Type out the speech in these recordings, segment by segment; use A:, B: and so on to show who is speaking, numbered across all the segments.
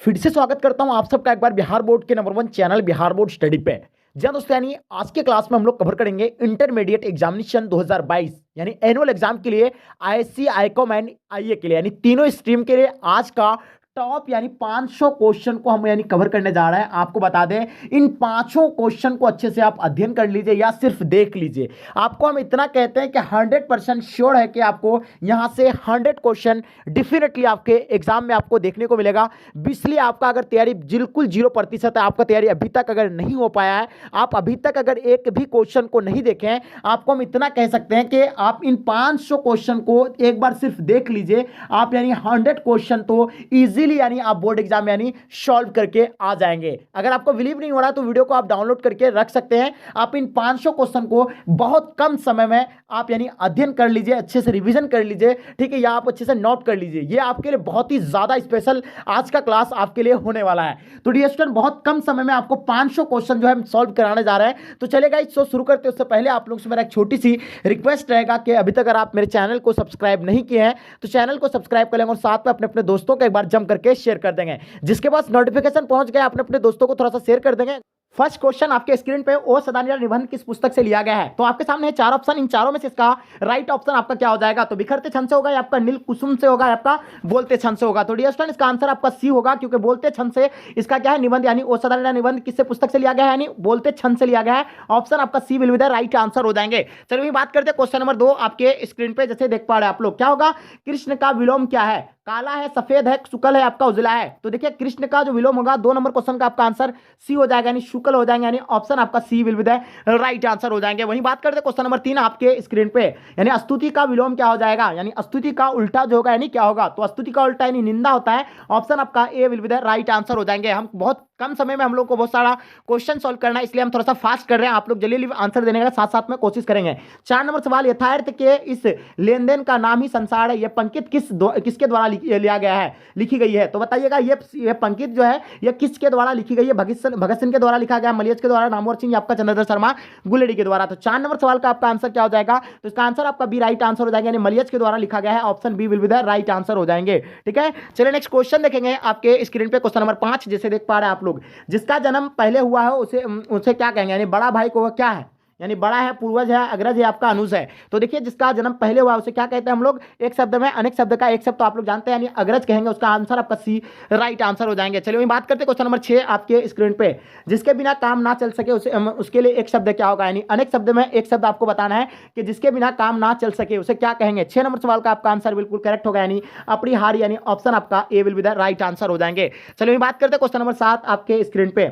A: फिर से स्वागत करता हूं आप सबका एक बार बिहार बोर्ड के number 1 channel Bihar board study पे। जी हाँ दोस्तों, यानी आज के क्लास में हम लोग कवर करेंगे इंटरमीडिएट एग्जामिनेशन 2022 यानी एनुअल एग्जाम के लिए आईएससी, आईकॉम एंड आईए के लिए, यानी तीनों स्ट्रीम के लिए आज का टॉप यानी 500 क्वेश्चन को हम यानी कवर करने जा रहे हैं। आपको बता दें, इन पांचों क्वेश्चन को अच्छे से आप अध्ययन कर लीजिए या सिर्फ देख लीजिए। आपको हम इतना कहते हैं कि 100% श्योर है कि आपको यहां से 100 क्वेश्चन डिफिनेटली आपके एग्जाम में आपको देखने को मिलेगा। इसलिए आपका अगर तैयारी बिल्कुल 0% है, आपका तैयारी अभी तक अगर नहीं हो पाया है, आप अभी तक अगर एक भी क्वेश्चन को नहीं देखे हैं, आपको हम इतना कह सकते हैं कि आप इन 500 क्वेश्चन को एक बार सिर्फ देख लीजिए। आप यानी 100 क्वेश्चन तो इजीली यानी आप बोर्ड एग्जाम यानी सॉल्व करके आ जाएंगे। अगर आपको बिलीव नहीं हो रहा तो वीडियो को आप डाउनलोड करके रख सकते हैं। आप इन 500 क्वेश्चन को बहुत कम समय में आप यानी अध्ययन कर लीजिए, अच्छे से रिवीजन कर लीजिए, ठीक है, या आप अच्छे से नोट कर लीजिए। ये आपके लिए बहुत ही ज्यादा स्पेशल आज का क्लास आपके लिए होने वाला है। तो डियर स्टूडेंट, बहुत कम समय में आपको 500 क्वेश्चन जो है सॉल्व कराने जा रहे हैं। तो चलेगा, इस शो शुरू करते उससे पहले आप लोगों से मेरा एक छोटी सी रिक्वेस्ट रहेगा कि अभी तक अगर आप मेरे चैनल को सब्सक्राइब नहीं किए हैं तो चैनल को सब्सक्राइब कर लेंगे और साथ में अपने अपने दोस्तों को एक बार जम करके शेयर कर देंगे। जिसके पास नोटिफिकेशन पहुंच गया अपने अपने दोस्तों को थोड़ा सा शेयर कर देंगे। फर्स्ट क्वेश्चन आपके स्क्रीन पे, ओ सदानिया निबंध किस पुस्तक से लिया गया है? तो आपके सामने है 4 ऑप्शन, इन चारों में से इसका राइट ऑप्शन आपका क्या हो जाएगा? तो बिखरते छंद से होगा, या आपका नील कुसुम से होगा, या आपका बोलते छंद से होगा। तो डियर स्टूडेंट, इसका आंसर आपका सी होगा, क्योंकि बोलते छंद से इसका क्या है, निबंध यानी ओ सदानिया निबंध किससे पुस्तक से लिया गया है, यानी बोलते छंद से लिया गया है। ऑप्शन आपका C will be the right answer हो जाएंगे। चलिए बात करते हैं क्वेश्चन नंबर 2 आपके स्क्रीन पे, जैसे देख पा रहे हैं आप लोग। क्या होगा? कृष्ण का विलोम क्या है? काला है, सफेद है, शुक्ल है, आपका उजला है। तो देखिए, कृष्ण का जो विलोम होगा 2 नंबर क्वेश्चन का आपका आंसर सी हो जाएगा, यानी शुक्ल हो जाएंगे, यानी ऑप्शन आपका C will be the right answer हो जाएंगे। वहीं बात करते हैं क्वेश्चन नंबर 3 आपके स्क्रीन पे, यानी स्तुति का विलोम क्या हो जाएगा? यानी स्तुति का उल्टा जो होगा यानी क्या होगा? तो स्तुति का उल्टा यानी निंदा होता है। ऑप्शन आपका A will be the right answer हो जाएंगे। हम बहुत कम समय में हम लोग को बहुत सारा क्वेश्चन सॉल्व करना है, इसलिए हम थोड़ा सा फास्ट कर रहे हैं। आप लोग जल्दी आंसर देने का साथ साथ में कोशिश करेंगे। 4 नंबर सवाल, यथार्थ के इस लेन देन का नाम ही संसार है, यह पंक्ति किसके द्वारा लिया गया है, लिखी गई है? तो बताइएगा, ये पंक्ति जो है यह किसके द्वारा लिखी गई है? भगत सिंह के द्वारा लिखा गया, मलियज के द्वारा, नामवर सिंह, आपका चंद्रधर शर्मा गुलेरी के द्वारा। तो 4 नंबर सवाल का आपका आंसर क्या हो जाएगा? तो इसका आंसर आपका बी राइट आंसर हो जाएगा, यानी मलियज के द्वारा लिखा गया है। Option B will be the right answer हो जाएंगे। ठीक है, चलिए नेक्स्ट क्वेश्चन देखेंगे आपके स्क्रीन पे, क्वेश्चन नंबर 5 जैसे देख पा रहे हैं आप लोग। जिसका जन्म पहले हुआ है उसे क्या कहेंगे? यानी बड़ा भाई को क्या है? यानी बड़ा है, पूर्वज है, अग्रज है, आपका अनुज है। तो देखिए, जिसका जन्म पहले हुआ उसे क्या कहते हैं हम लोग? एक शब्द में अनेक शब्द का एक शब्द तो आप लोग जानते हैं, यानी अग्रज कहेंगे। उसका आंसर आपका सी राइट आंसर हो जाएंगे। चलिए वही बात करते हैं क्वेश्चन नंबर 6 आपके स्क्रीन पे। जिसके बिना काम ना चल सके उसके लिए एक शब्द क्या होगा? यानी अनेक शब्द में एक शब्द आपको बताना है कि जिसके बिना काम ना चल सके उसे क्या कहेंगे? 6 नंबर सवाल का आपका आंसर बिल्कुल करेक्ट होगा, यानी अपरिहार्य, यानी ऑप्शन आपका A will be the right answer हो जाएंगे। चलिए वही बात करते हैं क्वेश्चन नंबर 7 आपके स्क्रीन पे।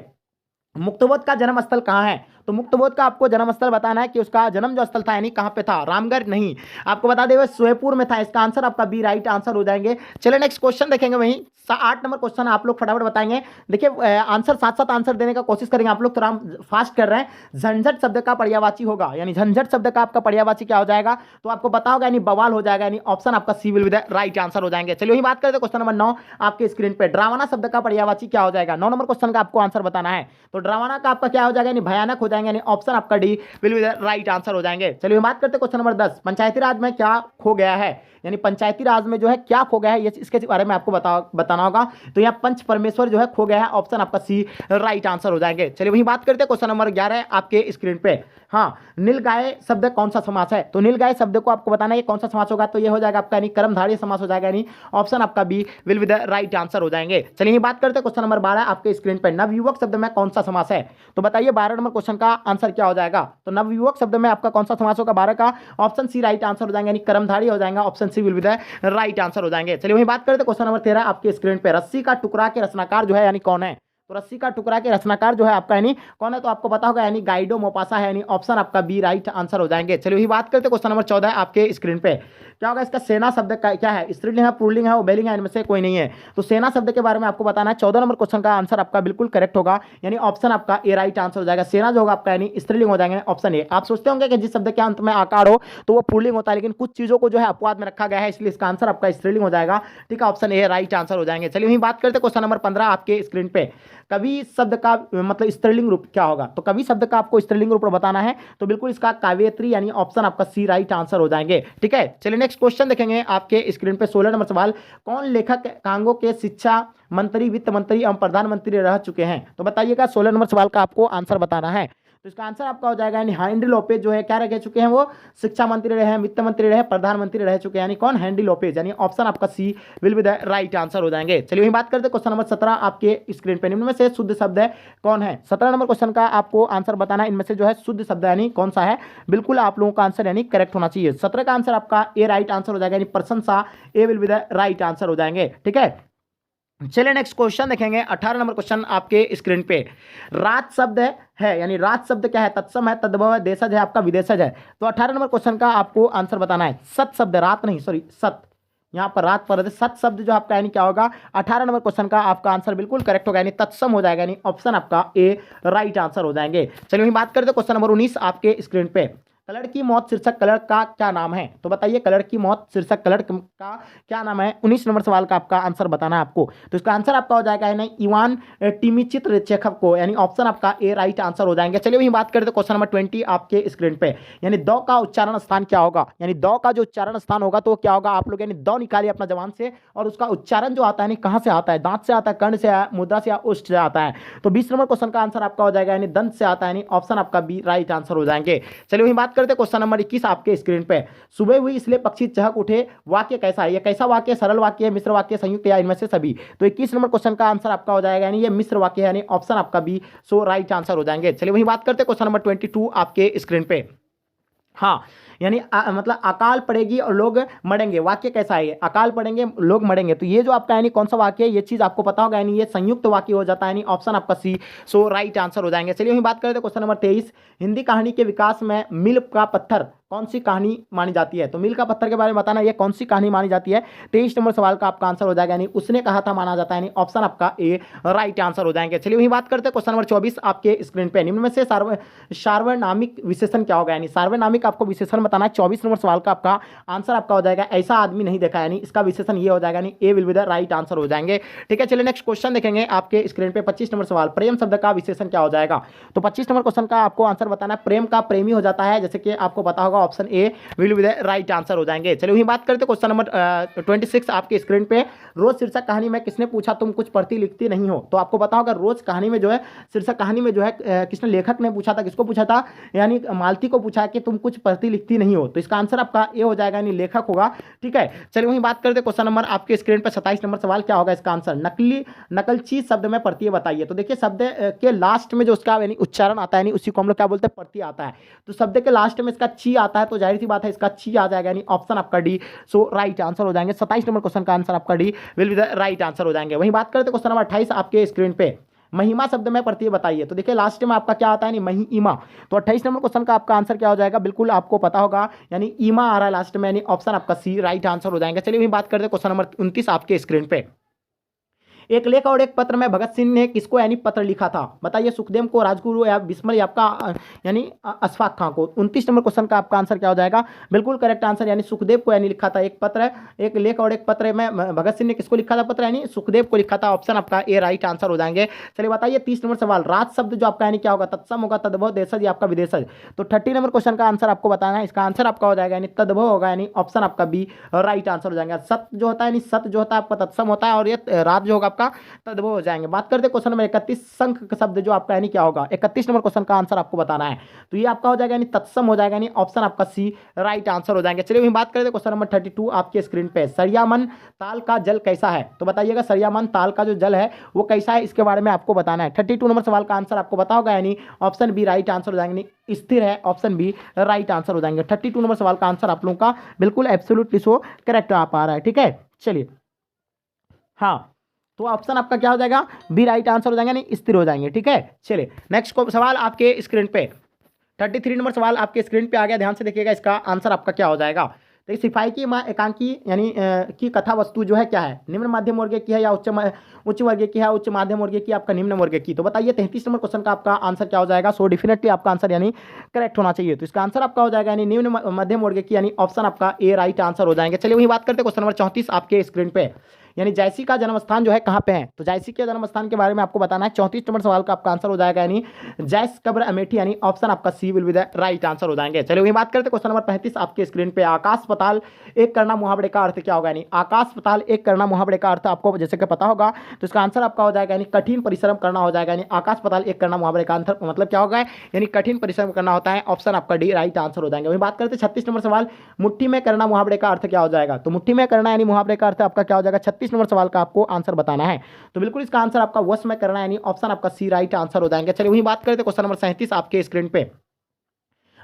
A: मुक्तबोध का जन्म स्थल कहाँ है? तो मुक्तबोध का आपको जन्म स्थल बताना है कि उसका जन्म जो स्थल था यानी कहाँ पे था। रामगढ़ नहीं, आपको बता दें सोएपुर में था। इसका आंसर आपका बी राइट आंसर हो जाएंगे। चलिए नेक्स्ट क्वेश्चन देखेंगे। वहीं 8 नंबर क्वेश्चन आप लोग फटाफट बताएंगे। देखिए, आंसर साथ साथ आंसर देने का कोशिश करेंगे। आप लोग थोड़ा फास्ट कर रहे हैं। झंझट शब्द का पर्यायवाची होगा, यानी झंझट शब्द का आपका पर्यायवाची क्या हो जाएगा? तो आपको पता होगा, यानी बवाल हो जाएगा, यानी ऑप्शन आपका C will be the right answer हो जाएंगे। चलिए वही बात करते हैं क्वेश्चन नंबर 9 आपके स्क्रीन पे। डरावना शब्द का पर्यायवाची क्या हो जाएगा? 9 नंबर क्वेश्चन का आपको आंसर बताना है। तो डरावना का आपका क्या हो जाएगा? यानी भयानक हो जाएंगे, यानी ऑप्शन आपका D will be the right answer हो जाएंगे। चलिए बात करते हैं क्वेश्चन नंबर 10। पंचायती राज में क्या खो गया है? यानी पंचायती राज में जो है क्या खो गया है, ये इसके बारे में आपको बताना होगा। तो यहाँ पंच परमेश्वर जो है खो गया है। ऑप्शन आपका सी राइट आंसर हो जाएंगे। चलिए वही बात करते हैं क्वेश्चन नंबर 11 आपके स्क्रीन पे। हाँ, नीलगाय शब्द कौन सा समास है? तो नीलगाय शब्द को आपको बताना है कौन सा समास होगा। तो ये हो जाएगा आपका यानी कर्मधारय समास हो जाएगा, यानी ऑप्शन आपका B will be the right answer हो जाएंगे। चलिए बात करते हैं क्वेश्चन नंबर 12 आपके स्क्रीन पे। नवयुवक शब्द में कौन सा समास है? तो बताइए 12 नंबर क्वेश्चन का आंसर क्या हो जाएगा? तो नवयुवक शब्द में आपका कौन सा समास होगा 12 का? ऑप्शन सी राइट आंसर हो जाएंगे, यानी कर्मधारय हो जाएगा। Option C will be the right answer हो जाएंगे। चलिए वही बात करते हैं क्वेश्चन नंबर 13 आपके स्क्रीन पे। रस्सी का टुकड़ा के रचनाकार जो है यानी कौन है? तो रस्सी का टुकड़ा के रचनाकार जो है आपका यानी कौन है? तो आपको पता होगा, यानी गाइडो मोपासा है, यानी ऑप्शन आपका बी राइट आंसर हो जाएंगे। चलिए वही बात करते हैं क्वेश्चन नंबर 14 आपके स्क्रीन पे। क्या होगा? इसका सेना शब्द का क्या है? स्त्रीलिंग है, पुल्लिंग है, उभयलिंग है, इनमें से कोई नहीं है। तो सेना शब्द के बारे में आपको बताना है। 14 नंबर क्वेश्चन का आंसर आपका बिल्कुल करेक्ट होगा, यानी ऑप्शन आपका ए राइट आंसर हो जाएगा। सेना जो होगा आपका यानी स्त्रीलिंग हो जाएंगे, ऑप्शन ए। आप सोचते होंगे कि जिस शब्द के अंत में आकार हो तो वो पुल्लिंग होता है, लेकिन कुछ चीजों को जो है अपवाद में रखा गया है, इसलिए इसका आंसर आपका स्त्रीलिंग हो जाएगा। ठीक है, ऑप्शन ए राइट आंसर हो जाएंगे। चलिए वही बात करते हैं क्वेश्चन नंबर 15 आपके स्क्रीन पे। कवि शब्द का मतलब स्त्रीलिंग रूप क्या होगा, तो कवि शब्द का आपको स्त्रीलिंग रूप बताना है, तो बिल्कुल इसका काव्यत्री यानी ऑप्शन आपका सी राइट आंसर हो जाएंगे। ठीक है, चलिए नेक्स्ट क्वेश्चन देखेंगे आपके स्क्रीन पे। 16 नंबर सवाल, कौन लेखक कांगो के शिक्षा मंत्री, वित्त मंत्री एवं प्रधानमंत्री रह चुके हैं, तो बताइएगा 16 नंबर सवाल का आपको आंसर बताना है। तो इसका आंसर आपका हो जाएगा यानी हेनरी लोपेज जो है क्या रह चुके हैं, वो शिक्षा मंत्री रहे हैं, वित्त मंत्री रहे, प्रधानमंत्री रह चुके हैं, यानी कौन, हेनरी लोपेज, यानी ऑप्शन आपका C will be the right answer हो जाएंगे। चलिए वही बात करते हैं क्वेश्चन नंबर 17 आपके स्क्रीन पे। निम्न में से शुद्ध शब्द है कौन है, 17 नंबर क्वेश्चन का आपको आंसर बताना है। इनमें से जो है शुद्ध शब्द यानी कौन सा है, बिल्कुल आप लोगों का आंसर यानी करेक्ट होना चाहिए। 17 का आंसर आपका ए राइट आंसर हो जाएगा, यानी प्रशंसा A will be the right answer हो जाएंगे। ठीक है, चलिए नेक्स्ट क्वेश्चन देखेंगे। 18 नंबर क्वेश्चन आपके स्क्रीन पे। राज शब्द है यानी राज शब्द क्या है, तत्सम है, तद्भव है, देशज है, आपका विदेशज है। तो 18 नंबर क्वेश्चन का आपको आंसर बताना है। सत शब्द, रात नहीं, सॉरी सत, यहाँ पर रात पर सत शब्द जो आपका यानी क्या होगा, 18 नंबर क्वेश्चन का आपका आंसर बिल्कुल करेक्ट होगा, यानी तत्सम हो जाएगा, यानी ऑप्शन आपका ए राइट आंसर हो जाएंगे। चलिए वही बात करते हैं क्वेश्चन नंबर 19 आपके स्क्रीन पे। कलर की मौत शीर्षक कलर का क्या नाम है, तो बताइए कलर की मौत शीर्षक कलर का क्या नाम है। 19 नंबर सवाल का आपका आंसर बताना है आपको। तो इसका आंसर आपका हो जाएगा यानी इवान टिमिचित्र चेखव को, यानी ऑप्शन आपका ए राइट आंसर हो जाएंगे। चलिए वही बात करते हैं क्वेश्चन नंबर 20 आपके स्क्रीन पे। यानी दौ का उच्चारण स्थान क्या होगा, यानी दौ का जो उच्चारण स्थान होगा तो क्या होगा, आप लोग यानी दौ निकालिए अपना जबान से, और उसका उच्चारण जो आता है यानी कहाँ से आता है, दांत से आता है, कर्ण से, मुद्रा से या उष्ट से आता है। तो 20 नंबर क्वेश्चन का आंसर आपका हो जाएगा यानी दंत से आता है, यानी ऑप्शन आपका बी राइट आंसर हो जाएंगे। चलिए वही बात करते हैं क्वेश्चन नंबर 21 आपके स्क्रीन पे। सुबह हुई इसलिए पक्षी चहक उठे, वाक्य कैसा है, ये कैसा वाक्य, सरल वाक्य है, मिश्र वाक्य, संयुक्त, या इनमें से सभी। तो 21 नंबर क्वेश्चन का आंसर आपका हो जाएगा यानी ये मिश्र वाक्य है, यानी ऑप्शन आपका बी सो राइट आंसर हो जाएंगे। चलिए वही बात करते हैं क्वेश्चन नंबर 22 आपके स्क्रीन पे। हाँ, यानी मतलब अकाल पड़ेगी और लोग मरेंगे, वाक्य कैसा है, अकाल पड़ेंगे लोग मरेंगे, तो ये जो आपका यानी कौन सा वाक्य है, ये चीज आपको पता होगा, यानी ये संयुक्त वाक्य हो जाता है, यानी ऑप्शन आपका सी सो राइट आंसर हो जाएंगे। चलिए हम बात करते हैं क्वेश्चन नंबर 23। हिंदी कहानी के विकास में मील का पत्थर कौन सी कहानी मानी जाती है, तो मील का पत्थर के बारे में बताना, ये कौन सी कहानी मानी जाती है। 23 नंबर सवाल का आपका आंसर हो जाएगा, यानी उसने कहा था माना जाता है, यानी ऑप्शन आपका ए राइट आंसर हो जाएंगे। चलिए वही बात करते हैं क्वेश्चन नंबर 24 आपके स्क्रीन पे। निम्न में से सार्वनामिक विशेषण क्या होगा, यानी सार्वनामिक आपको विशेषण बताना है। 24 नंबर सवाल का आपका आंसर आपका हो जाएगा ऐसा आदमी नहीं देखा, यानी इसका विशेषण ये हो जाएगा, यानी A will be the right answer हो जाएंगे। ठीक है, चलिए नेक्स्ट क्वेश्चन देखेंगे आपके स्क्रीन पे। 25 नंबर सवाल, प्रेम शब्द का विशेषण क्या हो जाएगा, तो 25 नंबर क्वेश्चन का आपको आंसर बताना है। प्रेम का प्रेमी हो जाता है, जैसे कि आपको पता होगा, option A will be the right answer हो जाएंगे। चलिए वही बात करते हैं क्वेश्चन नंबर 26 आपके स्क्रीन पे। रोज शीर्षक कहानी में किसने पूछा तुम कुछ पढ़ती लिखती नहीं हो, तो आपको पता होगा रोज कहानी में जो है शीर्षक कहानी में जो है किसने, लेखक ने पूछा था, किसको पूछा था, यानी मालती को पूछा कि तुम कुछ पढ़ती लिखती नहीं हो, तो इसका आंसर आपका ए हो जाएगा, यानी लेखक होगा। ठीक है, चलिए वही बात करते हैं क्वेश्चन नंबर आपके स्क्रीन पर 27 नंबर सवाल क्या होगा इसका आंसर। नकलची शब्द में प्रत्यय बताइए, तो देखिए शब्द के लास्ट में जो उसका यानी उच्चारण आता है, यानी उसी को हम लोग क्या बोलते हैं, प्रत्यय आता है। तो शब्द के लास्ट में इसका ची आता है, तो जाहिर सी बात है इसका ची आ जाएगा, यानी ऑप्शन आपका डी सो राइट आंसर हो जाएंगे। 27 नंबर क्वेश्चन का आंसर आपका D will be the right answer हो जाएंगे। वही बात करते हैं क्वेश्चन नंबर 28 आपके स्क्रीन पे। महिमा शब्द में प्रत्यय बताइए, तो देखिए लास्ट में आपका क्या आता है, यानी महिमा। तो 28 नंबर क्वेश्चन का आपका आंसर क्या हो जाएगा, बिल्कुल आपको पता होगा, यानी ईमा आ रहा है लास्ट में, यानी ऑप्शन आपका सी राइट आंसर हो जाएंगे। चलिए वही बात करते हैं क्वेश्चन नंबर 29 आपके स्क्रीन पे। एक लेख और एक पत्र में भगत सिंह ने किसको यानी पत्र लिखा था, बताइए, सुखदेव को, राजगुरु या बिस्मल या आपका यानी अशफाक खां को। 29 नंबर क्वेश्चन का आपका आंसर क्या हो जाएगा, बिल्कुल करेक्ट आंसर, यानी सुखदेव को यानी लिखा था एक पत्र, एक लेख और एक पत्र में भगत सिंह ने किसको लिखा था पत्र, यानी सुखदेव को लिखा था, ऑप्शन आपका ए राइट आंसर हो जाएंगे। चलिए बताइए 30 नंबर सवाल, राज शब्द जो आपका यानी क्या होगा, तत्सम होगा, तद्भव, देशज या आपका विदेशज। तो 30 नंबर क्वेश्चन का आंसर आपको बताना है, इसका आंसर आपका हो जाएगा यानी तद्भव होगा, यानी ऑप्शन आपका बी राइट आंसर हो जाएगा। सत जो होता है यानी सत जो होता है आपका तत्सम होता है, और ये राज जो होगा आपका तद्भव हो जाएंगे। बात करते हैं क्वेश्चन नंबर 31, संख शब्द जो आपका यानी क्या होगा, 31 नंबर क्वेश्चन का आंसर आपको बताना है, तो ये आपका हो जाएगा यानी तत्सम हो जाएगा, यानी ऑप्शन आपका सी राइट आंसर हो जाएंगे। चलिए वही बात करते हैं क्वेश्चन नंबर 32 आपके स्क्रीन पे। सरियामन ताल का जल कैसा है, तो बताइएगा सरियामन ताल का जो जल है वो कैसा है, इसके बारे में आपको बताना है। 32 नंबर सवाल का आंसर आपको पता होगा, यानी ऑप्शन बी राइट आंसर हो जाएंगे, स्थिर है, ऑप्शन बी राइट आंसर हो जाएंगे। 32 नंबर सवाल का आंसर आप लोगों का बिल्कुल एब्सोल्युटली सो करेक्ट आ पा रहा है। ठीक है, चलिए हाँ, तो ऑप्शन आपका क्या हो जाएगा, बी राइट आंसर हो जाएगा, नहीं स्थिर हो जाएंगे। ठीक है, चलिए नेक्स्ट सवाल आपके स्क्रीन पे। 33 नंबर सवाल आपके स्क्रीन पे आ गया, ध्यान से देखिएगा, इसका आंसर आपका क्या हो जाएगा। देखिए सिपाही की माँ एकांकी यानी की कथा वस्तु जो है क्या है, निम्न मध्यम वर्ग की है या उच्च वर्ग की है, उच्च माध्यम वर्ग की, आपका निम्न वर्ग की। तो बताइए 33 नंबर क्वेश्चन का आपका आंसर क्या हो जाएगा। सो डेफिनेटली आपका आंसर यानी करेक्ट होना चाहिए, तो इसका आंसर आपका हो जाएगा यानी निम्न मध्यम वर्ग की, यानी ऑप्शन आपका ए राइट आंसर हो जाएंगे। चलिए वही बात करते हैं क्वेश्चन नंबर 34 आपके स्क्रीन पे। यानी जैसी का जन्म स्थान जो है कहाँ पे है, तो जैसी के जन्म स्थान के बारे में आपको बताना है। 34 नंबर सवाल का आपका आंसर हो जाएगा यानी जैस कब्र अमेठी, यानी ऑप्शन आपका C will be the right answer हो जाएंगे। चलिए वही बात करते हैं क्वेश्चन नंबर 35 आपके स्क्रीन पे। आकाश पाताल एक करना मुहावरे का अर्थ क्या होगा, यानी आकाश पाताल एक करना मुहावरे का अर्थ आपको जैसे कि पता होगा, तो इसका आंसर आपका हो जाएगा यानी कठिन परिश्रम करना हो जाएगा। यानी आकाश पाताल एक करना मुहावरे का आंसर मतलब क्या होगा, यानी कठिन परिश्रम करना होता है। ऑप्शन आपका डी राइट आंसर हो जाएंगे। वही बात करते हैं 36 नंबर सवाल, मुट्ठी में करना मुहावरे का अर्थ क्या हो जाएगा, तो मुट्ठी में करना यानी मुहावरे का अर्थ आपका क्या हो जाएगा, 36 नंबर सवाल का आपको आंसर बताना है। तो बिल्कुल इसका आंसर आपका वश में करना यानी ऑप्शन आपका सी राइट आंसर हो जाएंगे। चलिए वही बात करते हैं क्वेश्चन नंबर 37 आपके स्क्रीन पे।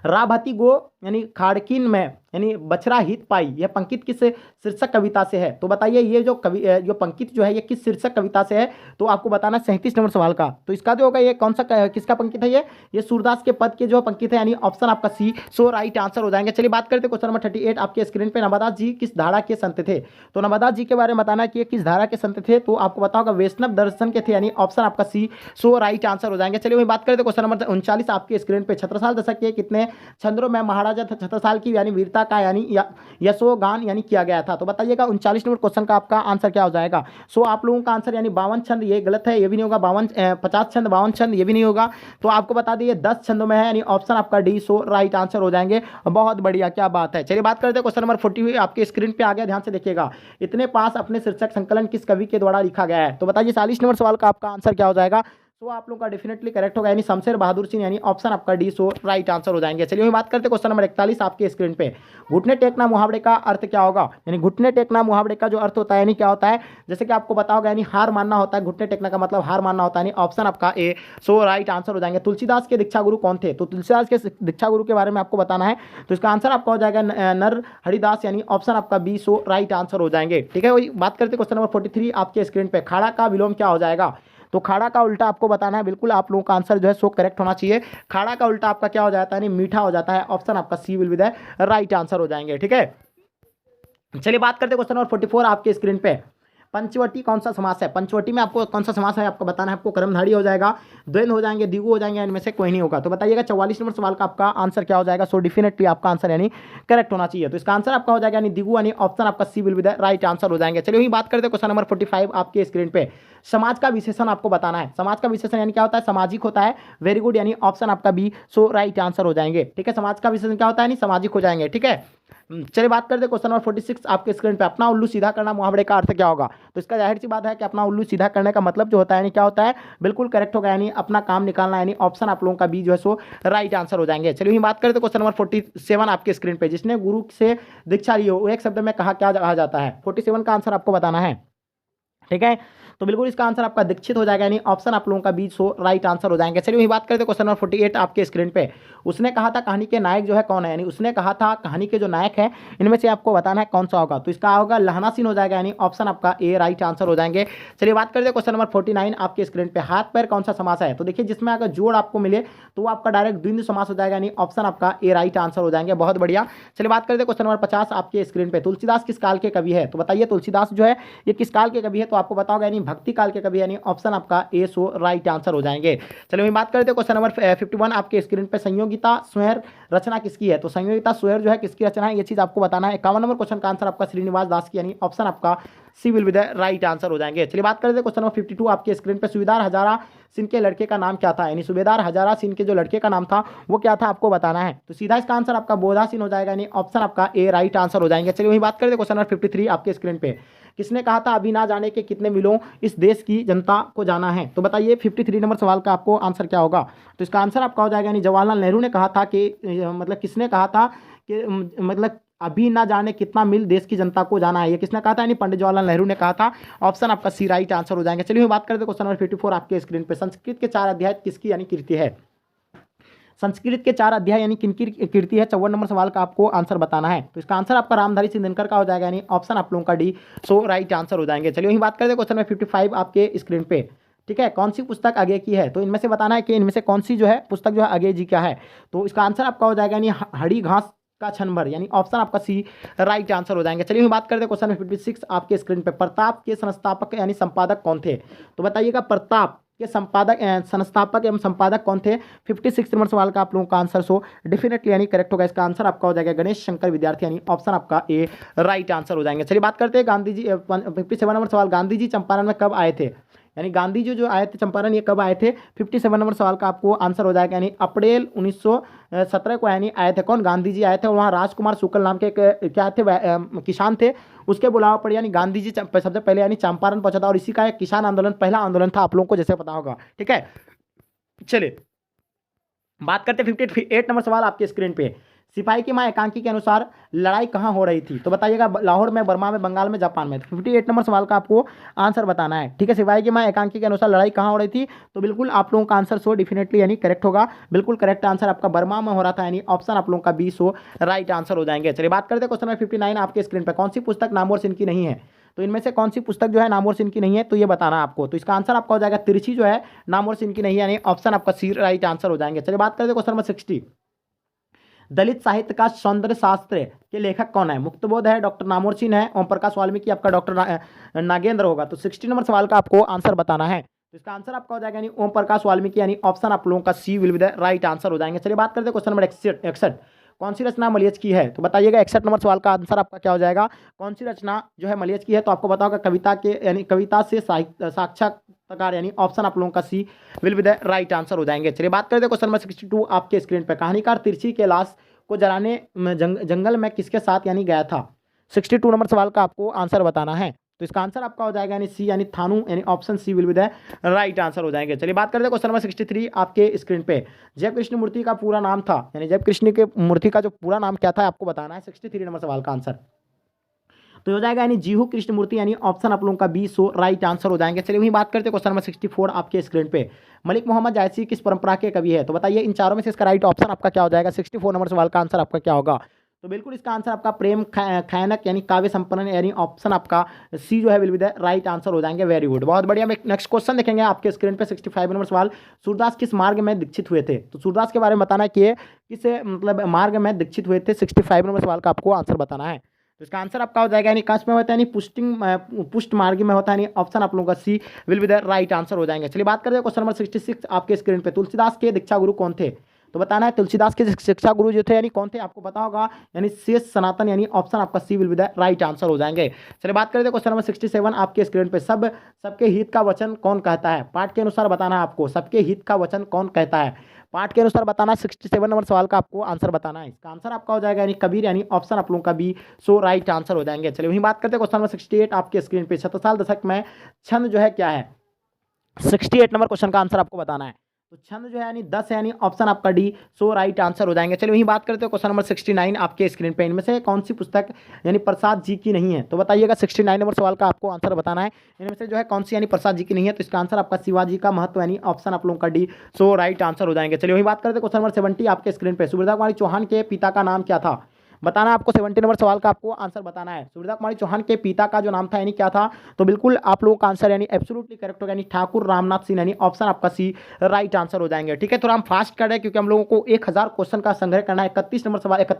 A: राभती गो यानी खाड़किन में यानी बछरा हित पाई, यह पंक्ति किस शीर्षक कविता से है, तो बताइए ये जो जो पंक्ति जो है ये किस शीर्षक कविता से है, तो आपको बताना 37 नंबर सवाल का। तो इसका जो होगा ये कौन सा किसका पंक्ति है, ये सूरदास के पद के जो पंक्ति है, यानी ऑप्शन आपका सी सो राइट आंसर हो जाएंगे। चलिए बात करते हैं क्वेश्चन नंबर 38 आपके स्क्रीन पे। नवादास जी किस धारा के संत थे, तो नवादास जी के बारे में बताना कि ये किस धारा के संत थे, तो आपको पता होगा वैष्णव दर्शन के थे, यानी ऑप्शन आपका सी सो राइट आंसर हो जाएंगे। चलिए वही बात करते हैं क्वेश्चन नंबर 39 आपके स्क्रीन पे। छत्रसाल दशक के कितने छंद्रों में महाराजा छत्रसाल की यानी वीरता का यानी यशोगान यानी किया गया था, तो बताइएगा 39 नंबर क्वेश्चन का आपका आंसर क्या हो जाएगा। सो आप लोगों का आंसर यानी 52 छंद, ये गलत है, ये भी नहीं होगा। 50 छंद 52 छंद ये भी नहीं होगा। तो आपको बता दिए 10 छंदों में है, यानी ऑप्शन आपका डी सो राइट आंसर हो जाएंगे। बहुत बढ़िया, क्या बात है। चलिए बात करते हैं क्वेश्चन नंबर 40 आपके स्क्रीन पे आ गया, ध्यान से देखिएगा। इतने पास अपने शीर्षक संकलन किस कवि के द्वारा लिखा गया है, तो बताइए 40 नंबर सवाल का आपका आंसर क्या हो जाएगा। तो आप लोगों का डेफिनेटली करेक्ट होगा, यानी शमशेर बहादुर सिंह, यानी ऑप्शन आपका डी सो राइट आंसर हो जाएंगे। चलिए बात करते हैं क्वेश्चन नंबर 41 आपके स्क्रीन पे। घुटने टेकना मुहावरे का अर्थ क्या होगा, यानी घुटने टेकना मुहावरे का जो अर्थ होता है यानी क्या होता है, जैसे कि आपको बताओगे यानी हार मानना होता है। घुटने टेकना का मतलब हार मानना होता है, यानी ऑप्शन आपका ए सो राइट आंसर हो जाएंगे। तुलसीदास के दीक्षा गुरु कौन थे, तो तुलसीदास के दीक्षा गुरु के बारे में आपको बताना है, तो इसका आंसर आपका हो जाएगा नर हरिदास, यानी ऑप्शन आपका बी सो राइट आंसर हो जाएंगे। ठीक है, वही बात करते हैं क्वेश्चन नंबर 43 आपके स्क्रीन पे। खाड़ा का विलोम क्या हो जाएगा, तो खाड़ा का उल्टा आपको बताना है। बिल्कुल आप लोगों का आंसर जो है सो करेक्ट होना चाहिए। खाड़ा का उल्टा आपका क्या हो जाता है, यानी मीठा हो जाता है। ऑप्शन आपका C will be the right answer हो जाएंगे। ठीक है, चलिए बात करते हैं क्वेश्चन नंबर 44 आपके स्क्रीन पे। पंचवटी कौन सा समास है, पंचवटी में आपको कौन सा समास है आपको बताना है। आपको कर्मधारय हो जाएगा, द्वंद्व हो जाएंगे, द्विगु हो जाएंगे, इनमें से कोई नहीं होगा। तो बताइएगा 44 नंबर सवाल का आपका आंसर क्या हो जाएगा। सो डेफिनेटली आपका आंसर यानी करेक्ट होना चाहिए। तो इसका आंसर आपका हो जाएगा यानी द्विगु, यानी ऑप्शन आपका C will be the right answer हो जाएंगे। चलिए वही बात करते हैं क्वेश्चन नंबर 45 आपके स्क्रीन पे। समाज का विशेषण आपको बताना है। समाज का विशेषण यानी क्या होता है, सामाजिक होता है। वेरी गुड, यानी ऑप्शन आपका बी सो राइट आंसर हो जाएंगे। ठीक है, समाज का विशेषण क्या होता है, यानी सामाजिक हो जाएंगे। ठीक है, चलिए बात करते हैं क्वेश्चन नंबर 46 आपके स्क्रीन पे। अपना उल्लू सीधा करना मुहावरे का अर्थ क्या होगा, तो इसका जाहिर सी बात है कि अपना उल्लू सीधा करने का मतलब जो होता है यानी क्या होता है, बिल्कुल करेक्ट होगा, यानी अपना काम निकालना, यानी ऑप्शन आप लोगों का बी जो है सो राइट आंसर हो जाएंगे। चलिए बात करते हैं क्वेश्चन नंबर 47 आपके स्क्रीन पे। जिसने गुरु से दीक्षा ली हो एक शब्द में कहा क्या कहा जाता है, 47 का आंसर आपको बताना है। ठीक है, तो बिल्कुल इसका आंसर आपका दीक्षित हो जाएगा, यानी ऑप्शन आप लोगों का बी सो राइट आंसर हो जाएंगे। चलिए वही बात करते हैं क्वेश्चन नंबर 48 आपके स्क्रीन पे। उसने कहा था कहानी के नायक जो है कौन है, यानी उसने कहा था कहानी के जो नायक है इनमें से आपको बताना है कौन सा होगा, तो इसका होगा लहना सिंह हो जाएगा, यानी ऑप्शन आपका ए राइट आंसर हो जाएंगे। चलिए बात करते हैं क्वेश्चन नंबर 49 आपके स्क्रीन पे। हाथ पैर कौन सा समास है, तो देखिए जिसमें अगर जोड़ आपको मिले तो वो आपका डायरेक्ट द्वंद्व समास हो जाएगा, यानी ऑप्शन आपका ए राइट आंसर हो जाएंगे। बहुत बढ़िया। चलिए बात करते हैं क्वेश्चन नंबर 50 आपके स्क्रीन पे। तुलसीदास किस काल के कवि है, तो बताइए तुलसीदास जो है ये किस काल के कवि है, तो आपको बताओगे यानी भक्ति काल के कवि, यानी ऑप्शन आपका ए सो राइट आंसर हो जाएंगे। चलिए वही बात करते हैं क्वेश्चन नंबर 51 आपके स्क्रीन पे। संयोगिता स्वैर रचना किसकी है, तो संयोगिता स्वैर जो है किसकी रचना है ये चीज आपको बताना है। 51 नंबर क्वेश्चन का आंसर आपका श्रीनिवास दास की, यानी ऑप्शन आपका C will be the right answer हो जाएंगे। चलिए बात करते हैं क्वेश्चन नंबर 52 आपके स्क्रीन पे। सूबेदार हजारा सिंह के लड़के का नाम क्या था, यानी सूबेदार हजारा सिंह के जो लड़के का नाम था वो क्या था आपको बताना है। तो सीधा इसका आंसर आपका बोधा सिंह हो जाएगा, यानी ऑप्शन आपका ए राइट आंसर हो जाएंगे। चलिए वही बात करते हैं क्वेश्चन नंबर 53 आपके स्क्रीन पे। किसने कहा था अभी ना जाने के कितने मिलों इस देश की जनता को जाना है, तो बताइए 53 नंबर सवाल का आपको आंसर क्या होगा, तो इसका आंसर आपका हो जाएगा यानी जवाहरलाल नेहरू ने कहा था कि मतलब किसने कहा था कि मतलब अभी ना जाने कितना मिल देश की जनता को जाना है, ये किसने कहा था, यानी पंडित जवाहरलाल नेहरू ने कहा था। ऑप्शन आपका सी राइट आंसर हो जाएंगे। चलिए बात करते हैं क्वेश्चन नंबर 54 आपके स्क्रीन पे। संस्कृत के 4 अध्याय किसकी यानी कीर्ति है, संस्कृत के 4 अध्याय यानी किनकी कीर्ति है। 54 नंबर सवाल का आपको आंसर बताना है, तो इसका आंसर आपका रामधारी सिंह दिनकर का हो जाएगा, यानी ऑप्शन आप लोगों का डी सो राइट आंसर हो जाएंगे। चलिए वही बात करते हैं क्वेश्चन नंबर 55 आपके स्क्रीन पे। ठीक है, कौन सी पुस्तक अगे की है, तो इनमें से बताना है कि इनमें से कौन सी जो है पुस्तक जो है अगे जी क्या है, तो इसका आंसर आपका हो जाएगा यानी हरी घास का छन भर, यानी ऑप्शन आपका सी राइट आंसर हो जाएंगे। चलिए बात करते हैं क्वेश्चन नंबर 56 आपके स्क्रीन पे। प्रताप के संस्थापक यानी संपादक कौन थे, तो बताइएगा प्रताप के संपादक संस्थापक एवं संपादक कौन थे? 56 नंबर सवाल का आप लोगों का आंसर सो डेफिनेटली यानी करेक्ट होगा। इसका आंसर आपका हो जाएगा गणेश शंकर विद्यार्थी, यानी ऑप्शन आपका ए राइट आंसर हो जाएंगे। चलिए बात करते हैं गांधी जी, 57 नंबर सवाल, गांधी जी चंपारण में कब आए थे? यानी गांधी जी जो आए थे चंपारण, ये कब आए थे? 57 नंबर सवाल का आपको आंसर हो जाएगा, यानी अप्रैल 1917 को यानी आए थे। कौन? गांधी जी आए थे। वहाँ राजकुमार शुक्ल नाम के एक क्या थे, किसान थे, उसके बुलावा पर यानी गांधी जी सबसे पहले यानी चंपारण पहुंचा था, और इसी का एक किसान आंदोलन पहला आंदोलन था, आप लोगों को जैसे पता होगा। ठीक है, चलिए बात करते हैं 58 नंबर सवाल आपके स्क्रीन पे। सिपाही की मां एकांकी के अनुसार लड़ाई कहाँ हो रही थी? तो बताइएगा लाहौर में, बर्मा में, बंगाल में, जापान में। 58 नंबर सवाल का आपको आंसर बताना है। ठीक है, सिपाही की मां एकांकी के अनुसार लड़ाई कहाँ हो रही थी? तो बिल्कुल आप लोगों का आंसर सो डेफिनेटली यानी करेक्ट होगा। बिल्कुल करेक्ट आंसर आपका बर्मा में हो रहा था, यानी ऑप्शन आप लोगों का बी सो राइट आंसर हो जाएंगे। चलिए बात करते हैं क्वेश्चन नंबर 59 आपके स्क्रीन पर। कौन सी पुस्तक नाम और सिन की नहीं है? तो इनमें से कौन सी पुस्तक जो है नाम और सिन की नहीं है, तो ये बताना है आपको। तो इसका आंसर आपका हो जाएगा तिरछी जो है नाम और सिन की नहीं है, यानी ऑप्शन आपका सी राइट आंसर हो जाएंगे। चलिए बात करते हैं क्वेश्चन नंबर 60। दलित साहित्य का सौंदर्य शास्त्र के लेखक कौन है? मुक्तबोध है, डॉक्टर नामोर सिंह है, ओम प्रकाश वाल्मीकि, आपका डॉक्टर नागेंद्र होगा। तो 60 नंबर सवाल का आपको आंसर बताना है। तो इसका आंसर आपका हो जाएगा यानी ओम प्रकाश वाल्मीकि, यानी ऑप्शन आप लोगों का C will be the right answer हो जाएंगे। चलिए बात करते हैं क्वेश्चन नंबर 61। कौन सी रचना मलियज की है? तो बताइएगा 61 नंबर सवाल का आंसर आपका क्या हो जाएगा? कौन सी रचना जो है मलियज की है? तो आपको पता होगा कविता के यानी कविता से साक्षात्कार, यानी ऑप्शन आप लोगों का C will be the right answer हो जाएंगे। चलिए बात करते हैं क्वेश्चन नंबर 62 आपके स्क्रीन पर। कहानीकार तिरछी के लाश को जलाने जंगल में किसके साथ यानी गया था? 62 नंबर सवाल का आपको आंसर बताना है। तो इसका आंसर आपका हो जाएगा यानी सी, यानी थानू, यानी option C will be the right answer हो जाएंगे। चलिए बात करते हैं क्वेश्चन नंबर 63 आपके स्क्रीन पे। जय कृष्ण मूर्ति का पूरा नाम था, यानी जय कृष्ण के मूर्ति का जो पूरा नाम क्या था आपको बताना है। 63 नंबर सवाल का आंसर तो हो जाएगा यानी जीहू कृष्णमूर्ति, यानी ऑप्शन आप लोगों का बी सो राइट आंसर हो जाएंगे। चलिए वही बात करते हैं क्वेश्चन नंबर 64 आपके स्क्रीन पे। मलिक मोहम्मद जायसी किस परंपरा के कवि है? तो बताइए इन चारों में से इसका राइट ऑप्शन आपका क्या हो जाएगा? 64 नंबर सवाल का आंसर आपका क्या होगा? तो बिल्कुल इसका आंसर आपका प्रेम खयानक यानी काव्य संपन्न, यानी ऑप्शन आपका सी जो है will be the right answer हो जाएंगे। वेरी गुड, बहुत बढ़िया। नेक्स्ट क्वेश्चन देखेंगे आपके स्क्रीन पे। 65 नंबर सवाल, सूरदास किस मार्ग में दीक्षित हुए थे? तो सूरदास के बारे में बताना है कि किस मतलब मार्ग में दीक्षित हुए थे। 65 नंबर सवाल का आपको आंसर बताना है। तो इसका आंसर आपका हो जाएगा यानी कस में होता है, यानी पुष्ट मार्ग में होता है, यानी ऑप्शन आप लोगों का C will be the right answer हो जाएंगे। चलिए बात करते हैं क्वेश्चन नंबर 66 आपके स्क्रीन पे। तुलसीदास के दीक्षा गुरु कौन थे? तो बताना है तुलसीदास के शिक्षा गुरु जो थे यानी कौन थे आपको पता होगा, यानी शेष सनातन, यानी ऑप्शन आपका C will be the right answer हो जाएंगे। चलिए बात करते हैं क्वेश्चन नंबर 67 आपके स्क्रीन पे। सबके हित का वचन कौन कहता है? पाठ के अनुसार बताना है आपको, सबके हित का वचन कौन कहता है? पाठ के अनुसार बताना है। 67 नंबर सवाल का आपको आंसर बताना है। इसका आंसर आपका हो जाएगा यानी कबीर, यानी ऑप्शन आप लोगों का बी सो राइट आंसर हो जाएंगे। चलिए वही बात करते हैं क्वेश्चन नंबर 68 आपके स्क्रीन पे। शतसाल दशक में छंद जो है क्या है? 68 नंबर क्वेश्चन का आंसर आपको बताना है। तो छंद जो है यानी 10 है, यानी ऑप्शन आपका डी सो राइट आंसर हो जाएंगे। चलिए वही बात करते हैं क्वेश्चन नंबर 69 आपके स्क्रीन पे। इनमें से कौन सी पुस्तक यानी प्रसाद जी की नहीं है? तो बताइएगा 69 नंबर सवाल का आपको आंसर बताना है। इनमें से जो है कौन सी यानी प्रसाद जी की नहीं है? तो इसका आंसर आपका शिवाजी का महत्व, यानी ऑप्शन आप लोगों का डी सो राइट आंसर हो जाएंगे। चलिए वही बात करते हैं क्वेश्चन नंबर 70 आपके स्क्रीन पे। सुभद्रा कुमारी चौहान के पिता का नाम क्या था? बताना आपको 70 नंबर सवाल का आपको आंसर बताना है। सुभद्रा कुमारी चौहान के पिता का जो नाम था यानी क्या था? तो बिल्कुल आप लोगों का आंसर यानी एब्सोल्युटली करेक्ट होगा, यानी ठाकुर रामनाथ सिंह, यानी ऑप्शन आपका सी राइट आंसर हो जाएंगे। ठीक है, थोड़ा हम फास्ट कर रहे हैं क्योंकि हम लोगों को 1000 क्वेश्चन का संग्रह करना है। 71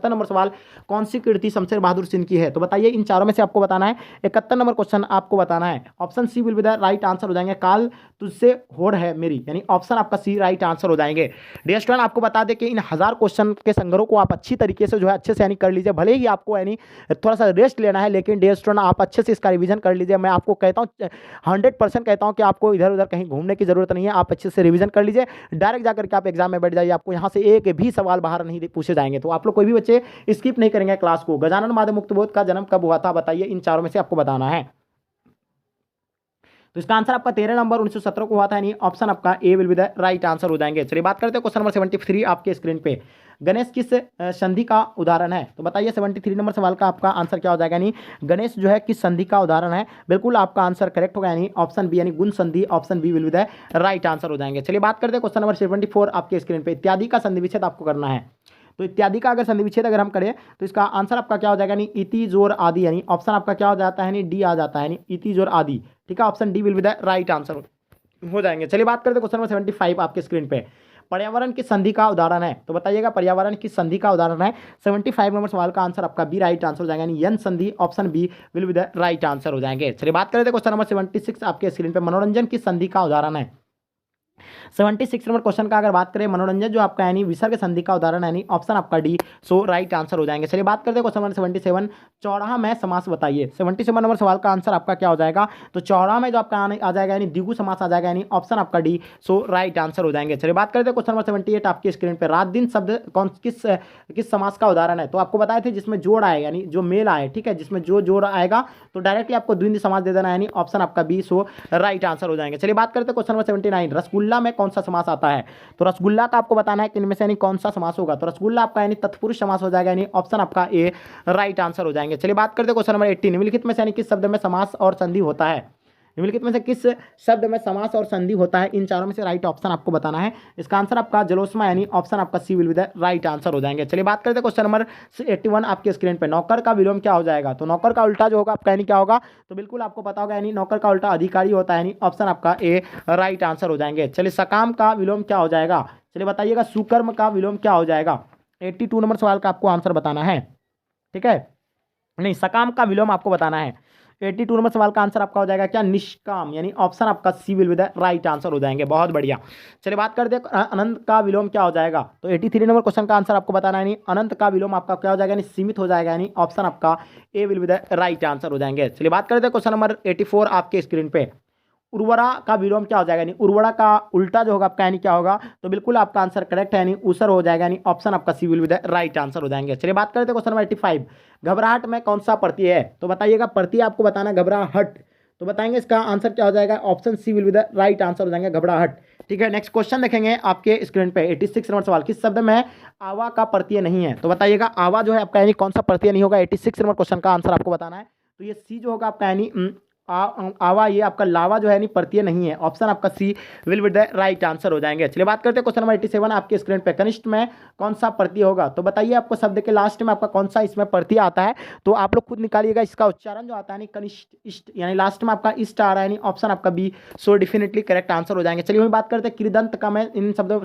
A: नंबर सवाल कौन सी कीर्ति शमशेर बहादुर सिंह की है? तो बताइए इन चारों में से आपको बताना है। 71 नंबर क्वेश्चन आपको बताना है। Option C will be the right answer हो जाएंगे। काल तुझसे होड़ है मेरी, यानी ऑप्शन आपका सी राइट आंसर हो जाएंगे। डियर स्टूडेंट, आपको बता दें कि इन 1000 क्वेश्चन के संग्रह को आप अच्छी तरीके से जो है अच्छे से यानी कर लीजिए। भले ही आपको यानी थोड़ा सा रेस्ट लेना है, लेकिन डियर स्टूडेंट आप अच्छे से इसका रिवीजन कर लीजिए। मैं आपको कहता हूँ 100% कहता हूँ कि आपको इधर उधर कहीं घूमने की जरूरत नहीं है। आप अच्छे से रिवीजन कर लीजिए, डायरेक्ट जाकर के आप एग्जाम में बैठ जाइए। आपको यहाँ से एक भी सवाल बाहर नहीं पूछे जाएंगे। तो आप लोग कोई भी बच्चे स्किप नहीं करेंगे क्लास को। गजानन माधव मुक्तबोध का जन्म कब हुआ था? बताइए इन चारों में से आपको बताना है। तो इसका आंसर आपका 13 नंबर 1917 को हुआ था, यानी ऑप्शन आपका A will be the right answer हो जाएंगे। चलिए बात करते हैं क्वेश्चन नंबर 73 आपके स्क्रीन पे। गणेश किस संधि का उदाहरण है? तो बताइए 73 नंबर सवाल का आपका आंसर क्या हो जाएगा? यानी गणेश जो है किस संधि का उदाहरण है? बिल्कुल आपका आंसर करेक्ट होगा, यानी ऑप्शन बी, यानी गुण संधि, option B will be the right answer हो जाएंगे। चलिए बात करते हैं क्वेश्चन नंबर 74 आपके स्क्रीन पे। इत्यादि का संधि विच्छेद आपको करना है। तो इत्यादि का अगर संधि विच्छेद अगर हम करें तो इसका आंसर आपका क्या हो जाएगा? यानी इति जोर आदि, यानी ऑप्शन आपका क्या हो जाता है? यानी डी आ जाता है, यानी इति जोर आदि। ठीक है, option D will be the right answer हो जाएंगे। चलिए बात करते हैं क्वेश्चन नंबर 75 आपके स्क्रीन पे। पर्यावरण की संधि का उदाहरण है? तो बताइएगा पर्यावरण की संधि का उदाहरण है। 75 नंबर सवाल का आंसर आपका बी राइट आंसर हो जाएगा, यानी यन संधि, option B will be the right answer हो जाएंगे। चलिए बात करते हैं क्वेश्चन नंबर 76 आपके स्क्रीन पे। मनोरंजन की संधि का उदाहरण है? 76 नंबर क्वेश्चन का अगर बात करें, मनोरंजन जो आपका यानी विसर्ग संधि का उदाहरण है, यानी ऑप्शन आपका डी, सो राइट आंसर हो जाएंगे। चलिए बात करते हैं क्वेश्चन नंबर 77, चौड़ा में समास बताइए। 77 नंबर सवाल का आंसर आपका क्या हो जाएगा, तो चौड़ा में जो आपका आ जाएगा यानी द्विगु समास आ जाएगा, यानी ऑप्शन आपका डी, सो राइट आंसर हो जाएंगे। चलिए बात करते हैं क्वेश्चन नंबर 78 आपकी स्क्रीन पर, रात दिन शब्द कौन किस समास का उदाहरण है, तो आपको बताए थे जिसमें जोड़ आए यानी जो मेल आए, ठीक है, जिसमें जो जोड़ आएगा तो डायरेक्टली आपको द्विंद समास दे देना, यानी ऑप्शन आपका बी, सो राइट आंसर हो जाएंगे। चलिए बात करते हैं क्वेश्चन नंबर 79, रसगुल्ला में कौन सा समास आता है, तो रसगुल्ला का आपको बताना है कि इनमें से यानी कौन सा समास होगा, तो रसगुल्ला आपका यानी तत्पुरुष समास हो जाएगा, यानी ऑप्शन आपका ए राइट आंसर हो जाएंगे। चलिए बात करते हैं क्वेश्चन नंबर 80, निम्नलिखित में से यानी किस शब्द में समास और संधि होता है, निम्नलिखित में से किस शब्द में समास और संधि होता है, इन चारों में से राइट ऑप्शन आपको बताना है। इसका आंसर आपका जलोष्मा यानी ऑप्शन आपका C will be the right answer हो जाएंगे। चलिए बात करते हैं क्वेश्चन नंबर 81 आपके स्क्रीन पे, नौकर का विलोम क्या हो जाएगा, तो नौकर का उल्टा जो होगा आपका यानी क्या होगा, तो बिल्कुल आपको पता होगा, यानी नौकर का उल्टा अधिकारी होता है, यानी ऑप्शन आपका ए राइट आंसर हो जाएंगे। चलिए सकाम का विलोम क्या हो जाएगा, चलिए बताइएगा, सुकर्म का विलोम क्या हो जाएगा। 82 नंबर सवाल का आपको आंसर बताना है, ठीक है, नहीं सकाम का विलोम आपको बताना है। 82 नंबर सवाल का आंसर आपका हो जाएगा क्या, निष्काम, यानी ऑप्शन आपका C will be the right answer हो जाएंगे। बहुत बढ़िया। चलिए बात करते हैं अनंत का विलोम क्या हो जाएगा, तो 83 नंबर क्वेश्चन का आंसर आपको बताना है, यानी अनंत का विलोम आपका क्या हो जाएगा, यानी सीमित हो जाएगा, यानी ऑप्शन आपका A will be the right answer हो जाएंगे। चलिए बात करते हैं क्वेश्चन नंबर 84 आपके स्क्रीन पे, उर्वरा का विलोम क्या हो जाएगा, यानी उर्वरा का उल्टा जो होगा आपका यानी क्या होगा, तो बिल्कुल आपका आंसर करेक्ट है, यानी ऊसर हो जाएगा, यानी ऑप्शन आपका C will be the right answer हो जाएंगे। चलिए बात करते हैं क्वेश्चन नंबर 85, घबराहट में कौन सा प्रत्यय है, तो बताइएगा, प्रत्यय आपको बताना घबराहट, तो बताएंगे इसका आंसर क्या हो जाएगा, option C will be the right answer हो जाएंगे, घबराहट। ठीक है, नेक्स्ट क्वेश्चन देखेंगे आपके स्क्रीन पे, 86 नंबर सवाल, किस शब्द में आवा का प्रत्यय नहीं है, तो बताइएगा आवा जो है आपका यानी कौन सा प्रत्यय नहीं होगा। 86 नंबर क्वेश्चन का आंसर आपको बताना है, तो ये सी जो होगा आपका यानी आवा, ये आपका लावा जो है यानी प्रत्यय नहीं है, ऑप्शन आपका C will be the right answer हो जाएंगे। चलिए बात करते हैं क्वेश्चन नंबर 87 आपके स्क्रीन पे, कनिष्ठ में कौन सा प्रत्यय होगा, तो बताइए आपको शब्द के लास्ट में आपका कौन सा इसमें प्रत्यय आता है, तो आप लोग खुद निकालिएगा, इसका उच्चारण जो आता है यानी कनिष्ठ इष्ट, यानी लास्ट में आपका इष्ट आ रहा है, यानी ऑप्शन आपका B, so definitely correct answer हो जाएंगे। चलिए वही बात करते हैं कृदंत का, मैं इन शब्दों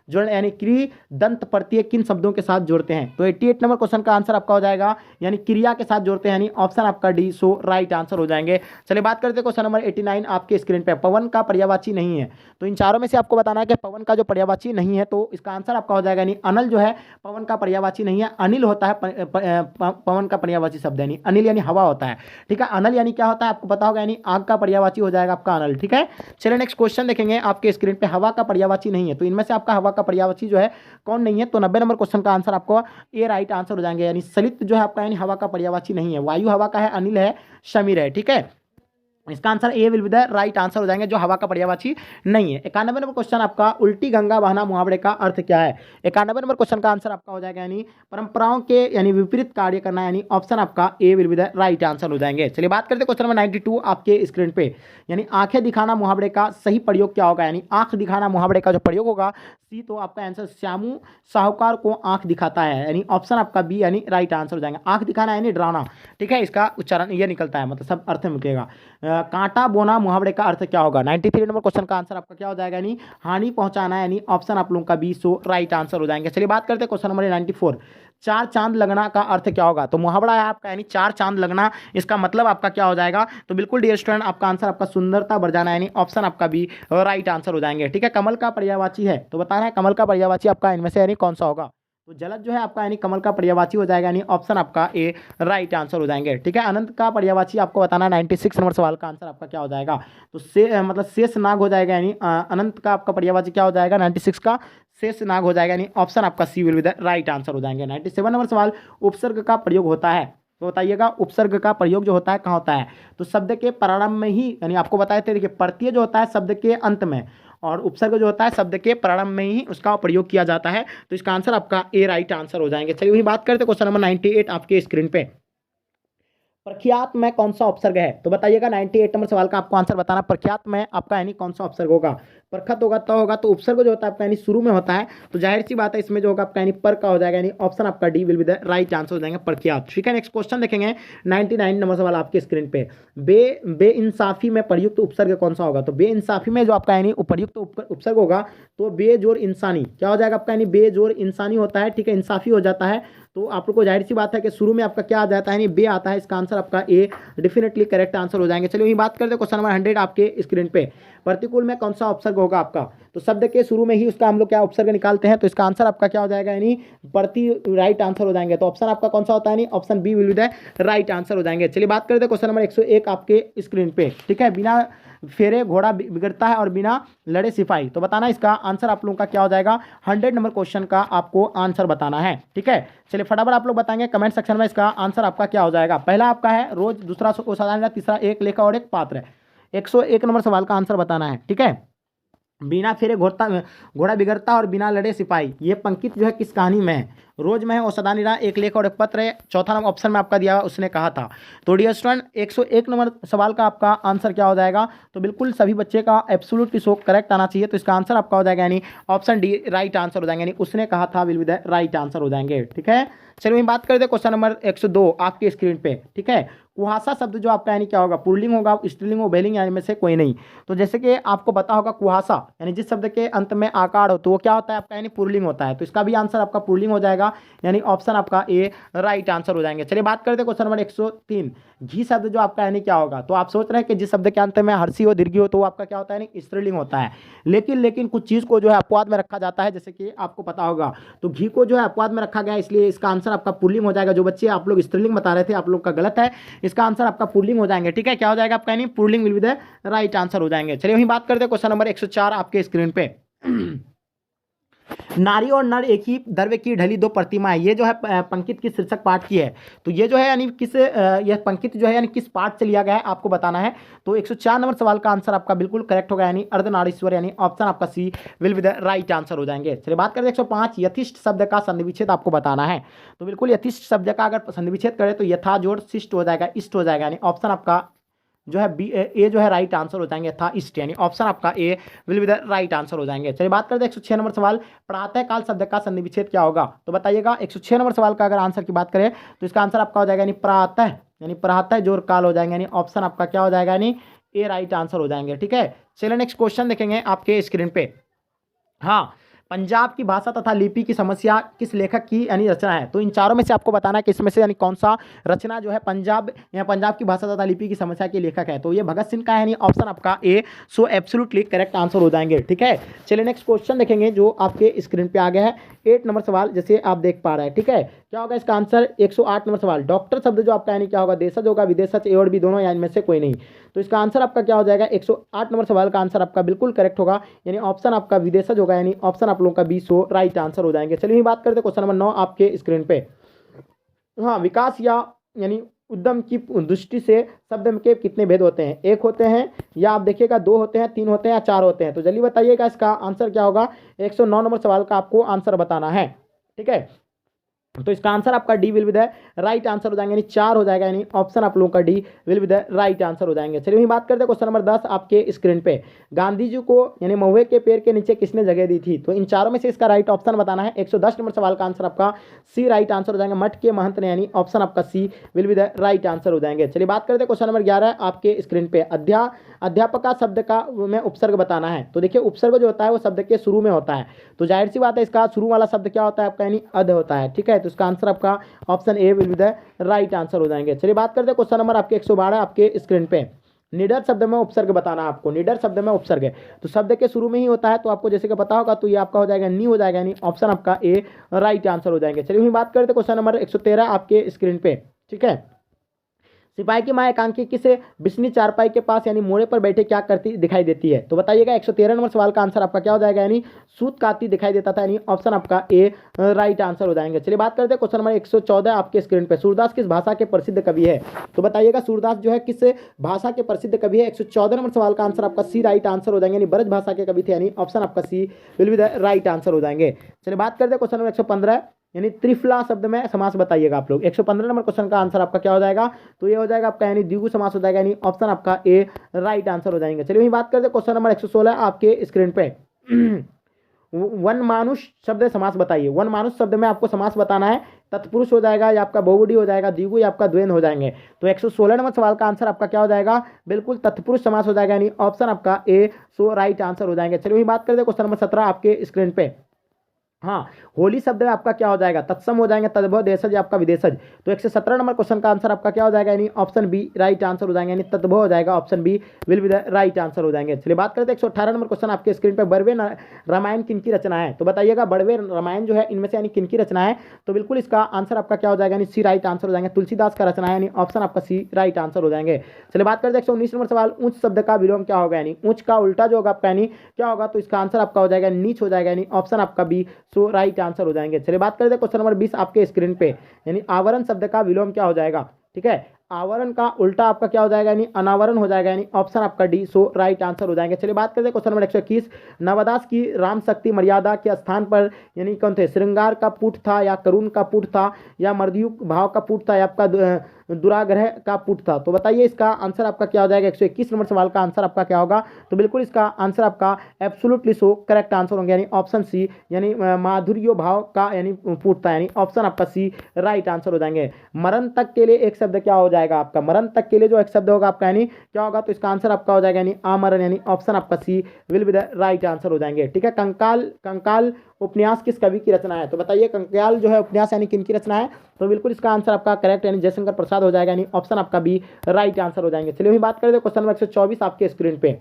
A: जोड़ यानी कृदंत प्रत्यय किन शब्दों के साथ जोड़ते हैं, तो 88 नंबर क्वेश्चन का आंसर आपका हो जाएगा, यानी क्रिया के साथ जोड़ते हैं, यानी ऑप्शन आपका डी, सो राइट आंसर हो जाएंगे। चलिए बात करते हैं नंबर 89 आपके स्क्रीन पे, पवन का पर्यायवाची नहीं है, तो इन चारों में से आपको बताना है कि पवन का जो पर्यायवाची नहीं है, तो इसका आंसर आपका हो जाएगा, यानी अनल जो है पवन का पर्यायवाची नहीं है, अनिल होता है पवन का पर्यायवाची शब्द, यानी अनिल यानी हवा होता है। ठीक है, अनल यानी क्या होता है आपको पता होगा, यानी आग का पर्यायवाची हो जाएगा आपका अनल। ठीक है, चलिए नेक्स्ट क्वेश्चन देखेंगे आपके स्क्रीन पे, हवा का पर्यायवाची नहीं है, तो इनमें से आपका हवा का पर्यायवाची जो है कौन नहीं है, तो 90 नंबर क्वेश्चन का आंसर आपको ए राइट आंसर हो जाएंगे, यानी सलित जो है आपका यानी हवा का पर्यायवाची नहीं है, वायु हवा का है, अनिल है, शमीर है। ठीक है, इसका answer A will be the right answer हो जाएंगे, जो हवा का पर्यायवाची नहीं है। 91 नंबर क्वेश्चन आपका, उल्टी गंगा बहना मुहावरे का अर्थ क्या है, 91 नंबर क्वेश्चन का आंसर आपका हो जाएगा, यानी परंपराओं के यानी विपरीत कार्य करना, यानी ऑप्शन आपका A will be the right answer हो जाएंगे। चलिए बात करते हैं क्वेश्चन नंबर 92 आपके स्क्रीन पे, यानी आंखें दिखाना मुहावरे का सही प्रयोग क्या होगा, यानी आंख दिखाना मुहावरे का जो प्रयोग होगा सी, तो आपका आंसर श्यामू साहूकार को आंख दिखाता है, यानी ऑप्शन आपका बी, यानी राइट आंसर हो जाएगा। आंख दिखाना यानी डराना, ठीक है, इसका उच्चारण ये निकलता है, मतलब सब अर्थ में मिलेगा। कांटा बोना मुहावरे का अर्थ क्या होगा, 93 नंबर क्वेश्चन का आंसर आपका क्या हो जाएगा, यानी हानि पहुंचाना, यानी ऑप्शन आप लोगों का बी, सो राइट आंसर हो जाएंगे। चलिए बात करते हैं क्वेश्चन नंबर 94, चार चांद लगना का अर्थ क्या होगा, तो मुहावरा है आपका यानी चार चांद लगना, इसका मतलब आपका क्या हो जाएगा, तो बिल्कुल डियर स्टूडेंट आपका आंसर आपका सुंदरता बढ़ जाना, यानी ऑप्शन आपका बी राइट आंसर हो जाएंगे। ठीक है, कमल का पर्यायवाची है, तो बताना है कमल का पर्यायवाची आपका इनमें से यानी कौन सा होगा, तो जलद जो है आपका यानी कमल का पर्यायवाची हो जाएगा, यानी ऑप्शन आपका ए राइट आंसर हो जाएंगे। ठीक है, अनंत का पर्यायवाची आपको बताना है, 96 नंबर सवाल का आंसर आपका क्या हो जाएगा, तो मतलब शेष नाग हो जाएगा, यानी अनंत का आपका पर्यायवाची क्या हो जाएगा, 96 का शेष नाग हो जाएगा, यानी ऑप्शन आपका C will be the right answer हो जाएंगे। 97 नंबर सवाल, उपसर्ग का प्रयोग होता है, तो बताइएगा उपसर्ग का प्रयोग जो होता है कहाँ होता है, तो शब्द के प्रारंभ में ही, यानी आपको बताए थे, देखिए प्रत्यय जो होता है शब्द के अंत में, और उपसर्ग जो होता है शब्द के प्रारंभ में ही उसका प्रयोग किया जाता है, तो इसका आंसर आपका ए राइट आंसर हो जाएंगे। चलिए वही बात करते हैं क्वेश्चन नंबर 98 आपके स्क्रीन पे, प्रख्यात में कौन सा उपसर्ग है, तो बताइएगा 98 नंबर सवाल का आपको आंसर बताना, प्रख्यात में आपका यानी कौन सा उपसर्ग होगा, प्रखत होगा तो होगा, तो उपसर्ग जो होता है आपका यानी शुरू में होता है, तो जाहिर सी बात है इसमें जो होगा आपका यानी पर का हो जाएगा, यानी ऑप्शन आपका D will be the right answer हो जाएगा, प्रख्यात। ठीक है, नेक्स्ट क्वेश्चन देखेंगे 99 नंबर सवाल आपके स्क्रीन पे, बेइंसाफी में प्रयुक्त उपसर्ग कौन सा होगा, तो बेइंसाफी में जो आपका यानी प्रयुक्त उपसर्ग होगा, तो बेजोर इंसानी क्या हो जाएगा आपका, यानी बेजोर इंसानी होता है। ठीक है, इंसाफी हो जाता है, तो आप लोग को जाहिर सी बात है कि शुरू में आपका क्या आ जाता है, यानी बे आता है, इसका आंसर आपका ए डेफिनेटली करेक्ट आंसर हो जाएंगे। चलिए वही बात करते हैं क्वेश्चन नंबर 100 आपके स्क्रीन पे, प्रतिकूल में कौन सा उपसर्ग होगा आपका, तो शब्द के शुरू में ही उसका हम लोग क्या उपसर्ग निकालते हैं, तो इसका आंसर आपका क्या हो जाएगा, यानी प्रति राइट आंसर हो जाएंगे। तो ऑप्शन आपका कौन सा होता है, यानी option B will be the right answer हो जाएंगे। चलिए बात करते हैं क्वेश्चन नंबर 101 आपके स्क्रीन पे, ठीक है। बिना फेरे घोड़ा बिगड़ता है और बिना लड़े सिपाही, तो बताना इसका आंसर आप लोगों का क्या हो जाएगा। 100 नंबर क्वेश्चन का आपको आंसर बताना है, ठीक है। चलिए फटाफट आप लोग बताएंगे कमेंट सेक्शन में इसका आंसर आपका क्या हो जाएगा। पहला आपका है रोज, दूसरा साधारण, तीसरा एक लेखा और एक पात्र। 101 नंबर सवाल का आंसर बताना है, ठीक है। बिना फेरे घोड़ा बिगड़ता और बिना लड़े सिपाही, ये पंक्ति जो है किस कहानी में है, रोज में है, और सदा निरा, एक लेख और एक पत्र है। चौथा नंबर ऑप्शन में आपका दिया हुआ उसने कहा था। तो डियर स्टूडेंट 101 नंबर सवाल का आपका आंसर क्या हो जाएगा, तो बिल्कुल सभी बच्चे का एब्सोल्युटली सो करेक्ट आना चाहिए। तो इसका आंसर आपका हो जाएगा यानी ऑप्शन डी राइट आंसर हो जाएंगे, यानी उसने कहा था will be the right answer हो जाएंगे, ठीक है। चलिए वहीं बात करते हैं क्वेश्चन नंबर 102 आपके स्क्रीन पे, ठीक है। कुहासा शब्द जो आपका यानी क्या होगा, पुल्लिंग होगा, स्त्रीलिंग हो, बेलिंग, यानी में से कोई नहीं। तो जैसे कि आपको पता होगा कुहासा यानी जिस शब्द के अंत में आकार हो तो वो क्या होता है आपका, यानी पुल्लिंग होता है। तो इसका भी आंसर आपका पुल्लिंग हो जाएगा, यानी ऑप्शन आपका ए राइट आंसर हो जाएंगे। चलिए बात करते हैं क्वेश्चन नंबर 103 घी शब्द जो आपका यानी क्या होगा, तो आप सोच रहे हैं कि जिस शब्द के अंत में हर्षी हो, दीर्घी हो, तो वो आपका क्या होता है, यानी स्त्रीलिंग होता है। लेकिन कुछ चीज़ को जो है अपवाद में रखा जाता है, जैसे कि आपको पता होगा, तो घी को जो है अपवाद में रखा गया, इसलिए इसका आंसर आपका पुल्लिंग हो जाएगा। जो बच्चे आप लोग स्त्रीलिंग बता रहे थे, आप लोग का गलत है, इसका आंसर आपका पुल्लिंग हो जाएंगे, ठीक है। क्या हो जाएगा आपका, यानी pulling will be the right answer हो जाएंगे। चलिए वहीं बात करते हैं क्वेश्चन नंबर 104 आपके स्क्रीन पे। नारी और नर एक ही द्रव्य की ढली दो प्रतिमा है, ये जो है पंक्ति की शीर्षक पाठ की है। तो ये जो है यानी किस यह पंक्ति जो है यानी किस पाठ से लिया गया है आपको बताना है। तो 104 नंबर सवाल का आंसर आपका बिल्कुल करेक्ट होगा, यानी अर्धनारीश्वर, यानी ऑप्शन आपका C will be the right answer हो जाएंगे। चलिए बात करें 105 यथिष्ट शब्द का संधि विच्छेद आपको बताना है। तो बिल्कुल यथिष्ट शब्द का अगर संधि विच्छेद करें तो यथा जोड़ शिष्ट हो जाएगा, इष्ट हो जाएगा, यानी ऑप्शन आपका जो है बी ए जो है राइट आंसर हो जाएंगे, था इष्ट, यानी ऑप्शन आपका A will be the right answer हो जाएंगे। चलिए बात करते हैं 106 नंबर सवाल, प्रातः काल शब्द का संधि विच्छेद क्या होगा, तो बताइएगा। 106 नंबर सवाल का अगर आंसर की बात करें तो इसका आंसर आपका हो जाएगा यानी प्रातः, यानी प्रातः जोर काल हो जाएंगे, यानी ऑप्शन आपका क्या हो जाएगा, यानी ए राइट आंसर हो जाएंगे, ठीक है। चलिए नेक्स्ट क्वेश्चन देखेंगे आपके स्क्रीन पे। हाँ, पंजाब की भाषा तथा लिपि की समस्या किस लेखक की यानी रचना है, तो इन चारों में से आपको बताना है कि इसमें से यानी कौन सा रचना जो है पंजाब की भाषा तथा लिपि की समस्या के लेखक है। तो ये भगत सिंह का है, यानी ऑप्शन आपका ए सो एब्सोल्युटली करेक्ट आंसर हो जाएंगे, ठीक है। चलिए नेक्स्ट क्वेश्चन देखेंगे जो आपके स्क्रीन पे आ गया है 8 नंबर सवाल, जैसे आप देख पा रहे हैं, ठीक है। क्या होगा इसका आंसर, 108 नंबर सवाल, डॉक्टर शब्द जो आपका यानी क्या होगा, देशज होगा, विदेशज, ए और बी दोनों, यानी में से कोई नहीं। तो इसका आंसर आपका क्या हो जाएगा, 108 नंबर सवाल का आंसर आपका बिल्कुल करेक्ट होगा, यानी ऑप्शन आपका विदेशज होगा, यानी ऑप्शन आप लोगों का बी सो राइट आंसर हो जाएंगे। चलिए बात करते हैं क्वेश्चन नंबर 9 आपके स्क्रीन पे। हाँ, विकास या यानी उद्यम की दृष्टि से शब्द के कितने भेद होते हैं, एक होते हैं, या आप देखिएगा 2 होते हैं, 3 होते हैं, या 4 होते हैं। तो जल्दी बताइएगा इसका आंसर क्या होगा। 109 नंबर सवाल का आपको आंसर बताना है, ठीक है। तो इसका आंसर आपका D will be the right answer हो जाएंगे, यानी 4 हो जाएगा, यानी ऑप्शन आप लोगों का D will be the right answer हो जाएंगे। चलिए वहीं बात करते हैं क्वेश्चन नंबर 10 आपके स्क्रीन पे। गांधी जी को यानी महुए के पेड़ के नीचे किसने जगह दी थी, तो इन चारों में से इसका राइट ऑप्शन बताना है। 110 नंबर सवाल का आंसर आपका सी राइट आंसर हो जाएंगे, मठ के महंत ने, यानी ऑप्शन आपका C will be the right answer हो जाएंगे। चलिए बात करते हैं क्वेश्चन नंबर 11 आपके स्क्रीन पे। अध्यापका शब्द का में उपसर्ग बताना है। तो देखिए उपसर्ग जो होता है वो शब्द के शुरू में होता है, तो जाहिर सी बात है इसका शुरू वाला शब्द क्या होता है आपका, यानी अध होता है, ठीक है। तो इसका आंसर आपका option A will be the right answer हो जाएंगे। चलिए बात करते हैं क्वेश्चन नंबर आपके 112 आपके स्क्रीन पे। निडर शब्द में उपसर्ग बताना है आपको। निडर शब्द में उपसर्ग है तो शब्द के शुरू में ही होता है, तो आपको जैसे कि पता होगा, तो ये आपका हो जाएगा नी हो जाएगा, यानी ऑप्शन आपका ए राइट आंसर हो जाएंगे। चलिए वहीं बात करते हैं क्वेश्चन नंबर 113 आपके स्क्रीन पे, ठीक है। सिपाही की मां एकांकी किस बिस्नी चारपाई के पास यानी मोड़े पर बैठे क्या करती दिखाई देती है, तो बताइएगा। 113 नंबर सवाल का आंसर आपका क्या हो जाएगा, यानी सूत काटती दिखाई देता था, यानी ऑप्शन आपका ए राइट आंसर हो जाएंगे। चलिए बात करते हैं क्वेश्चन नंबर 114 आपके स्क्रीन पे। सूरदास किस भाषा के प्रसिद्ध कवि है, तो बताइएगा सूरदास जो है किस भाषा के प्रसिद्ध कवि है। 114 नंबर सवाल का आंसर आपका सी राइट आंसर हो जाएंगे, यानी ब्रज भाषा के कवि थे, यानी ऑप्शन आपका C will be the right answer हो जाएंगे। चलिए बात करते हैं क्वेश्चन नंबर 115 यानी त्रिफला शब्द में समास बताइएगा आप लोग। 115 नंबर क्वेश्चन का आंसर आपका क्या हो जाएगा, तो ये हो जाएगा आपका यानी द्विगु समास हो जाएगा, यानी ऑप्शन आपका ए राइट आंसर हो जाएंगे। चलिए वहीं बात करते हैं क्वेश्चन नंबर 116 आपके स्क्रीन पे। वन मानुष शब्द समास बताइए। वन मानुष शब्द में आपको समास बताना है, तत्पुरुष हो जाएगा या आपका बहुवचन हो जाएगा, द्विगु या आपका द्वैन हो जाएंगे। तो 116 नंबर सवाल का आंसर आपका क्या हो जाएगा, बिल्कुल तत्पुरुष समास हो जाएगा, यानी ऑप्शन आपका ए सो राइट आंसर हो जाएंगे। चलिए वहीं बात करते हैं क्वेश्चन नंबर 17 आपके स्क्रीन पे। हाँ, होली शब्द में आपका क्या हो जाएगा, तत्सम हो जाएंगे, तद्भव देशज आपका विदेशज। तो 117 नंबर क्वेश्चन का आंसर आपका क्या हो जाएगा, यानी ऑप्शन बी राइट आंसर हो जाएगा, यानी तद्भव हो जाएगा, option B will be the right answer हो जाएंगे। चलिए बात करते हैं 118 नंबर क्वेश्चन आपके स्क्रीन पर, बड़वे रामायण किनकी रचना है। तो बताइएगा बड़वे रामायण जो है इनमें से यानी किनकी रचना है। तो बिल्कुल इसका आंसर आपका क्या हो जाएगा, यानी सी राइट आंसर हो जाएंगे, तुलसीदास का रचना है, यानी ऑप्शन आपका सी राइट आंसर हो जाएंगे। चलिए बात करते हैं 119 नंबर सवाल, ऊंच शब्द का विलोम क्या होगा, यानी ऊंच का उल्टा जो होगा आपका यानी क्या होगा। तो इसका आंसर आपका हो जाएगा नीच हो जाएगा, यानी ऑप्शन आपका बी सो राइट आंसर हो जाएंगे। चलिए बात करते हैं क्वेश्चन नंबर 20 आपके स्क्रीन पे, यानी आवरण शब्द का विलोम क्या हो जाएगा। ठीक है, आवरण का उल्टा आपका क्या हो जाएगा, यानी अनावरण हो जाएगा, यानी ऑप्शन आपका डी सो राइट आंसर हो जाएंगे। चलिए बात करते हैं क्वेश्चन नंबर 121, नवदास की राम शक्ति मर्यादा के स्थान पर यानी कौन थे, श्रृंगार का पुट था या करुण का पुट था या मर्दयुक भाव का पुट था या आपका दुराग्रह का पुट था। तो बताइए इसका आंसर आपका क्या हो जाएगा, 121 नंबर सवाल का आंसर आपका क्या होगा। तो बिल्कुल इसका आंसर आपका एब्सोल्युटली सो करेक्ट आंसर होंगे, यानी ऑप्शन सी, यानी माधुर्य भाव का यानी पुट था, यानी ऑप्शन आपका सी राइट आंसर हो जाएंगे। मरण तक के लिए एक शब्द क्या हो जाएगा आपका, मरण तक के लिए जो एक शब्द होगा आपका यानी क्या होगा। तो इसका आंसर आपका हो जाएगा यानी आमरण, यानी ऑप्शन आपका C will be the right answer हो जाएंगे। ठीक है, कंकाल कंकाल उपन्यास किस कवि की रचना है। तो बताइए कंकाल जो है उपन्यास यानी किन की रचना है। तो बिल्कुल इसका आंसर आपका करेक्ट यानी जयशंकर प्रसाद हो जाएगा, यानी ऑप्शन आपका बी राइट आंसर हो जाएंगे। चलिए अभी बात करते हैं क्वेश्चन नंबर 124 आपके स्क्रीन पे,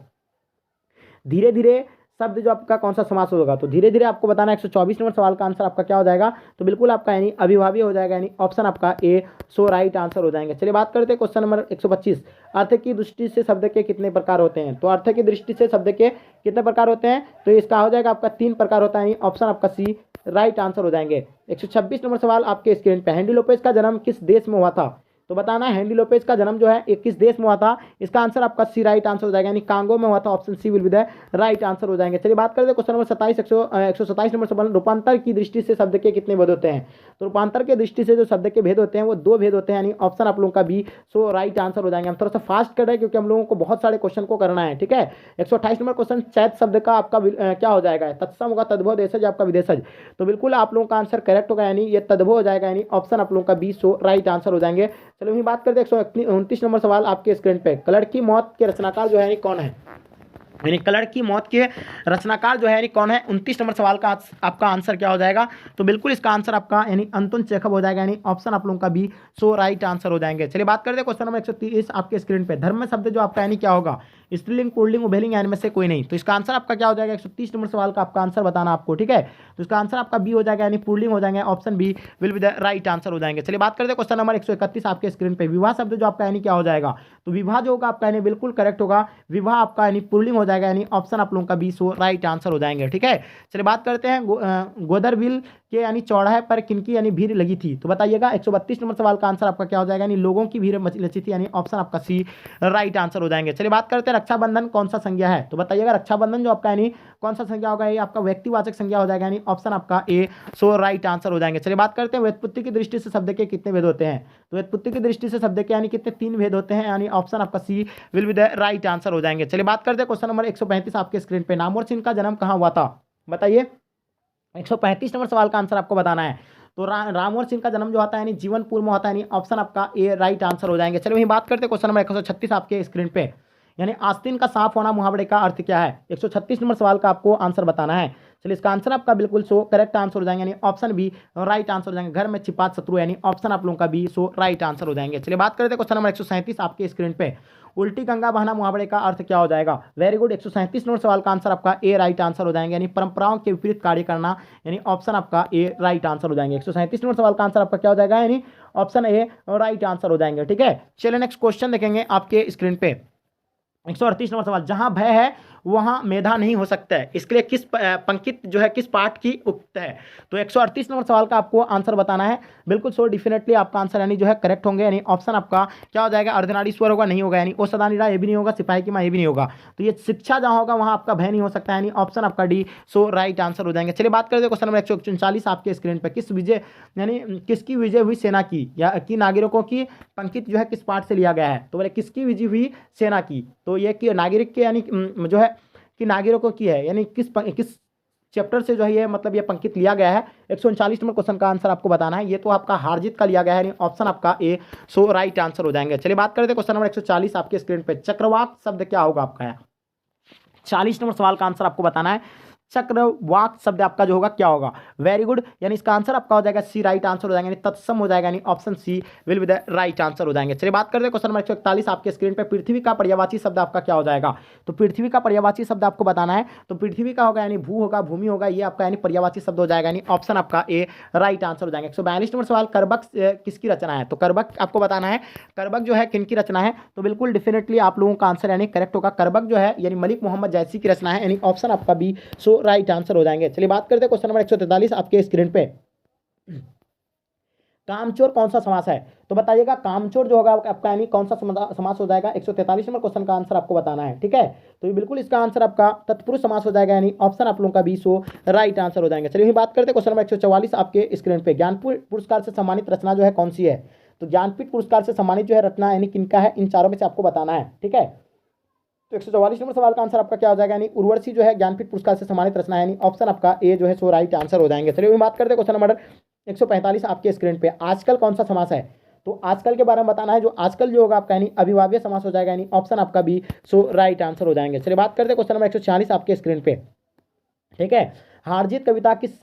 A: धीरे धीरे शब्द जो आपका कौन सा समास होगा। तो धीरे धीरे आपको बताना है 124 नंबर सवाल का आंसर आपका क्या हो जाएगा। तो बिल्कुल आपका यानी अभिभावी हो जाएगा, यानी ऑप्शन आपका ए सो राइट आंसर हो जाएंगे। चलिए बात करते हैं क्वेश्चन नंबर 125, अर्थ की दृष्टि से शब्द के कितने प्रकार होते हैं। तो अर्थ की दृष्टि से शब्द के कितने प्रकार होते हैं। तो इसका हो जाएगा आपका 3 प्रकार होता है, यानी ऑप्शन आपका सी राइट आंसर हो जाएंगे। 126 नंबर सवाल आपके स्क्रीन पे, हेनरी लोपेज का जन्म किस देश में हुआ था। तो बताना है हेनरी लोपेज का जन्म जो है एक किस देश में हुआ था। इसका आंसर आपका सी राइट आंसर हो जाएगा, यानी कांगो में हुआ था, option C will be the right answer हो जाएंगे। चलिए बात करते हैं क्वेश्चन नंबर 27 127 नंबर सवाल, रूपांतर की दृष्टि से शब्द के कितने भेद होते हैं। तो रूपांतर के दृष्टि से जो शब्द के भेद होते हैं वो 2 भेद होते हैं, यानी ऑप्शन आप लोगों का बी सो राइट आंसर हो जाएंगे। हम थोड़ा सा फास्ट कर रहे हैं क्योंकि हम लोगों को बहुत सारे क्वेश्चन को करना है। ठीक है, 128 नंबर क्वेश्चन, चैत शब्द का आपका क्या हो जाएगा, तत्सम होगा, तद्भव देशज आपका विदेशज। तो बिल्कुल आप लोगों का आंसर करेक्ट होगा, यानी ये तद्भव हो जाएगा, यानी ऑप्शन आप लोगों का बी सो राइट आंसर हो जाएंगे। चलो वही बात करते हैं 129 नंबर सवाल आपके स्क्रीन पे, कलर की मौत के रचनाकार जो है कौन है, यानी कलर की मौत के रचनाकार जो है यानी कौन है। 29 नंबर सवाल का आपका आंसर क्या हो जाएगा। तो बिल्कुल इसका आंसर आपका यानी अंतोन चेखव हो जाएगा, यानी ऑप्शन आप लोगों का बी सो राइट आंसर हो जाएंगे। चलिए बात करते हैं क्वेश्चन नंबर 130 आपके स्क्रीन पे, धर्म शब्द जो आपका यानी क्या होगा, स्त्रीलिंग पुल्लिंग उभयलिंग यानी में से कोई नहीं। तो इसका आंसर आपका क्या हो जाएगा, 130 नंबर सवाल का आपका आंसर बताना आपको। ठीक है, तो इसका आंसर आपका बी हो जाएगा, यानी पुल्लिंग हो जाएंगे, option B will be the right answer हो जाएंगे। चलिए बात करते हैं क्वेश्चन नंबर 131 आपके स्क्रीन पे, विवाह शब्द जो आपका यानी क्या हो जाएगा। तो विवाह जो होगा आपका यानी बिल्कुल करेक्ट होगा, विवाह आपका यानी पुल्लिंग हो जाएगा, यानी ऑप्शन आप लोगों का बी सो राइट आंसर हो जाएंगे। ठीक है, चलिए बात करते हैं गोदरबिल के यानी चौराहे पर किनकी यानी भीड़ लगी थी। तो बताइएगा 132 नंबर सवाल का आंसर आपका क्या हो जाएगा, यानी लोगों की भीड़ लगी थी, यानी ऑप्शन आपका सी राइट आंसर हो जाएंगे। चलिए बात करते हैं रक्षाबंधन कौन सा संज्ञा है। तो बताइएगा रक्षाबंधन जो आपका यानी कौन सा संज्ञा होगा, ये आपका व्यक्तिवाचक संज्ञा हो जाएगा, यानी ऑप्शन आपका ए सो राइट आंसर हो जाएंगे। चलिए बात करते हैं व्युत्पत्ति की दृष्टि से शब्द के कितने भेद होते हैं। तो व्युत्पत्ति की दृष्टि से शब्द के यानी कितने 3 भेद होते हैं, यानी ऑप्शन आपका C will be the right answer हो जाएंगे। चलिए बात करते हैं क्वेश्चन नंबर 135 आपके स्क्रीन पे, नामवर सिंह का जन्म कहाँ हुआ था। बताइए 135 नंबर सवाल का आंसर आपको बताना है। तो रामवर सिंह का जन्म जो होता है यानी जीवनपुर में होता है, यानी ऑप्शन आपका ए राइट आंसर हो जाएंगे। चलिए वहीं बात करते हैं क्वेश्चन नंबर 136 आपके स्क्रीन पे, यानी आस्तीन का साफ होना मुहावरे का अर्थ क्या है। 136 नंबर सवाल का आपको आंसर बताना है। चलिए इसका आंसर आपका बिल्कुल सो करेक्ट आंसर हो जाएंगे, यानी ऑप्शन बी राइट आंसर हो जाएंगे, घर में छिपा शत्रु, यानी ऑप्शन आप लोगों का बी सो राइट आंसर हो जाएंगे। चलिए बात करते हैं क्वेश्चन नंबर 137 आपके स्क्रीन पे, उल्टी गंगा बहना मुहावरे का अर्थ क्या हो जाएगा। वेरी गुड, 137 नंबर सवाल का आंसर आपका ए राइट आंसर हो जाएंगे, यानी परंपराओं के विपरीत कार्य करना, यानी ऑप्शन आपका ए राइट आंसर हो जाएंगे। 137 नंबर सवाल का आंसर आपका क्या हो जाएगा, यानी ऑप्शन ए राइट आंसर हो जाएंगे। ठीक है, चलिए नेक्स्ट क्वेश्चन देखेंगे आपके स्क्रीन पे, 138 नंबर सवाल, जहां भय है वहां मेधा नहीं हो सकता है, इसके लिए किस पंक्ति जो है किस पाठ की उक्त है। तो 138 नंबर सवाल का आपको आंसर बताना है। बिल्कुल सो डेफिनेटली आपका आंसर यानी जो है करेक्ट होंगे, यानी ऑप्शन आपका क्या हो जाएगा, अर्धनारीश्वर होगा, नहीं होगा, यानी ओ सदानीरा ये भी नहीं होगा, सिपाही की मां ये भी नहीं होगा। तो ये शिक्षा जहां होगा वहां आपका भय नहीं हो सकता, यानी ऑप्शन आपका डी सो राइट आंसर हो जाएंगे। चलिए बात करते हैं क्वेश्चन नंबर 139 आपके स्क्रीन पर, किस विजय यानी किसकी विजय हुई सेना की या की नागरिकों की पंक्ति जो है किस पाठ से लिया गया है। तो बोले किसकी विजय हुई सेना की, तो ये कि नागरिक के यानी जो है कि नागरिकों की है, यानी किस चैप्टर से जो है ये मतलब ये पंक्ति लिया गया है। 139 नंबर क्वेश्चन का आंसर आपको बताना है। ये तो आपका हार जीत का लिया गया है, यानी ऑप्शन आपका ए सो राइट आंसर हो जाएंगे। चलिए बात करते हैं क्वेश्चन नंबर 140 आपके स्क्रीन पे, चक्रवात शब्द क्या होगा आपका, 40 नंबर सवाल का आंसर आपको बताना है। चक्रवाक शब्द आपका जो होगा क्या होगा? वेरी गुड, यानी इसका आंसर आपका हो जाएगा सी, राइट आंसर हो जाएगा, यानी तत्सम हो जाएगा, यानी option C will be the right answer हो जाएंगे। चलिए बात करते हैं क्वेश्चन नंबर 141 आपके स्क्रीन पे। पृथ्वी का पर्यायवाची शब्द आपका क्या हो जाएगा? तो पृथ्वी का पर्यायवाची शब्द आपको बताना है। तो पृथ्वी का होगा यानी भू होगा, भूमि होगा, ये आपका यानी पर्यायवाची शब्द हो जाएगा, यानी ऑप्शन आपका ए राइट आंसर हो जाएगा। 142 नंबर सवाल, करबक किसकी रचना है? तो करबक आपको बताना है, करबक जो है किनकी रचना है? तो बिल्कुल डेफिनेटली आप लोगों का आंसर यानी करेक्ट होगा। करबक जो है यानी मलिक मोहम्मद जैसी की रचना है, यानी ऑप्शन आपका बी सो राइट आंसर हो जाएंगे। चलिए बात करते हैं क्वेश्चन नंबर 143 आपके स्क्रीन पे। कामचोर कौन सा समास है? तो बताइएगा कामचोर जो होगा आपका यानी कौन सा समास हो जाएगा? 143 नंबर क्वेश्चन का आंसर आपको बताना है, ठीक है। तो ये बिल्कुल इसका आंसर आपका तत्पुरुष समास हो जाएगा, यानी ऑप्शन आप लोगों का बी सो राइट आंसर हो जाएंगे। चलिए बात करते हैं क्वेश्चन नंबर 144 आपके स्क्रीन पे। ज्ञानपीठ पुरस्कार से सम्मानित रचना जो है कौन सी है? तो ज्ञानपीठ पुरस्कार से सम्मानित जो है रचना यानी किनका है? इन चारों में से आपको बताना है, ठीक है। तो 144 नंबर सवाल का आंसर आपका क्या हो जाएगा? यानी उर्वशी जो है ज्ञानपीठ पुरस्कार से सम्मानित रचना है, यानी ऑप्शन आपका ए जो है सो राइट आंसर हो जाएंगे। चलिए बात करते हैं क्वेश्चन नंबर 145 आपके स्क्रीन पे। आजकल कौन सा समास है? तो आजकल के बारे में बताना है। जो आजकल जो होगा आपका यानी अभिभाव्य समास हो जाएगा, यानी ऑप्शन आपका बी सो राइट आंसर हो जाएंगे। चलिए बात करते हैं क्वेश्चन नंबर 146 आपके स्क्रीन पे, ठीक है। हारजीत कविता किस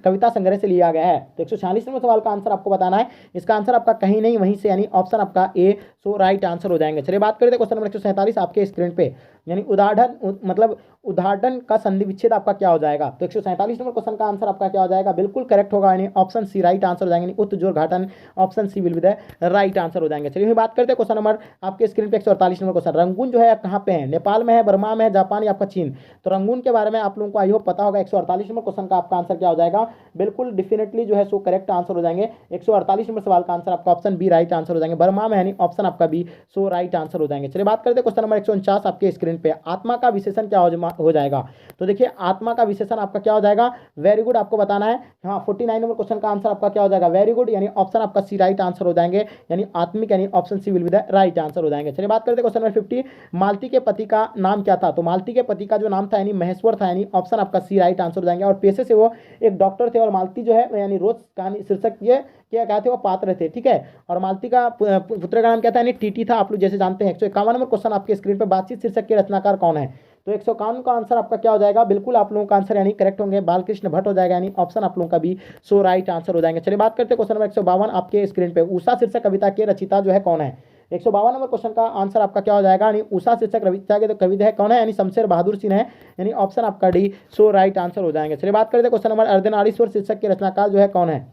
A: कविता संग्रह से लिया गया है? तो 146 नंबर सवाल का आंसर आपको बताना है। इसका आंसर आपका कहीं नहीं वहीं से, यानी ऑप्शन आपका ए सो राइट आंसर हो जाएंगे। चलिए बात करते हैं क्वेश्चन नंबर 147 आपके स्क्रीन पे, यानी उदाहरण मतलब उदाहरण का संधि विच्छेद आपका क्या हो जाएगा? तो 147 नंबर क्वेश्चन का आंसर आपका क्या हो जाएगा? बिल्कुल करेक्ट होगा, यानी ऑप्शन सी राइट आंसर हो जाएंगे। उत्तजोड़घाटन option C will be the right answer हो जाएंगे। चलिए बात करते हैं क्वेश्चन नंबर आपके स्क्रीन पे 148 नंबर क्वेश्चन। रंगून जो है कहाँ पे है? नेपाल में है, बर्मा में है, जापान या आपका चीन? तो रंगून के बारे में आप लोगों को आई होप पता होगा। 148 नंबर क्वेश्चन का आपका आंसर क्या हो जाएगा? बिल्कुल डेफिनेटली जो है सो करेक्ट आंसर हो जाएंगे। 148 नंबर सवाल का आंसर आपका ऑप्शन बी राइट आंसर हो जाएंगे। बर्मा में यानी ऑप्शन आपका बी सो राइट आंसर हो जाएंगे। चलिए बात करते हैं क्वेश्चन नंबर 149 आपके स्क्रीन पे। आत्मा का विशेषण क्या हो जाएगा? तो देखिए आत्मा का विशेषण आपका क्या हो जाएगा? वेरी गुड, आपको बताना है। हाँ 49 नंबर क्वेश्चन का आंसर आपका क्या हो जाएगा? वेरी गुड, यानी ऑप्शन आपका सी राइट आंसर हो जाएंगे, यानी आत्मिक यानी option C will be the right answer हो जाएंगे। चलिए बात करते हैं क्वेश्चन नंबर 50। मालती के पति का नाम क्या था? तो मालती के पति का जो नाम था यानी महेश्वर था, यानी ऑप्शन आपका सी राइट आंसर हो जाएंगे। और पेशे से वो एक डॉक्टर थे, और मालती जो है यानी रोज कहानी शीर्षक ये क्या कहते हैं वो पात्र थे, ठीक है। और मालती का पुत्र का नाम क्या था? यानी टीटी था, आप लोग जैसे जानते हैं। 151 नंबर क्वेश्चन आपके स्क्रीन पर। बातचीत शीर्षक के रचनाकार कौन है? तो 151 का आंसर आपका क्या हो जाएगा? बिल्कुल आप लोगों का आंसर यानी करेक्ट होंगे, बालकृष्ण भट्ट हो जाएगा, यानी ऑप्शन आप लोगों का भी सो राइट आंसर हो जाएंगे। चलिए बात करते हैं क्वेश्चन नंबर 152 आपके स्क्रीन पे। उषा शीर्षक कविता के रचयिता जो है कौन है? 152 नंबर क्वेश्चन का आंसर आपका क्या हो जाएगा? यानी उषा शीर्षक कविता के तो कवि है कौन है? यानी शमशेर बहादुर सिंह है, यानी ऑप्शन आपका डी सो राइट आंसर हो जाएंगे। चलिए बात करते हैं क्वेश्चन नंबर अर्धनारीश्वर शीर्षक के रचनाकार जो है कौन है?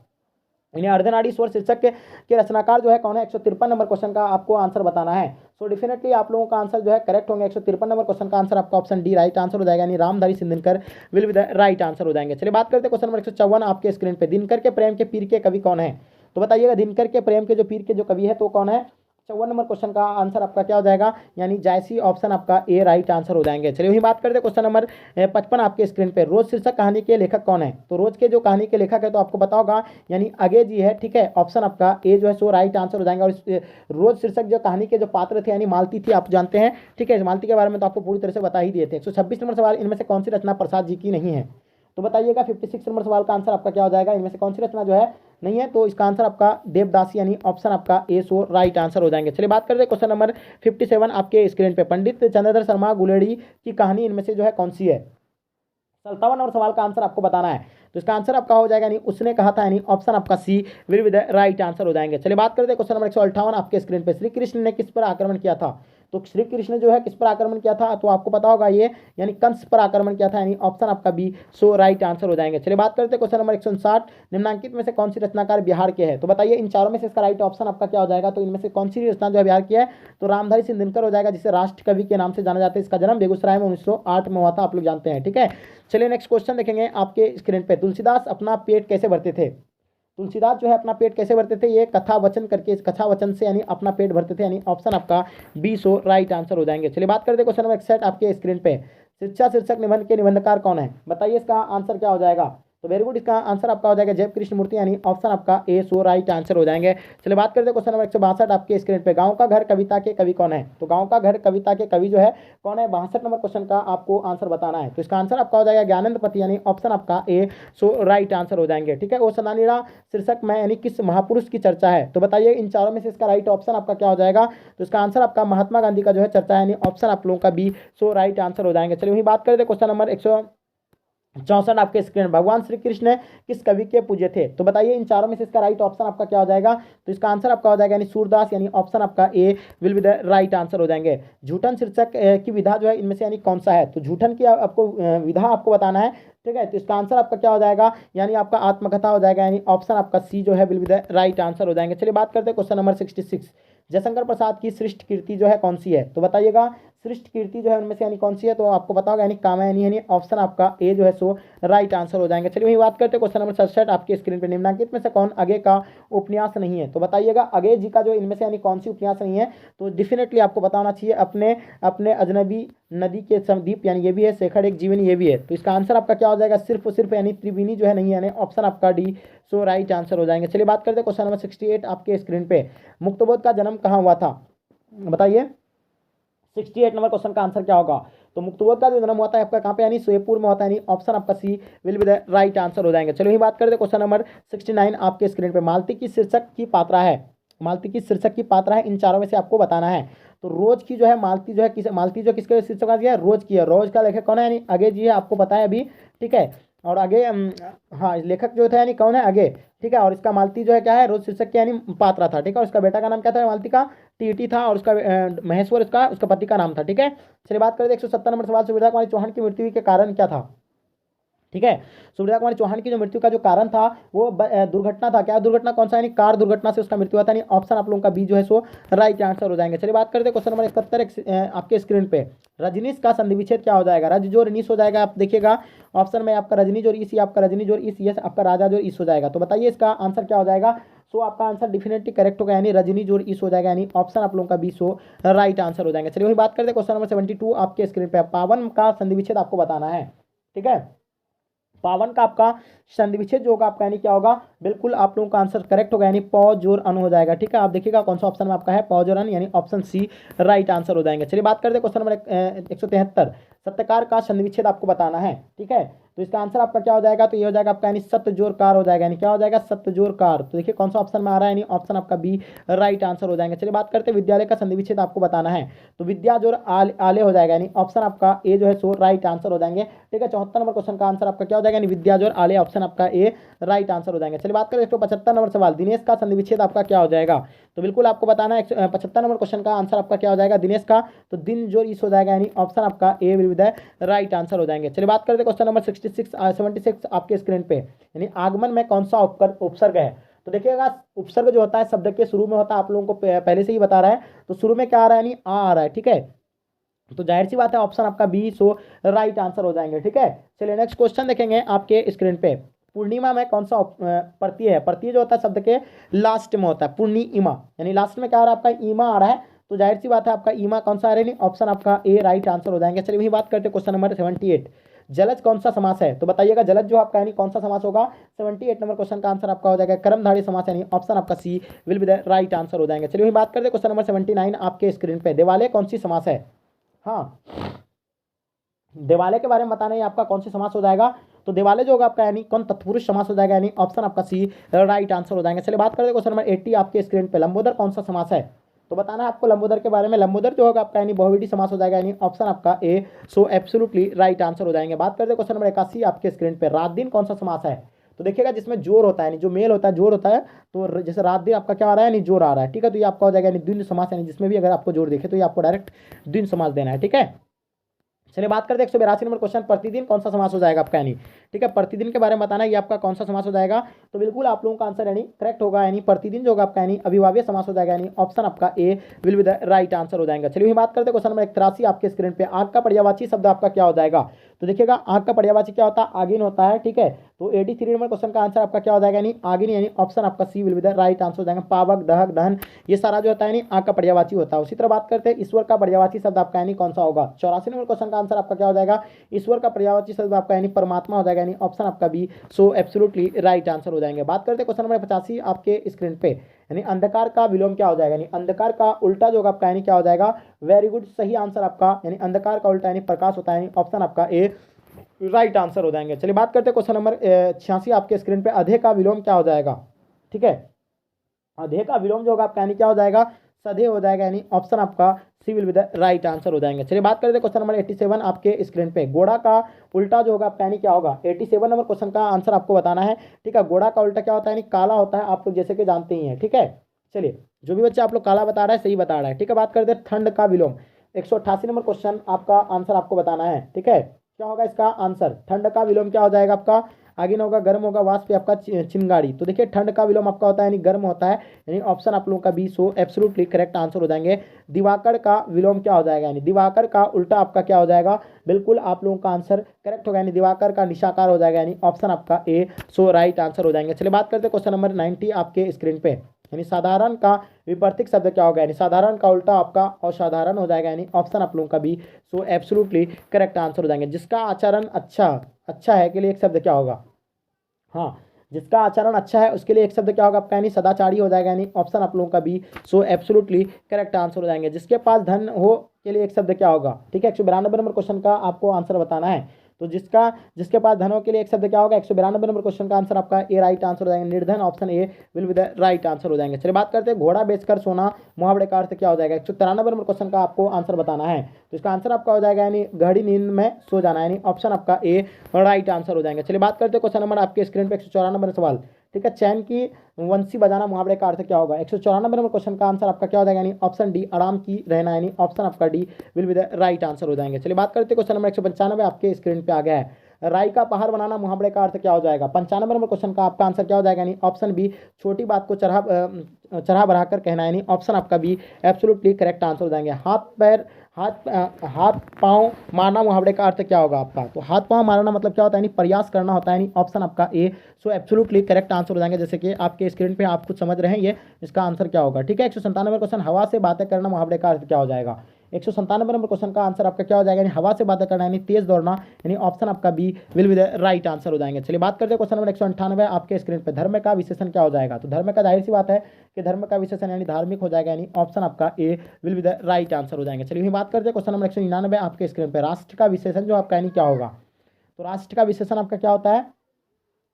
A: यानी अर्धनारीश्वर शीर्षक के रचनाकार जो है कौन है? 153 नंबर क्वेश्चन का आपको आंसर बताना है। सो डेफिनेटली आप लोगों का आंसर जो है करेक्ट होंगे। 153 नंबर क्वेश्चन का आंसर आपका ऑप्शन डी राइट आंसर हो जाएगा, यानी Ramdhari Singh Dinkar will be the right answer हो जाएंगे। चलिए बात करते हैं क्वेश्चन नंबर 154 आपके स्क्रीन पे। दिनकर के प्रेम के पीर के कवि कौन है? तो बताइएगा दिनकर के प्रेम के जो पीर के जो कवि है तो कौन है? 54 नंबर क्वेश्चन का आंसर आपका क्या हो जाएगा? यानी जायसी ऑप्शन आपका ए राइट आंसर हो जाएंगे। चलिए वही बात करते हैं क्वेश्चन नंबर 55 आपके स्क्रीन पे। रोज शीर्षक कहानी के लेखक कौन है? तो रोज के जो कहानी के लेखक है तो आपको पता होगा, यानी अगे जी है, ठीक है। ऑप्शन आपका ए जो है सो राइट आंसर हो जाएंगे। और इस रोज शीर्षक जो कहानी के जो पात्र थे यानी मालती थी, आप जानते हैं, ठीक है। मालती के बारे में तो आपको पूरी तरह से बता ही दिए थे। 126 नंबर सवाल, इनमें से कौन सी रचना प्रसाद जी की नहीं है? तो बताइएगा 56 नंबर सवाल का आंसर आपका क्या हो जाएगा? इनमें से कौन सी रचना जो है नहीं है? तो इसका आंसर आपका देवदासी यानी ऑप्शन आपका ए सो राइट आंसर हो जाएंगे। चलिए बात करते हैं क्वेश्चन नंबर 57 आपके स्क्रीन पे। पंडित चंद्रधर शर्मा गुलेड़ी की कहानी इनमें से जो है कौन सी है? 57 नंबर सवाल का आंसर आपको बताना है। तो इसका आंसर आपका हो जाएगा, यानी उसने कहा था, यानी ऑप्शन आपका C will be the right answer हो जाएंगे। चलिए बात करते हैं क्वेश्चन नंबर 158 आपके स्क्रीन पे। श्री कृष्ण ने किस पर आक्रमण किया था? तो श्री कृष्ण जो है किस पर आक्रमण किया था? तो आपको पता होगा ये, यानी कंस पर आक्रमण किया था, यानी ऑप्शन आपका बी सो राइट आंसर हो जाएंगे। चलिए बात करते हैं क्वेश्चन नंबर 159। निम्नांकित में से कौन सी रचनाकार बिहार के है? तो बताइए इन चारों में से इसका राइट ऑप्शन आपका क्या हो जाएगा? तो इनमें से कौन सी रचना जो है बिहार की है? तो रामधारी सिंह दिनकर हो जाएगा, जिसे राष्ट्र कवि के नाम से जाना जाता है। इसका जन्म बेगूसराय में 1908 में हुआ था, आप लोग जानते हैं, ठीक है। चलिए नेक्स्ट क्वेश्चन देखेंगे आपके स्क्रीन पे। तुलसीदास अपना पेट कैसे भरते थे? तुलसीदास जो है अपना पेट कैसे भरते थे? ये कथा वचन करके, इस कथा वचन से यानी अपना पेट भरते थे, यानी ऑप्शन आपका बी सो राइट आंसर हो जाएंगे। चलिए बात करते हैं क्वेश्चन नंबर 61 आपके स्क्रीन पे। शिक्षा शीर्षक निबंध के निबंधकार कौन है? बताइए इसका आंसर क्या हो जाएगा? तो वेरी गुड, इसका आंसर आपका हो जाएगा जय कृष्ण मूर्ति, यानी ऑप्शन आपका ए सो राइट आंसर हो जाएंगे। चलिए बात करते हैं क्वेश्चन नंबर 162 आपके स्क्रीन पे। गांव का घर कविता के कवि कौन है? तो गांव का घर कविता के कवि जो है कौन है? 62 नंबर क्वेश्चन का आपको आंसर बताना है। तो इसका आंसर आपका हो जाएगा ज्ञानंद पति, यानी ऑप्शन आपका ए सो राइट आंसर हो जाएंगे, ठीक है। वो सनानीरा शीर्षक में यानी किस महापुरुष की चर्चा है? तो बताइए इन चारों में से इसका राइट ऑप्शन आपका क्या हो जाएगा? तो इसका आंसर आपका महात्मा गांधी का जो है चर्चा है, यानी ऑप्शन आप लोगों का बी सो राइट आंसर हो जाएंगे। चलिए वही बात करते हैं क्वेश्चन नंबर 64 आपके स्क्रीन। भगवान श्री कृष्ण किस कवि के पूज्य थे? तो बताइए इन चारों में से इसका राइट ऑप्शन आपका क्या हो जाएगा? तो इसका आंसर आपका हो जाएगा यानी सूरदास, यानी ऑप्शन आपका A will be the right answer हो जाएंगे। झूठन शीर्षक की विधा जो है इनमें से यानी कौन सा है? तो झूठन की आपको विधा आपको बताना है, ठीक है। तो इसका आंसर आपका क्या हो जाएगा? यानी आपका आत्मकथा हो जाएगा, यानी ऑप्शन आपका सी जो है will be the right answer हो जाएंगे। चलिए बात करते हैं क्वेश्चन नंबर 66। जयशंकर प्रसाद की श्रेष्ठ कीर्ति जो है कौन सी है? तो बताइएगा श्रेष्ठ कीर्ति जो है उनमें से यानी कौन सी है? तो आपको पता होगा यानी कामायनी, यानी ऑप्शन आपका ए जो है सो राइट आंसर हो जाएंगे। चलिए वही बात करते हैं क्वेश्चन नंबर 67 आपके स्क्रीन पे। निम्नलिखित में से कौन अगे का उपन्यास नहीं है? तो बताइएगा अगे जी का जो इनमें से यानी कौन सी उपन्यास नहीं है? तो डेफिनेटली आपको बताना चाहिए अपने अपने अजनबी नदी के समद्वीप, यानी ये भी है, शेखर एक जीवनी ये भी है। तो इसका आंसर आपका क्या हो जाएगा? सिर्फ और सिर्फ यानी त्रिवेणी जो है नहीं है, यानी ऑप्शन आपका डी सो राइट आंसर हो जाएंगे। चलिए बात करते हैं क्वेश्चन नंबर 68 आपके स्क्रीन पे। मुक्तबोध का जन्म कहाँ हुआ था? बताइए 68 नंबर क्वेश्चन का आंसर क्या होगा? तो मुक्तबोध का जो जन्म होता है आपका कहाँ पे? यानी सोएपुर में होता है, यानी ऑप्शन आपका C will be the right answer हो जाएंगे। चलो वही बात करते हैं क्वेश्चन नंबर 69 आपके स्क्रीन पे। मालती की शीर्षक की पात्रा है, मालती की शीर्षक की पात्रा है, इन चारों में से आपको बताना है। तो रोज की जो है मालती जो है किस, मालती जो किसके शीर्षक का दिया है? रोज की है। रोज का लेखक कौन है? यानी अगे जी है, आपको पता है अभी, ठीक है। और आगे हाँ लेखक जो था यानी कौन है? अगे, ठीक है। और इसका मालती जो है क्या है? रोज शीर्षक की यानी पात्रा था, ठीक है। और उसका बेटा का नाम क्या था? मालती का टीटी था, और उसका महेश्वर उसका पति का नाम था, ठीक है। चलिए बात करें 170 नंबर सवाल। सुविधा कुमारी चौहान की मृत्यु के कारण क्या था? ठीक है, सुविधा कुमारी चौहान की जो मृत्यु का जो कारण था वो दुर्घटना था। क्या दुर्घटना? कौन सा? यानी कार दुर्घटना से उसका मृत्यु हुआ था, यानी ऑप्शन आप लोगों का बी जो है सो राइट आंसर हो जाएंगे। चलिए बात करते हैं क्वेश्चन नंबर 71 आपके स्क्रीन पे। रजनीश का संधि विच्छेद क्या हो जाएगा? रज जोर नीस हो जाएगा, आप देखिएगा ऑप्शन में आपका रजनी जोर इस, आपका रजनी जोर इस, यस आपका राजा जोर इस हो जाएगा। तो बताइए इसका आंसर क्या हो जाएगा? सो आपका आंसर डेफिनेटली करेक्ट होगा, यानी रजनी जोर इस हो जाएगा, यानी ऑप्शन आप लोगों का बी सो राइट आंसर हो जाएंगे। चलिए वही बात करते हैं क्वेश्चन नंबर 72 आपके स्क्रीन पे। पावन का संधि विच्छेद आपको बताना है, ठीक है। पावन का आपका संधि विच्छेद जो होगा आपका यानी क्या होगा? बिल्कुल आप लोगों का आंसर करेक्ट होगा, यानी पौ जोर अन हो जाएगा, ठीक है। आप देखिएगा कौन सा ऑप्शन में आपका है? पौ जोर अन, यानी ऑप्शन सी राइट आंसर हो जाएंगे। चलिए बात करते हैं क्वेश्चन नंबर 173। सत्यकार का संधि विच्छेद आपको बताना है, ठीक है। तो इसका आंसर आपका क्या हो जाएगा? तो ये हो जाएगा आपका यानी सत्य जोर कार हो जाएगा, यानी क्या हो जाएगा? सत्य जोर कार। तो देखिए कौन सा ऑप्शन में आ रहा है? यानी ऑप्शन आपका बी राइट आंसर हो जाएंगे। चलिए बात करते हैं विद्यालय का संधि विच्छेद आपको बताना है। तो विद्या जोर आले हो जाएगा, यानी ऑप्शन आपका ए जो है सो राइट आंसर हो जाएंगे, ठीक है। 74 नंबर क्वेश्चन का आंसर आपका क्या हो जाएगा? यानी विद्या जोर आले, ऑप्शन आपका ए राइट आंसर हो जाएंगे। चलिए बात करें 175 नंबर सवाल। दिनेश का संधि विच्छेद आपका क्या हो जाएगा? तो बिल्कुल आपको बताना है 175 नंबर क्वेश्चन का आंसर आपका क्या हो जाएगा? दिनेश का तो दिन जोर इस हो जाएगा, यानी ऑप्शन आपका A will be the right answer हो जाएंगे। चलिए बात करते हैं क्वेश्चन नंबर 76 आपके स्क्रीन पे। यानी आगमन में कौन सा उपसर्ग है? तो देखिएगा उपसर्ग जो होता है शब्द के शुरू में होता है, आप लोगों को पहले से ही बता रहा है। तो शुरू में क्या आ रहा है? यानी आ रहा है, ठीक है। तो जाहिर सी बात है ऑप्शन आपका बी सो राइट आंसर हो जाएंगे, ठीक है। चलिए नेक्स्ट क्वेश्चन देखेंगे आपके स्क्रीन पे। पूर्णिमा में कौन सा प्रत्यय है? प्रत्यय जो होता है शब्द के लास्ट में होता है, पूर्णिमा, यानी लास्ट में क्या आ रहा है आपका? ईमा आ रहा है। तो जाहिर सी बात है आपका ईमा कौन सा आ रहा है? ऑप्शन आपका ए राइट आंसर हो जाएंगे। चलिए वही बात करते हैं क्वेश्चन नंबर 78। जलज कौन सा समास है? तो बताइएगा जलज जो आपका यानी कौन सा समास होगा? 78 नंबर क्वेश्चन का आंसर आपका हो जाएगा कर्मधारय समास, यानी ऑप्शन आपका C will be the right answer हो जाएंगे। चलिए वही बात करते हैं क्वेश्चन नंबर 79 आपके स्क्रीन पे। देवालय कौन सी समास है? हाँ, देवालय के बारे में बताना है आपका कौन सी समास हो जाएगा? तो देवालय जो होगा आपका यानी कौन? तत्पुरुष समास हो जाएगा, यानी ऑप्शन आपका सी राइट आंसर हो जाएंगे। चलिए बात करते हैं क्वेश्चन नंबर 80 आपके स्क्रीन पे। लंबोदर कौन सा समास है? तो बताना है आपको लंबोदर के बारे में। लंबोदर जो होगा आपका यानी बहुविधि समास हो जाएगा, यानी ऑप्शन आपका ए सो एब्सोल्युटली राइट आंसर हो जाएंगे। बात करते हैं क्वेश्चन नंबर 81 आपके स्क्रीन पे। रात दिन कौन सा समास है? तो देखिएगा जिसमें जोर होता है, यानी जो मेल होता है जोर होता है। तो जैसे रात दिन आपका क्या आ रहा है? यानी जोर आ रहा है, ठीक है। तो ये आपका हो जाएगा यानी द्विंद समास, यानी जिसमें भी अगर आपको जोर देखे तो ये आपको डायरेक्ट द्विंद समास देना है, ठीक है। चलिए बात करते हैं 182 नंबर क्वेश्चन। प्रतिदिन कौन सा समास हो जाएगा आपका? यानी ठीक है, प्रतिदिन के बारे में बताना है ये आपका कौन सा समास हो जाएगा? तो बिल्कुल आप लोगों का आंसर यानी करेक्ट होगा, यानी प्रतिदिन जो होगा आपका यानी अभिभाव्य समास हो जाएगा, यानी ऑप्शन आपका A will be the right answer हो जाएगा। चलिए बात करते हैं क्वेश्चन नंबर 83 आपके स्क्रीन पे। आग का पर्यायवाची शब्द आपका क्या हो जाएगा? तो देखिएगा आग का पर्यायवाची क्या होता है? आगिन होता है, ठीक है। तो 83 नंबर क्वेश्चन का आंसर आपका क्या हो जाएगा? यानी आगिन, यानी ऑप्शन आपका C will be the right answer हो जाएगा। पावक, दहक, दहन, ये सारा जो होता है यानी आग का पर्यायवाची होता है। उसी तरह बात करते हैं ईश्वर का पर्यायवाची शब्द आपका यानी कौन सा होगा? 84 नंबर क्वेश्चन का आंसर आपका क्या हो जाएगा? ईश्वर का पर्यायवाची शब्द आपका यानी परमात्मा हो जाएगा, यानी ऑप्शन आपका B so absolutely right answer हो जाएंगे। बात करते हैं क्वेश्चन नंबर 85 आपके स्क्रीन पे। यानी अंधकार का विलोम क्या हो जाएगा? यानी अंधकार का उल्टा जो होगा आपका यानी क्या हो जाएगा? वेरी गुड, सही आंसर आपका यानी अंधकार का उल्टा यानी प्रकाश होता है, यानी ऑप्शन आपका ए राइट आंसर हो जाएंगे। चलिए बात करते हैं क्वेश्चन नंबर 86 आपके स्क्रीन पे। अधे का विलोम क्या हो जाएगा? ठीक है, अधे का विलोम जो होगा आपका यानी क्या हो जाएगा? सधे हो जाएगा, यानी ऑप्शन आपका C will be the right answer हो जाएंगे। चलिए बात करते हैं क्वेश्चन नंबर 87 आपके स्क्रीन पे। घोड़ा का उल्टा जो होगा आपका यानी क्या होगा। 87 नंबर क्वेश्चन का आंसर आपको बताना है, ठीक है। घोड़ा का उल्टा क्या होता है, यानी काला होता है, आप लोग जैसे कि जानते ही हैं, ठीक है। चलिए जो भी बच्चा आप लोग काला बता रहा है सही बता रहा है, ठीक है। बात करते हैं ठंड का विलोम। 188 नंबर क्वेश्चन आपका आंसर आपको बताना है, ठीक है। क्या होगा इसका आंसर, ठंड का विलोम क्या हो जाएगा आपका। आगे ना होगा गर्म होगा, वाष्प आपका चिंगारी। तो देखिए ठंड का विलोम आपका होता है यानी गर्म होता है, यानी ऑप्शन आप लोगों का B so absolutely correct answer हो जाएंगे। दिवाकर का विलोम क्या हो जाएगा, यानी दिवाकर का उल्टा आपका क्या हो जाएगा, बिल्कुल आप लोगों का आंसर करेक्ट होगा, यानी दिवाकर का निशाकार हो जाएगा, यानी ऑप्शन आपका ए सो राइट आंसर हो जाएंगे। चलिए बात करते हैं क्वेश्चन नंबर 90 आपके स्क्रीन पे। यानी साधारण का विपरीत शब्द क्या होगा, यानी साधारण का उल्टा आपका असाधारण हो जाएगा, यानी ऑप्शन आप लोगों का B so absolutely correct answer हो जाएंगे। जिसका आचरण अच्छा है के लिए एक शब्द क्या होगा, हाँ जिसका आचरण अच्छा है उसके लिए एक शब्द क्या होगा आपका, यानी सदाचारी हो जाएगा, यानी ऑप्शन आप लोगों का B so absolutely correct answer हो जाएंगे। जिसके पास धन हो के लिए एक शब्द क्या होगा, ठीक है। 192 नंबर क्वेश्चन का आपको आंसर बताना है। तो जिसके पास धन हो के लिए एक शब्द क्या होगा। 192 नंबर क्वेश्चन का आंसर आपका ए राइट आंसर हो जाएगा, निर्धन option A will be the right answer हो जाएंगे। चलिए बात करते हैं घोड़ा बेचकर सोना मुहावरे का अर्थ क्या हो जाएगा। 193 नंबर क्वेश्चन का आपको आंसर बताना है। तो इसका आंसर आपका हो जाएगा यानी गहरी नींद में सो जाना, यानी ऑप्शन आपका ए राइट आंसर हो जाएंगे। चलिए बात करते हैं क्वेश्चन नंबर आपके स्क्रीन पे 194 नंबर सवाल, ठीक है। चैन की वंशी बजाना मुहावरे का अर्थ क्या होगा। 194 नंबर क्वेश्चन का आंसर आपका क्या हो जाएगा, यानी ऑप्शन डी आराम की रहना, यानी ऑप्शन आपका D will be the right answer हो जाएंगे। चलिए बात करते हैं क्वेश्चन नंबर 195 आपके स्क्रीन पे आ गया है। राई का पहाड़ बनाना मुहावरे का अर्थ क्या हो जाएगा। 95 नंबर क्वेश्चन का आपका आंसर क्या हो जाएगा, यानी ऑप्शन बी छोटी बात को चढ़ा बढ़ाकर कहना, यानी ऑप्शन आपका बी एब्सोल्युटली करेक्ट आंसर हो जाएंगे। हाथ पाँव मारना मुहावरे का अर्थ क्या होगा आपका। तो हाथ पाँव मारना मतलब क्या होता है, यानी प्रयास करना होता है, यानी ऑप्शन आपका ए सो एब्सोल्युटली करेक्ट आंसर हो जाएंगे। जैसे कि आपके स्क्रीन पे आप कुछ समझ रहे हैं, ये इसका आंसर क्या होगा, ठीक है। 197 क्वेश्चन हवा से बातें करना मुहावरे का अर्थ क्या हो जाएगा। 197 नंबर क्वेश्चन का आंसर आपका क्या हो जाएगा, यानी हवा से बातें करना, यानी तेज दौड़ना, यानी ऑप्शन आपका B will be the right answer हो जाएंगे। चलिए बात करते हैं क्वेश्चन नंबर 198 आपके स्क्रीन पे। धर्म का विशेषण क्या हो जाएगा। तो धर्म का जाहिर सी बात है कि धर्म का विशेषण यानी धार्मिक हो जाएगा, यानी ऑप्शन आपका A will be the right answer हो जाएंगे। चलिए बात करते हैं क्वेश्चन नंबर 199 आपके स्क्रीन पे। राष्ट्र का विशेषण जो आपका यानी क्या होगा। तो राष्ट्र का विशेषण आपका क्या होता है,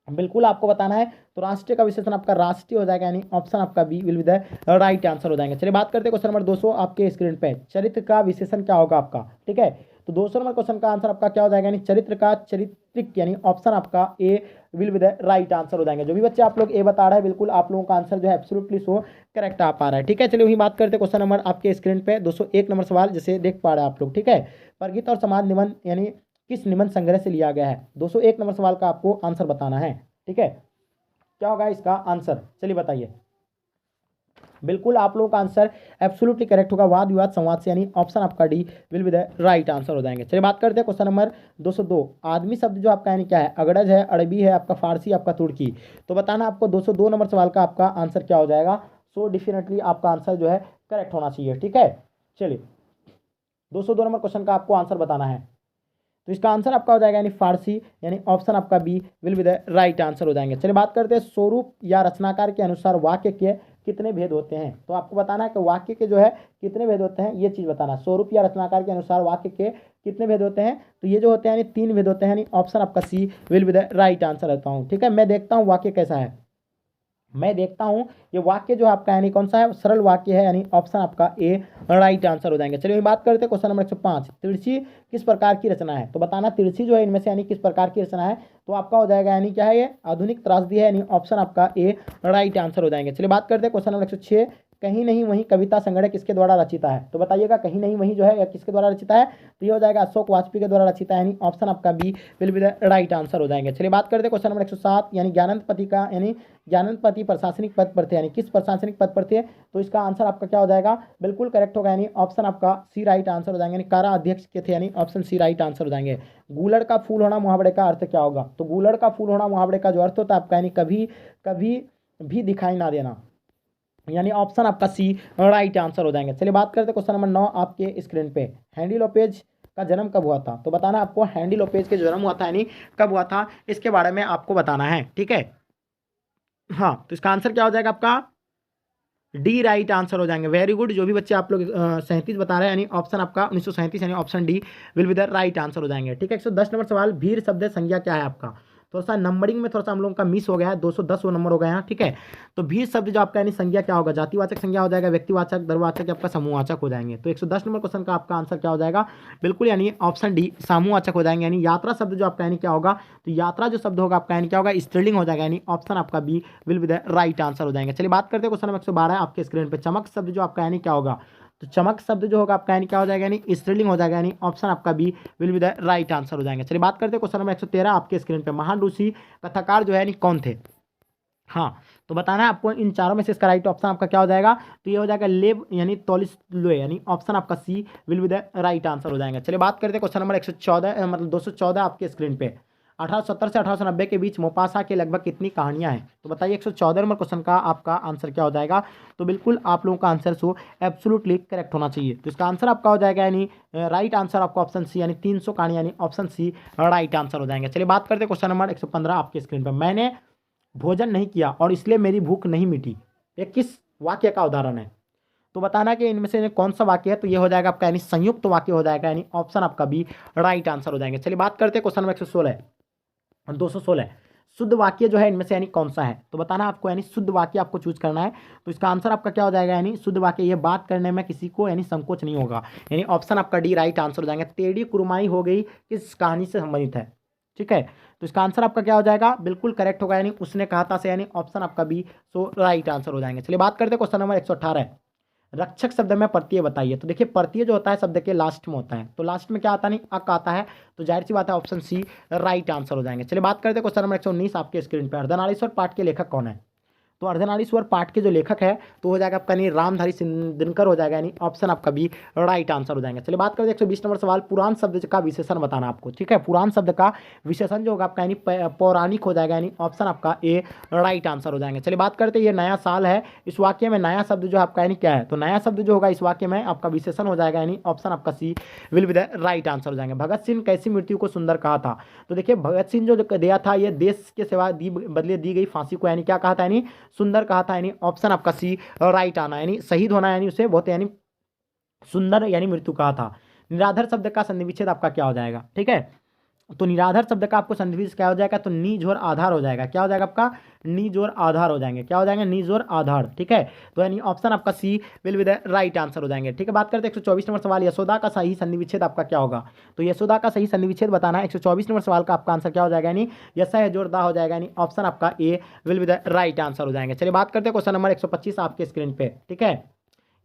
A: बिल्कुल आपको बताना है। तो राष्ट्रीय का विशेषण आपका राष्ट्रीय हो जाएगा, यानी ऑप्शन आपका B will be the right answer हो जाएंगे। चलिए बात करते हैं क्वेश्चन नंबर 200 आपके स्क्रीन पे। चरित्र का विशेषण क्या होगा आपका, ठीक है। तो 200 नंबर क्वेश्चन का आंसर आपका क्या हो जाएगा, यानी चरित्र का चरित्रिक, यानी ऑप्शन आपका A will be the right answer हो जाएंगे। जो भी बच्चे आप लोग ए बता रहे हैं बिल्कुल आप लोगों का आंसर जो है एब्सोल्युटली सो करेक्ट आ पा रहा है, ठीक है। चलिए वही बात करते हैं क्वेश्चन नंबर आपके स्क्रीन पे 201 नंबर सवाल, जैसे देख पा रहे हैं आप लोग, ठीक है। परगीत और समाज निबंध यानी किस निबंध संग्रह से लिया गया है। 201 नंबर सवाल का आपको आंसर बताना है, ठीक है। क्या होगा इसका आंसर, चलिए बताइए। बिल्कुल आप लोगों का आंसर एब्सोल्युटली करेक्ट होगा, वाद विवाद संवाद से, यानी ऑप्शन आपका D will be the right answer हो जाएंगे। चलिए बात करते हैं क्वेश्चन नंबर 202। आदमी शब्द जो आपका यानी क्या है, अगड़ज है, अरबी है, आपका फारसी, आपका तुर्की। तो बताना आपको 202 नंबर सवाल का आपका आंसर क्या हो जाएगा। सो डेफिनेटली आपका आंसर जो है करेक्ट होना चाहिए, ठीक है। चलिए 202 नंबर क्वेश्चन का आपको आंसर बताना है। तो इसका आंसर आपका हो जाएगा यानी फारसी, यानी ऑप्शन आपका B will be the right answer हो जाएंगे। चलिए बात करते हैं स्वरूप या रचनाकार के अनुसार वाक्य के कितने भेद होते हैं। तो आपको बताना है कि वाक्य के जो है कितने भेद होते हैं, ये चीज़ बताना। स्वरूप या रचनाकार के अनुसार वाक्य के कितने भेद होते हैं, तो ये जो होते हैं यानी 3 भेद होते हैं, यानी ऑप्शन आपका C will be the right answer रहता हूँ, ठीक है। मैं देखता हूँ वाक्य कैसा है, मैं देखता हूं ये वाक्य जो आपका यानी कौन सा है, सरल वाक्य है, यानी ऑप्शन आपका ए राइट आंसर हो जाएंगे। चलिए बात करते हैं क्वेश्चन नंबर 105। तिरछी किस प्रकार की रचना है। तो बताना तिरछी जो है इनमें से यानी किस प्रकार की रचना है। तो आपका हो जाएगा यानी क्या है, ये आधुनिक त्रासदी है, यानी ऑप्शन आपका ए राइट आंसर हो जाएंगे। चलिए बात करते हैं क्वेश्चन नंबर 106। कहीं नहीं वहीं कविता संग्रह किसके द्वारा रचिता है। तो बताइएगा कहीं नहीं वहीं जो है या किसके द्वारा रचिता है। तो ये हो जाएगा अशोक वाजपेयी के द्वारा रचिता है, यानी ऑप्शन आपका B will be the right answer हो जाएंगे। चलिए बात करते हैं क्वेश्चन नंबर 107। यानी ज्ञानंदपति का यानी ज्ञानंदपति प्रशासनिक पद पर थे, यानी किस प्रशासनिक पद पर थे। तो इसका आंसर आपका क्या हो जाएगा, बिल्कुल करेक्ट होगा, यानी ऑप्शन आपका सी राइट आंसर हो जाएंगे। यानी कारा अध्यक्ष के थे, यानी ऑप्शन सी राइट आंसर हो जाएंगे। गूलड़ का फूल होना मुहावरे का अर्थ क्या होगा। तो गूलड़ का फूल होना मुहावरे का जो अर्थ होता है आपका यानी कभी कभी भी दिखाई ना देना, यानी ऑप्शन आपका सी राइट आंसर हो जाएंगे। चलिए बात करते हैं क्वेश्चन नंबर 9 आपके स्क्रीन पे। हैंडी लोपेज का जन्म कब हुआ था। तो बताना आपको हैंडी लोपेज के जन्म हुआ था यानी कब हुआ था, इसके बारे में आपको बताना है, ठीक है। हाँ तो इसका आंसर क्या हो जाएगा आपका डी राइट आंसर हो जाएंगे। वेरी गुड, जो भी बच्चे आप लोग 37 बता रहे हैं, यानी ऑप्शन आपका 1937 यानी option D will be the right answer हो जाएंगे, ठीक है। 110 नंबर सवाल। भीड़ शब्द संज्ञा क्या है आपका। थोड़ा सा नंबरिंग में थोड़ा सा हम लोगों का मिस हो गया है, 210 वो नंबर हो गया है, ठीक है। तो भी शब्द जो आपका यानी संज्ञा क्या होगा, जातिवाचक संज्ञा हो जाएगा, व्यक्तिवाचक, द्रव्यवाचक, आपका समूहवाचक हो जाएंगे। तो 110 नंबर क्वेश्चन का आपका आंसर क्या हो जाएगा, बिल्कुल यानी ऑप्शन डी समूहवाचक हो जाएंगे। यानी यात्रा शब्द जो आपका यानी क्या होगा, तो यात्रा जो शब्द होगा आपका यानी क्या होगा, स्त्रीलिंग हो जाएगा, यानी ऑप्शन आपका B will be the right answer हो जाएंगे। चलिए बात करते हैं क्वेश्चन नंबर 112 आपके स्क्रीन पे। चमक शब्द जो आपका यानी क्या होगा, तो चमक शब्द जो होगा आपका यानी क्या हो जाएगा, यानी स्त्रीलिंग हो जाएगा, यानी ऑप्शन आपका B will be the right answer हो जाएंगे। चलिए बात करते हैं क्वेश्चन नंबर 113 आपके स्क्रीन पे। महान ऋषि कथाकार जो है यानी कौन थे, हाँ तो बताना है आपको इन चारों में से इसका राइट ऑप्शन आपका क्या हो जाएगा, तो ये हो जाएगा लेव यानी तोलिस्लोए, यानी ऑप्शन आपका C will be the right answer हो जाएगा। चलिए बात करते हैं क्वेश्चन नंबर 114 मतलब 214 आपके स्क्रीन पे। 1870 से 1890 के बीच मोपासा के लगभग कितनी कहानियां हैं, तो बताइए 114 नंबर क्वेश्चन का आपका आंसर क्या हो जाएगा। तो बिल्कुल आप लोगों का आंसर सो एब्सोल्युटली करेक्ट होना चाहिए। तो इसका आंसर आपका हो जाएगा यानी राइट आंसर आपका ऑप्शन सी, यानी 300 कहानी, यानी ऑप्शन सी राइट आंसर हो जाएंगे। चलिए बात करते हैं क्वेश्चन नंबर 115 आपके स्क्रीन पर। मैंने भोजन नहीं किया और इसलिए मेरी भूख नहीं मिटी, ये किस वाक्य का उदाहरण है, तो बताना कि इनमें से कौन सा वाक्य है। तो ये हो जाएगा आपका यानी संयुक्त वाक्य हो जाएगा, यानी ऑप्शन आपका बी राइट आंसर हो जाएंगे। चलिए बात करते हैं क्वेश्चन नंबर 116 216 शुद्ध वाक्य जो है इनमें से यानी कौन सा है, तो बताना आपको यानी शुद्ध वाक्य आपको चूज करना है। तो इसका आंसर आपका क्या हो जाएगा, यानी शुद्ध वाक्य ये बात करने में किसी को यानी संकोच नहीं होगा, यानी ऑप्शन आपका डी राइट आंसर हो जाएंगे। टेढ़ी कुरमाई हो गई किस कहानी से संबंधित है, ठीक है। तो इसका आंसर आपका क्या हो जाएगा, बिल्कुल करेक्ट होगा, यानी उसने कहा था से, यानी ऑप्शन आपका बी सो राइट आंसर हो जाएंगे। चलिए बात करते हैं क्वेश्चन नंबर 118 रक्षक शब्द में प्रत्यय बताइए। तो देखिए प्रत्यय जो होता है शब्द के लास्ट में होता है, तो लास्ट में क्या आता नहीं, अक आता है, तो जाहिर सी बात है ऑप्शन सी राइट आंसर हो जाएंगे। चलिए बात करते हैं क्वेश्चन नंबर 119 आपके स्क्रीन पर। अर्धनारीश्वर पाठ के लेखक कौन है, तो अर्धनारीश्वर पाठ के जो लेखक है तो हो जाएगा आपका यानी रामधारी दिनकर हो जाएगा, यानी ऑप्शन आपका बी राइट आंसर हो जाएंगे। चलिए बात करते हैं 120 नंबर सवाल। पुराण शब्द का विशेषण बताना आपको, ठीक है। पुराण शब्द का विशेषण जो होगा आपका यानी पौराणिक हो जाएगा, यानी ऑप्शन आपका ए राइट आंसर हो जाएंगे। चलिए बात करते हैं ये नया साल है, इस वाक्य में नया शब्द जो है आपका यानी क्या है, तो नया शब्द जो होगा इस वाक्य में आपका विशेषण हो जाएगा, यानी ऑप्शन आपका C will be the right answer हो जाएंगे। भगत सिंह कैसी मृत्यु को सुंदर कहा था, तो देखिए भगत सिंह जो दिया था ये देश के सेवा बदले दी गई फांसी को यानी क्या कहा था, यानी सुंदर कहा था, यानी ऑप्शन आपका सी राइट आना, यानी शहीद होना, यानी उसे बहुत यानी सुंदर यानी मृत्यु कहा था। निराधार शब्द का संधि विच्छेद आपका क्या हो जाएगा, ठीक है। तो निराधार शब्द का आपको संधि विच्छेद क्या हो जाएगा, तो नी जोर आधार हो जाएगा, क्या हो जाएगा आपका नी जोर आधार हो जाएंगे, क्या हो जाएंगे नी जोर आधार, ठीक है। तो यानी ऑप्शन आपका C will be the right answer हो जाएंगे, ठीक है। बात करते हैं 124 नंबर सवाल। यशोदा का सही संधि विच्छेद आपका क्या होगा, तो यशोदा का सही संधि विच्छेद बताना है। 124 नंबर सवाल का आपका आंसर क्या हो जाएगा, यानी यशा है जोरदा हो जाएगा, यानी ऑप्शन आपका A will be the right answer हो जाएंगे। चलिए बात करते हैं क्वेश्चन नंबर 125 आपके स्क्रीन पे, ठीक है।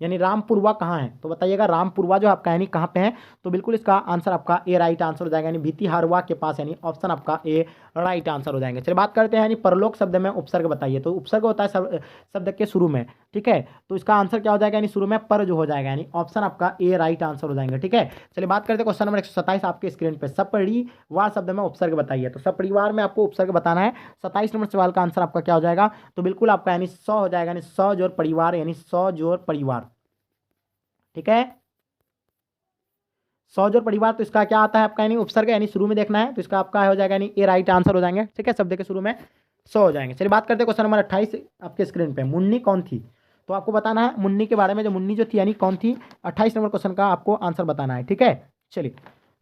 A: यानी रामपुरवा कहाँ है, तो बताइएगा रामपुरवा जो आपका यानी कहाँ पे है, तो बिल्कुल इसका आंसर आपका ए राइट आंसर हो जाएगा, यानी भीतिहारवा के पास, यानी ऑप्शन आपका ए राइट आंसर हो जाएंगे। चलिए बात करते हैं यानी परलोक शब्द में उपसर्ग बताइए। तो उपसर्ग होता है शब्द के शुरू में, ठीक है। तो इसका आंसर क्या हो जाएगा, यानी शुरू में पर जो हो जाएगा, यानी ऑप्शन आपका ए राइट आंसर हो जाएंगे, ठीक है। चलिए बात करते हैं क्वेश्चन नंबर 127 आपके स्क्रीन पे। सपरिवार शब्द में उपसर्ग बताइए। तो सपरिवार में आपको उपसर्ग बताना है। 27 नंबर सवाल का आंसर आपका क्या हो जाएगा, तो बिल्कुल आपका यानी 100 हो जाएगा, यानी 100 जोड़ परिवार, यानी 100 जोड़ परिवार, ठीक है। 100 जोड़ परिवार, तो इसका क्या आता है आपका यानी उपसर्ग, यानी शुरू में देखना है, तो इसका आपका हो जाएगा यानी ए राइट आंसर हो जाएंगे, ठीक है। शब्द के शुरू में 100 हो जाएंगे। चलिए बात करते हैं क्वेश्चन नंबर 28 आपके स्क्रीन पे। मुन्नी कौन थी, तो आपको बताना है मुन्नी के बारे में, जो मुन्नी जो थी यानी कौन थी। 28 नंबर क्वेश्चन का आपको आंसर बताना है, ठीक है। चलिए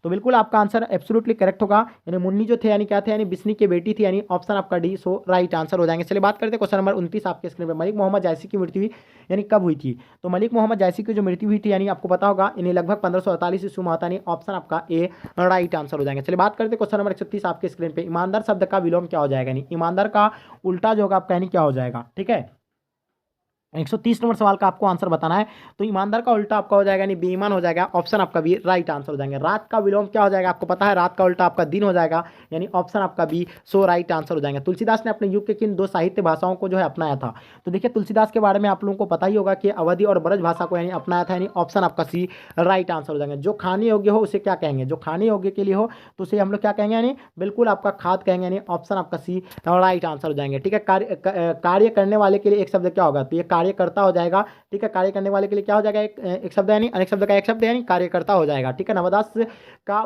A: तो बिल्कुल आपका आंसर एब्सोल्युटली करेक्ट होगा, यानी मुन्नी जो थे यानी क्या थे, यानी बिस्नी की बेटी थी, यानी ऑप्शन आपका डी सो राइट आंसर हो जाएंगे। चलिए बात करते हैं क्वेश्चन नंबर 29 आपके स्क्रीन पे। मलिक मोहम्मद जायसी की मृत्यु हुई यानी कब हुई थी, तो मलिक मोहम्मद जायसी की जो मृत्यु हुई थी यानी आपको पता होगा, यानी लगभग 1548 ईस्वी में होता है, यानी ऑप्शन आपका ए राइट आंसर हो जाएंगे। चलिए बात करते हैं क्वेश्चन नंबर 130 आपके स्क्रीन पे। ईमानदार शब्द का विलोम क्या हो जाएगा, यानी ईमानदार का उल्टा जो होगा आपका यानी क्या हो जाएगा, ठीक है। 130 नंबर सवाल का आपको आंसर बताना है। तो ईमानदार का उल्टा आपका हो जाएगा, यानी बेईमान हो जाएगा, ऑप्शन आपका बी राइट आंसर हो जाएंगे। रात का विलोम क्या हो जाएगा, आपको पता है रात का उल्टा आपका दिन हो जाएगा, यानी ऑप्शन आपका बी सो राइट आंसर हो जाएंगे। तुलसीदास ने अपने युग के किन 2 साहित्य भाषाओं को जो है अपनाया था, तो देखिए तुलसीदास के बारे में आप लोगों को पता ही होगा कि अवधि और ब्रज भाषा को यानी अपनाया था, यानी ऑप्शन आपका सी राइट आंसर हो जाएंगे। जो खाने योग्य हो उसे क्या कहेंगे, जो खाने योग्य के लिए हो तो उसे हम लोग क्या कहेंगे, यानी बिल्कुल आपका खाद कहेंगे, यानी ऑप्शन आपका सी राइट आंसर हो जाएंगे, ठीक है। कार्य करने वाले के लिए एक शब्द क्या होगा, तो ये कार्यकर्ता हो जाएगा। ठीक है, कार्य करने वाले के लिए क्या हो जाएगा, एक शब्द है, यानी अनेक शब्द का एक शब्द है, यानी कार्यकर्ता हो जाएगा। ठीक है, नवदास का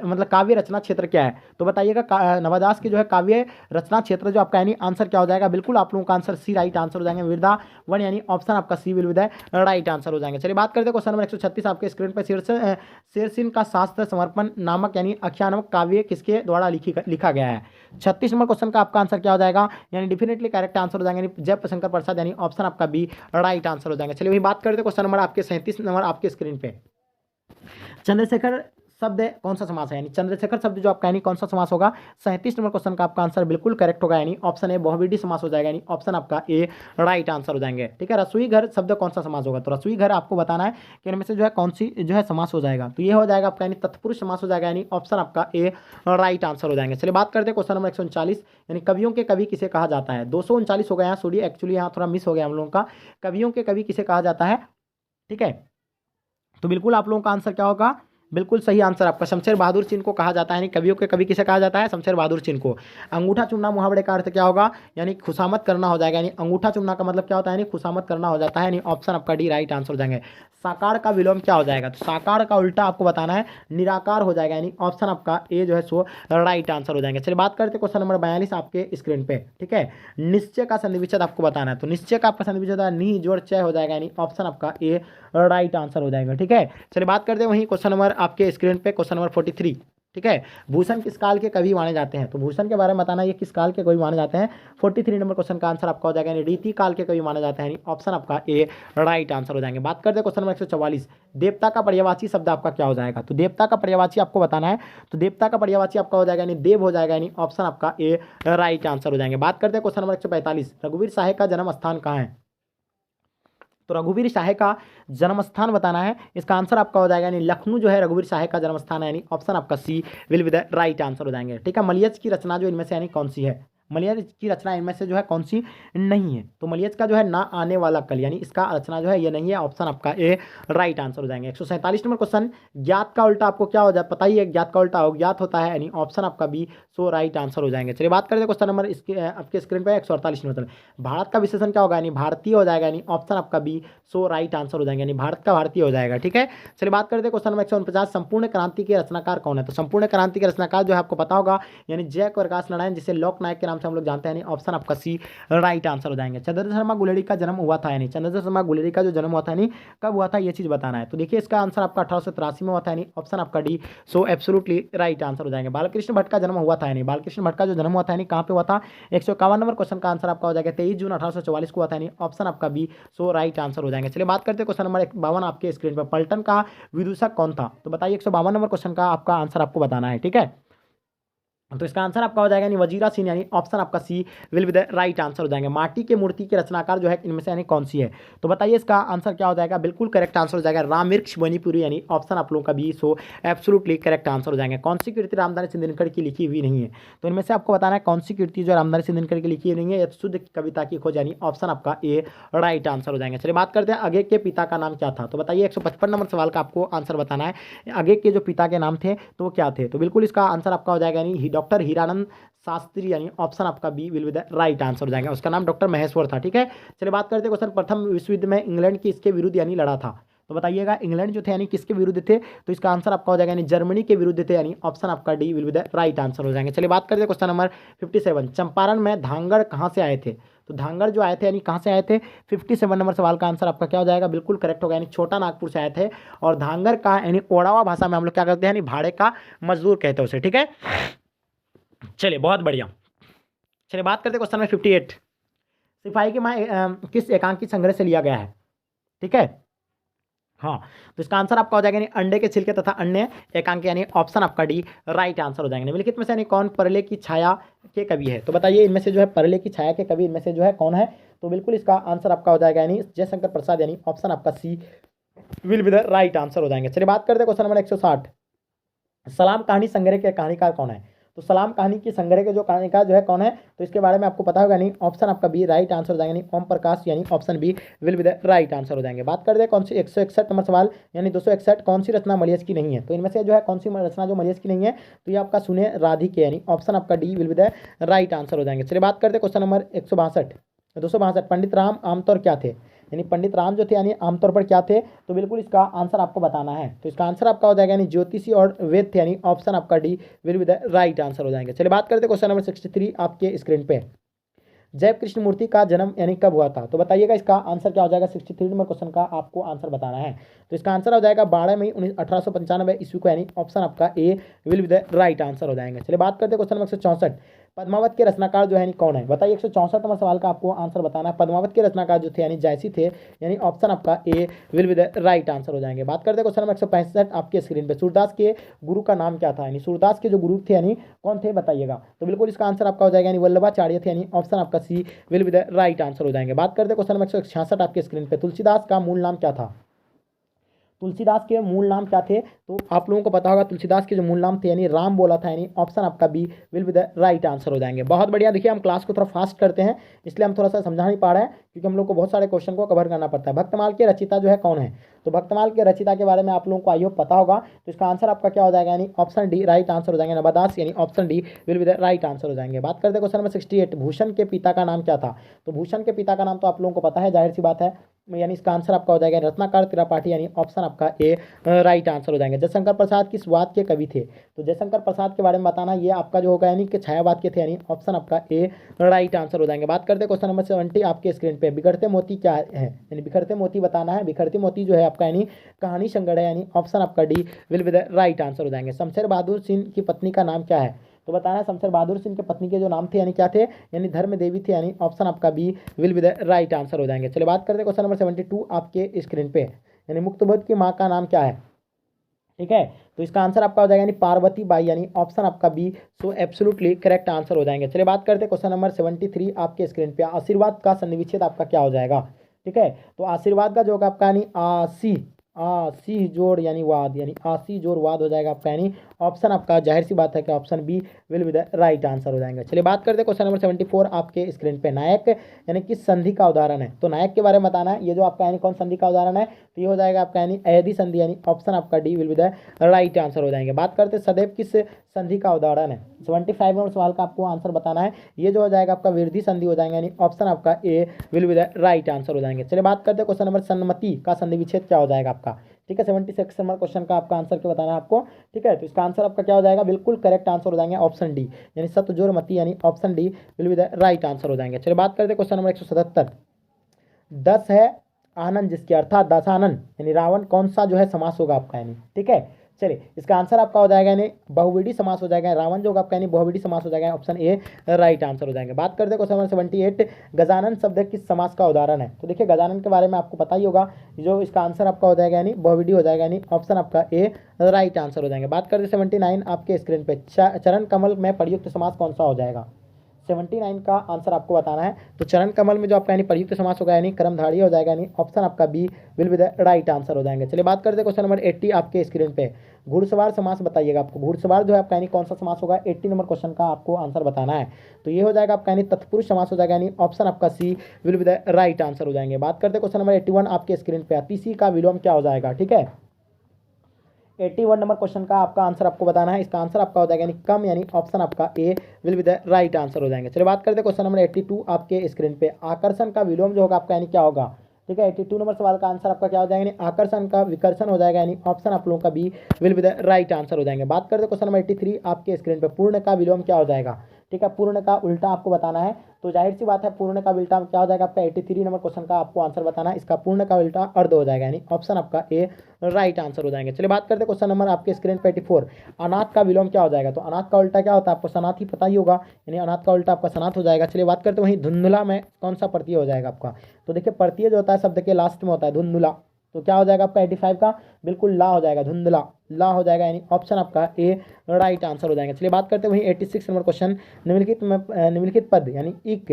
A: मतलब काव्य रचना क्षेत्र क्या है, तो बताइएगा नवदास की जो है काव्य रचना क्षेत्र जो आपका यानी आंसर क्या हो जाएगा, बिल्कुल आप लोगों का आंसर सी राइट आंसर हो जाएंगे। वृंदावन यानी ऑप्शन आपका C will be the right answer हो जाएंगे। चलिए बात करते हैं क्वेश्चन नंबर 136 आपके स्क्रीन पर। शेरसिन का शास्त्र समर्पण नामक यानी आख्यान नामक काव्य किसके द्वारा लिखा गया है। 36 नंबर क्वेश्चन का आपका आंसर क्या हो जाएगा, यानी डेफिनेटली करेक्ट आंसर हो जाएगा, यानी जयप्रशंकर प्रसाद यानी ऑप्शन आपका बी राइट आंसर हो जाएगा। चलिए वही बात करते हैं क्वेश्चन नंबर आपके 37 नंबर आपके स्क्रीन पे। चंद्रशेखर शब्द कौन सा समास है, यानी चंद्रशेखर शब्द जो आपका यानी कौन सा समास होगा। 37 नंबर क्वेश्चन का आपका आंसर बिल्कुल करेक्ट होगा, यानी ऑप्शन ए बहुविधि समास हो जाएगा, यानी ऑप्शन आपका ए राइट आंसर हो जाएंगे। ठीक है, रसोई घर शब्द कौन सा समास होगा, तो रसोई घर आपको बताना है कि इनमें से जो है कौन सी जो है समास हो जाएगा, तो ये हो जाएगा आपका यानी तत्पुरुष समास हो जाएगा, यानी ऑप्शन आपका ए राइट आंसर हो जाएंगे। चलिए बात करते हैं क्वेश्चन नंबर 139, यानी कवियों के कवि किसे कहा जाता है। 239 हो गया यहाँ, सॉरी एक्चुअली यहाँ थोड़ा मिस हो गया हम लोगों का, कवियों के कवि किसे कहा जाता है। ठीक है, तो बिल्कुल आप लोगों का आंसर क्या होगा, बिल्कुल सही आंसर आपका शमशेर बहादुर चिन्ह को कहा जाता है, यानी कवियों के कवि किसे कहा जाता है, शमशेर बहादुर चिन्ह को। अंगूठा चुनना मुहावरे का अर्थ क्या होगा, यानी खुशामद करना हो जाएगा, यानी अंगूठा चुनना का मतलब क्या होता है, यानी खुशामद करना हो जाता है, यानी ऑप्शन आपका डी राइट आंसर हो जाएंगे। साकार का विलोम क्या हो जाएगा, तो साकार का उल्टा आपको बताना है, निराकार हो जाएगा, यानी ऑप्शन आपका ए जो है सो राइट आंसर हो जाएंगे। चलिए बात करते हैं क्वेश्चन नंबर 42 आपके स्क्रीन पे। ठीक है, निश्चय का संधि विच्छेद आपको बताना है, तो निश्चय का आपका संधि विच्छेद नि जोड़ चय हो जाएगा, यानी ऑप्शन आपका ए राइट आंसर हो जाएगा। ठीक है, चलिए बात करते हैं वही क्वेश्चन नंबर आपके स्क्रीन पे, क्वेश्चन नंबर 43। ठीक है, भूषण किस काल के कवि माने जाते हैं, तो भूषण के बारे में बताना, ये किस काल के कवि माने जाते हैं। 43 नंबर क्वेश्चन का आंसर आपका हो जाएगा, यानी रीति काल के कवि माने जाते हैं, यानी ऑप्शन आपका ए राइट आंसर हो जाएंगे। बात करते हैं क्वेश्चन नंबर 144, देवता का पर्यायवाची शब्द आपका क्या हो जाएगा, तो देवता का पर्यायवाची आपको बताना है, तो देवता का पर्यायवाची आपका हो जाएगा, यानी देव हो जाएगा, यानी ऑप्शन आपका ए राइट आंसर हो जाएंगे। बात करते हैं क्वेश्चन नंबर 145, रघुवीर शाह का जन्म स्थान कहाँ है, तो रघुवीर शाह का जन्म स्थान बताना है, इसका आंसर आपका हो जाएगा, यानी लखनऊ जो है रघुवीर शाह का जन्म स्थान है, यानी ऑप्शन आपका C will be the right answer हो जाएंगे। ठीक है, मलियज की रचना जो इनमें से यानी कौन सी है, मलियज की रचना इनमें से जो है कौन सी नहीं है, तो मलियज का जो है ना आने वाला कल, यानी इसका रचना जो है ये नहीं है, ऑप्शन आपका ए राइट आंसर हो जाएंगे। 147 नंबर क्वेश्चन, ज्ञात का उल्टा आपको क्या हो जाए, पता ही है ज्ञात का उल्टा ज्ञात होता है, यानी ऑप्शन आपका बी सो राइट आंसर हो जाएंगे। चलिए बात करते हैं क्वेश्चन नंबर इसके आपके स्क्रीन पर 148 नंबर, भारत का विशेषण क्या होगा, यानी भारतीय हो जाएगा, यानी ऑप्शन आपका बी सो राइट आंसर हो जाएंगे, यानी भारत का भारतीय हो जाएगा। ठीक है, चलिए बात करते हैं क्वेश्चन नंबर 149, संपूर्ण क्रांति के रचनाकार कौन है, तो संपूर्ण क्रांति के रचनाकार जो है आपको पता होगा, यानी जयप्रकाश नारायण, जिसे लोक नायक के नाम से हम लोग जानते हैं, ऑप्शन आपका सी राइट आंसर हो जाएंगे। चंद्रशेखर शर्मा गुलेरी का जन्म हुआ था, यानी चंद्रशेखर शर्मा गुलेरी का जो जन्म हुआ था, यानी कब हुआ था, ये चीज बताना है, तो देखिए इसका आंसर आपका 1883 में हुआ था, यानी ऑप्शन आपका D so absolutely right answer हो जाएंगे। बालकृष्ण भट्ट का जन्म हुआ था, यानी बालकृष्ण भट्ट का जो जन्म हुआ था, यानी कहाँ पे हुआ था, 151 नंबर क्वेश्चन का आंसर आपका हो जाएगा, 23 जून 1844 को हुआ था, यानी ऑप्शन आपका बी सो राइट आंसर हो जाएंगे। चलिए बात करते हैं क्वेश्चन नंबर 52 आपके स्क्रीन पर, पलटन का विदूषक कौन था, तो बताइए 152 नंबर क्वेश्चन का आपका आंसर आपको बताना है। ठीक है, तो इसका आंसर आपका हो जाएगा, यानी वजीरा सिंह, यानी ऑप्शन आपका C will be the right answer हो जाएंगे। माटी के मूर्ति के रचनाकार जो है इनमें से यानी कौन सी है, तो बताइए इसका आंसर क्या हो जाएगा, बिल्कुल करेक्ट आंसर हो जाएगा, रामवृक्ष मणिपुरी, यानी ऑप्शन आप लोगों का B so absolutely correct answer हो जाएंगे। कौन सी कृति रामधारी सिंह दिनकर की लिखी हुई नहीं है, तो इनमें से आपको बताना है कौन सी कृति जो रामधारी सिंह दिनकर की लिखी हुई नहीं है, या शुद्ध कविता की खोज, यानी ऑप्शन आपका ए राइट आंसर हो जाएंगे। चलिए बात करते हैं आगे के पिता का नाम क्या था, तो बताइए 155 नंबर सवाल का आपको आंसर बताना है, आगे के जो पिता के नाम थे तो वो क्या थे, तो बिल्कुल इसका आंसर आपका हो जाएगा, यानी डॉक्टर हीरानंद शास्त्री, यानी ऑप्शन आपका B will be the right answer हो जाएगा, उसका नाम डॉक्टर महेश्वर था। ठीक है, चलिए बात करते हैं क्वेश्चन, प्रथम विश्व युद्ध में इंग्लैंड की इसके विरुद्ध यानी लड़ा था, तो बताइएगा इंग्लैंड जो थे यानी किसके विरुद्ध थे, तो इसका आंसर आपका हो जाएगा, यानी जर्मनी के विरुद्ध थे, यानी ऑप्शन आपका D will be the right answer हो जाएंगे। चलिए बात करते हैं क्वेश्चन नंबर 57, चंपारण में धांगड़ कहाँ से आए थे, तो धांगड़ जो आए थे यानी कहाँ से आए थे, 57 नंबर सवाल का आंसर आपका क्या हो जाएगा, बिल्कुल करेक्ट होगा, यानी छोटा नागपुर से आए थे, और धांगड़ का यानी ओडावा भाषा में हम लोग क्या करते हैं, यानी भाड़े का मजदूर कहते हैं उसे। ठीक है, चलिए बहुत बढ़िया। चलिए बात करते हैं क्वेश्चन नंबर 58, सिपाही की माँ किस एकांकी संग्रह से लिया गया है। ठीक है, हाँ, तो इसका आंसर आपका हो जाएगा, यानी अंडे के छिलके तथा अन्य एकांक, यानी ऑप्शन आपका डी राइट आंसर हो जाएंगे। निम्नलिखित में से यानी कौन परले की छाया के कवि है, तो बताइए इनमें से जो है परले की छाया के कवि इनमें से जो है कौन है, तो बिल्कुल इसका आंसर आपका हो जाएगा, यानी जयशंकर प्रसाद, यानी ऑप्शन आपका C will be the right answer हो जाएंगे। चलिए बात करते हैं क्वेश्चन नंबर 160, सलाम कहानी संग्रह के कहानीकार कौन है, तो सलाम कहानी की संग्रह के जो कहानीकार जो है कौन है, तो इसके बारे में आपको पता होगा, नहीं ऑप्शन आपका बी राइट आंसर हो जाएगा, यानी ओम प्रकाश, यानी option B will be the right answer हो जाएंगे। बात करते हैं कौन सी 161 नंबर सवाल, यानी 261, कौन सी रचना मलियज की नहीं है, तो इनमें से जो है कौन सी रचना जो मलियज की नहीं है, तो ये आपका सुने राधिके, यानी ऑप्शन आपका D will be the right answer हो जाएंगे। चलिए बात करते हैं क्वेश्चन नंबर 162, 262 पंडित राम आमतौर क्या थे, यानी पंडित राम जो थे यानी आमतौर पर क्या थे, तो बिल्कुल इसका आंसर आपको बताना है। तो इसका आंसर आपका हो जाएगा यानी ज्योतिषी और वेद थे, यानी ऑप्शन आपका D will be the right answer हो जाएंगे। चलिए बात करते हैं क्वेश्चन नंबर 63 आपके स्क्रीन पे। जय कृष्ण मूर्ति का जन्म यानी कब हुआ था, तो बताइएगा इसका आंसर क्या हो जाएगा। 63 नंबर क्वेश्चन का आपको आंसर बताना है। तो इसका आंसर हो जाएगा 12 मई 1895 ईस्वी को, यानी ऑप्शन आपका A will be the right answer हो जाएंगे। चलिए बात करते हैं क्वेश्चन नंबर 164। पद्मावत के रचनाकार जो है कौन है, बताइए। 164 नंबर सवाल का आपको आंसर बताना है। पद्मावत के रचनाकार जो थे यानी जायसी थे, यानी ऑप्शन आपका A will be the right answer हो जाएंगे। बात करते हैं क्वेश्चन नंबर 165 आपके स्क्रीन पे। सूरदास के गुरु का नाम क्या था, यानी सूरदास के जो गुरु थे यानी कौन थे बताइएगा। तो बिल्कुल इसका आंसर आपका हो जाएगा यानी वल्लभाचार्य थे, यानी ऑप्शन आपका C will be the right answer हो जाएंगे। बात करते हैं क्वेश्चन नंबर 166 आपके स्क्रीन पे। तुलसीदास का मूल नाम क्या था, तुलसीदास के मूल नाम क्या थे, तो आप लोगों को पता होगा तुलसीदास के जो मूल नाम थे यानी राम बोला था, यानी ऑप्शन आपका B will be the right answer हो जाएंगे। बहुत बढ़िया। देखिए हम क्लास को थोड़ा फास्ट करते हैं, इसलिए हम थोड़ा सा समझा नहीं पा रहे हैं, क्योंकि हम लोग को बहुत सारे क्वेश्चन को कवर करना पड़ता है। भक्तमाल के रचिता जो है कौन है, तो भक्तमाल के रचिता के बारे में आप लोगों को आई होप पता होगा। तो इसका आंसर आपका क्या हो जाएगा, यानी ऑप्शन डी राइट आंसर हो जाएंगे। नवादास यानी option D will be the right answer हो जाएंगे। बात करते हैं क्वेश्चन नंबर 68। भूषण के पिता का नाम क्या था, तो भूषण के पिता का नाम तो आप लोगों को पता है, जाहिर सी बात है, यानी इसका आंसर आपका हो जाएगा रत्नाकर त्रिपाठी, यानी ऑप्शन आपका ए राइट आंसर हो जाएंगे। जयशंकर प्रसाद किस वाद के कवि थे, तो जयशंकर प्रसाद के बारे में बताना, ये आपका जो होगा यानी कि छायावाद के थे, यानी ऑप्शन आपका ए राइट आंसर हो जाएंगे। बात करते हैं क्वेश्चन नंबर 70 आपके स्क्रीन पे। बिखरते मोती क्या है, यानी बिखरते मोती बताना है। बिखरते मोती जो है आपका यानी कहानी संगड़ है, यानी ऑप्शन आपका D will be the right answer हो जाएंगे। शमशेर बहादुर सिंह की पत्नी का नाम क्या है, तो बताना है शमशेर बहादुर सिंह के पत्नी के जो नाम थे यानी क्या थे, यानी धर्म देवी थे, यानी ऑप्शन आपका B will be the right answer हो जाएंगे। चलिए बात करते हैं क्वेश्चन नंबर 72 आपके स्क्रीन पे। यानी मुक्तबोध की माँ का नाम क्या है, ठीक है, तो इसका आंसर आपका हो जाएगा यानी पार्वती बाई, यानी ऑप्शन आपका B so absolutely correct answer हो जाएंगे। चलिए बात करते हैं क्वेश्चन नंबर 73 आपके स्क्रीन पे। आशीर्वाद का सन्निविच्छेद आपका क्या हो जाएगा, ठीक है, तो आशीर्वाद का जो होगा आपका यानी आसी जोड़ यानी वाद, यानी आसी जोड़ वाद हो जाएगा आपका, यानी ऑप्शन आपका जाहिर सी बात है कि option B will be the right answer हो जाएंगे। चलिए बात करते हैं क्वेश्चन नंबर 74 आपके स्क्रीन पे। नायक यानी किस संधि का उदाहरण है, तो नायक के बारे में बताना है। ये जो आपका यानी कौन संधि का उदाहरण है, तो ये हो जाएगा आपका यानी अयधि संधि, यानी ऑप्शन आपका D will be the right answer हो जाएंगे। बात करते हैं सदैव किस संधि का उदाहरण है। 75 नंबर सवाल का आपको आंसर बताना है। ये जो हो जाएगा आपका विरोधी संधि हो जाएगा, यानी ऑप्शन आपका A will be the right answer हो जाएंगे। चलिए बात करते हैं क्वेश्चन नंबर सन्मति का संधि विच्छेद क्या हो जाएगा आपका, ठीक है। 76 नंबर क्वेश्चन का आपका आंसर क्या बताना है आपको, ठीक है, तो इसका आंसर आपका क्या हो जाएगा, बिल्कुल करेक्ट आंसर हो जाएंगे ऑप्शन डी, यानी सतजोर मती, यानी option D will be the right answer हो जाएंगे। चलिए बात करते हैं क्वेश्चन नंबर 177। 10 है आनंद जिसके, अर्थात दशानन यानी रावण कौन सा जो है समास होगा आपका, यानी ठीक है। चलिए इसका आंसर आपका हो जाएगा यानी बहुविडी समास हो जाएगा। रावण जो होगा आपका यानी बहुविडी समास हो जाएगा, ऑप्शन ए राइट आंसर हो जाएंगे। बात करते हैं क्वेश्चन नंबर 78। गजानन शब्द किस समास का उदाहरण है, तो देखिए गजानन के बारे में आपको पता ही होगा, जो इसका आंसर आपका हो जाएगा यानी बहुविडी हो जाएगा, यानी ऑप्शन आपका ए राइट आंसर हो जाएंगे। बात करते हैं 79 आपके स्क्रीन पे। चरण कमल में प्रयुक्त समास कौन सा हो जाएगा, 79 का आंसर आपको बताना है। तो चरण कमल में जो आपका यानी प्रयुक्त समास होगा यानी कर्मधारय हो जाएगा, यानी ऑप्शन आपका B will be the right answer हो जाएंगे। चलिए बात करते हैं क्वेश्चन नंबर 80 आपके स्क्रीन पे। घुड़सवार समास बताइएगा आपको। घुड़सवार जो है आपका यानी कौन सा समास होगा, 80 नंबर क्वेश्चन का आपको आंसर बताना है। तो ये हो जाएगा आपका यानी तत्पुरुष समास हो जाएगा, यानी ऑप्शन आपका C will be the right answer हो जाएंगे। बात करते हैं क्वेश्चन नंबर 81 आपके स्क्रीन पे। अतिशी का विलोम क्या हो जाएगा, ठीक है। 81 नंबर क्वेश्चन का आपका आंसर आपको बताना है। इसका आंसर आपका हो जाएगा यानी कम, यानी ऑप्शन आपका A will be the right answer हो जाएंगे। चलिए बात करते हैं क्वेश्चन नंबर 82 आपके स्क्रीन पे। आकर्षण का विलोम जो होगा आपका यानी क्या होगा, ठीक है। 82 नंबर सवाल का आंसर आपका क्या हो जाएगा, यानी आकर्षण का विकर्षण हो जाएगा, यानी ऑप्शन आप लोगों का B will be the right answer हो जाएंगे। बात करते हैं क्वेश्चन नंबर 83 आपके स्क्रीन पे। पूर्ण का विलोम क्या हो जाएगा, ठीक है, पूर्ण का उल्टा आपको बताना है। तो जाहिर सी बात है पूर्ण का उल्टा क्या हो जाएगा आपका, 83 नंबर क्वेश्चन का आपको आंसर बताना है। इसका पूर्ण का उल्टा अर्ध हो जाएगा, यानी ऑप्शन आपका ए राइट आंसर हो जाएंगे। चलिए बात करते हैं क्वेश्चन नंबर आपके स्क्रीन पे 84। अनाथ का विलोम क्या हो जाएगा, तो अनाथ का उल्टा क्या होता है आपको सनाथ ही पता ही होगा, यानी अनाथ का उल्टा आपका सनाथ हो जाएगा। चलिए बात करते हैं वहीं धुंधला में कौन सा प्रत्यय हो जाएगा आपका, तो देखिए प्रत्यय जो होता है शब्द के लास्ट में होता है धुंधला, तो क्या हो जाएगा आपका 85 का बिल्कुल ला हो जाएगा, धुंधला ला हो जाएगा, यानी ऑप्शन आपका ए राइट आंसर हो जाएगा। चलिए बात करते हैं वहीं 86 नंबर क्वेश्चन। निम्नलिखित पद यानी इक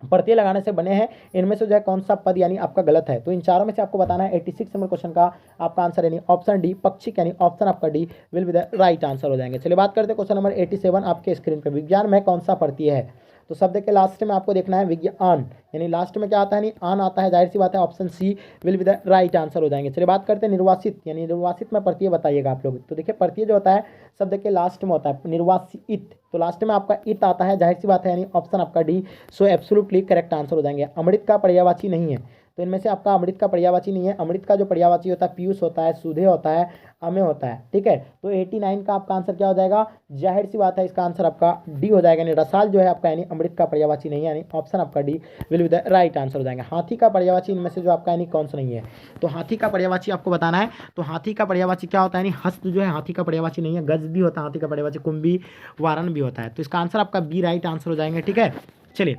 A: प्रत्यय लगाने से बने हैं, इनमें से जो है कौन सा पद यानी आपका गलत है, तो इन चारों में से आपको बताना है। 86 नंबर क्वेश्चन का आपका आंसर यानी ऑप्शन डी पक्षिक, यानी ऑप्शन आपका D will be the right answer हो जाएंगे। चलिए बात करते हैं क्वेश्चन नंबर 87 आपके स्क्रीन पर। विज्ञान में कौन सा प्रत्यय है, तो शब्द के लास्ट में आपको देखना है विज्ञान, यानी लास्ट में क्या आता है, नहीं आन आता है, जाहिर सी बात है option C will be the right answer हो जाएंगे। चलिए बात करते हैं निर्वासित, यानी निर्वासित में प्रत्यय बताइएगा आप लोग। तो देखिए प्रत्यय जो होता है शब्द के लास्ट में होता है निर्वासित, तो लास्ट में आपका इत आता है, जाहिर सी बात है, यानी ऑप्शन आपका D so absolutely correct answer हो जाएंगे। अमृत का पर्यायवाची नहीं है, तो इनमें से आपका अमृत का पर्यायवाची नहीं है। अमृत का जो पर्यायवाची होता है पीयूष होता है, सुधे होता है, अमे होता है, ठीक है। तो 89 का आपका आंसर क्या हो जाएगा, जाहिर सी बात है इसका आंसर आपका डी हो जाएगा, यानी रसाल जो है आपका यानी अमृत का पर्यायवाची नहीं है, यानी ऑप्शन आपका D will be the right answer हो जाएगा। हाथी का पर्यायवाची इनमें से जो आपका यानी कौन सा नहीं है, तो हाथी का पर्यायवाची आपको बताना है। तो हाथी का पर्यायवाची क्या होता है, यानी हस्त जो है हाथी का पर्यायवाची नहीं है, गज भी होता है हाथी का पर्यायवाची, कुंभी वारन भी होता है, तो इसका आंसर आपका बी राइट आंसर हो जाएंगे, ठीक है। चलिए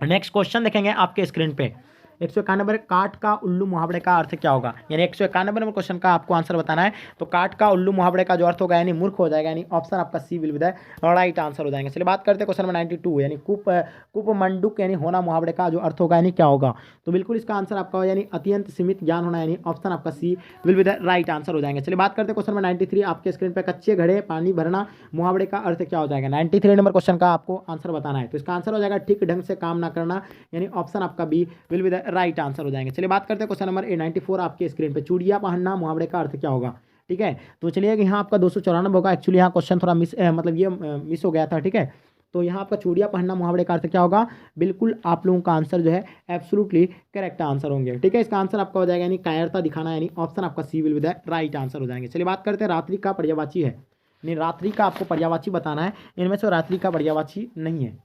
A: नेक्स्ट क्वेश्चन देखेंगे आपके स्क्रीन पे। 191 काट का उल्लू मुहावरे का अर्थ क्या होगा, यानी 191 नंबर क्वेश्चन का आपको आंसर बताना है। तो काट का उल्लू मुहावरे का जो अर्थ होगा यानी मूर्ख हो जाएगा, यानी ऑप्शन आपका C will be the right answer हो जाएंगे। चलिए बात करते हैं क्वेश्चन नंबर 92, यानी कुप मंडूक यानी होना मुहावरे का जो अर्थ होगा यानी क्या होगा, तो बिल्कुल इसका आंसर आपका हो यानी अत्यंत सीमित ज्ञान होना, यानी ऑप्शन आपका C will be the right answer हो जाएंगे। चलिए बात करते हैं क्वेश्चन नंबर 93 आपके स्क्रीन पर, कच्चे घड़े पानी भरना मुहावरे का अर्थ क्या हो जाएगा। 93 नंबर क्वेश्चन का आपको आंसर बताना है, तो इसका आंसर हो जाएगा ठीक ढंग से काम ना करना, यानी ऑप्शन आपका B will be the right answer हो जाएंगे। चलिए बात करते हैं क्वेश्चन नंबर 94 आपके स्क्रीन पे, चूड़िया पहनना मुहावरे का अर्थ क्या होगा, ठीक है। तो चलिए यहाँ आपका 294 होगा, एक्चुअली यहाँ क्वेश्चन थोड़ा मतलब ये मिस हो गया था, ठीक है। तो यहाँ आपका चूड़िया पहनना मुहावरे का अर्थ क्या होगा, बिल्कुल आप लोगों का आंसर जो है एब्सोल्युटली करेक्ट आंसर होंगे, ठीक है। इसका आंसर आपका हो जाएगा यानी कायरता दिखाना, यानी ऑप्शन आपका C will be the right answer हो जाएंगे। चलिए बात करते हैं रात्रि का पर्यायवाची है, नहीं रात्रि का आपको पर्यायवाची बताना है, इनमें से रात्रि का पर्यायवाची नहीं है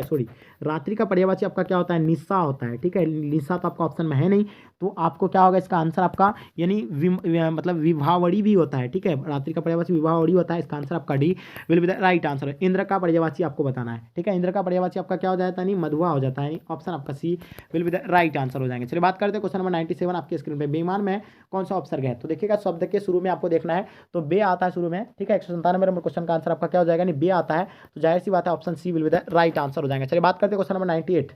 A: सॉरी, रात्रि का पर्यायवाची आपका क्या होता है, निशा होता है, ठीक है। निशा तो आपका ऑप्शन में है नहीं, तो आपको क्या होगा इसका आंसर आपका यानी मतलब विभावरी भी होता है, ठीक है। रात्रि का पर्यायवाची विभावरी होता है, इसका आंसर आपका D will be the right answer है। इंद्र का पर्यायवाची आपको बताना है, ठीक है। इंद्र का पर्यायवाची आपका क्या हो जाता है, यानी मधुआ हो जाता है, यानी ऑप्शन आपका C will be the right answer हो जाएंगे। चलिए बात करते हैं क्वेश्चन नंबर 97 आपके स्क्रीन पर, बेईमान में कौन सा उपसर्ग है, तो देखिएगा शब्द के शुरू में आपको देखना है, तो बे आता है शुरू में, ठीक है। 197 नंबर क्वेश्चन का आंसर आपका क्या हो जाएगा, यानी बे आता है, तो जाहिर सी बात है option C will be the right answer हो जाएंगे। चलिए बात करते हैं क्वेश्चन नंबर 98,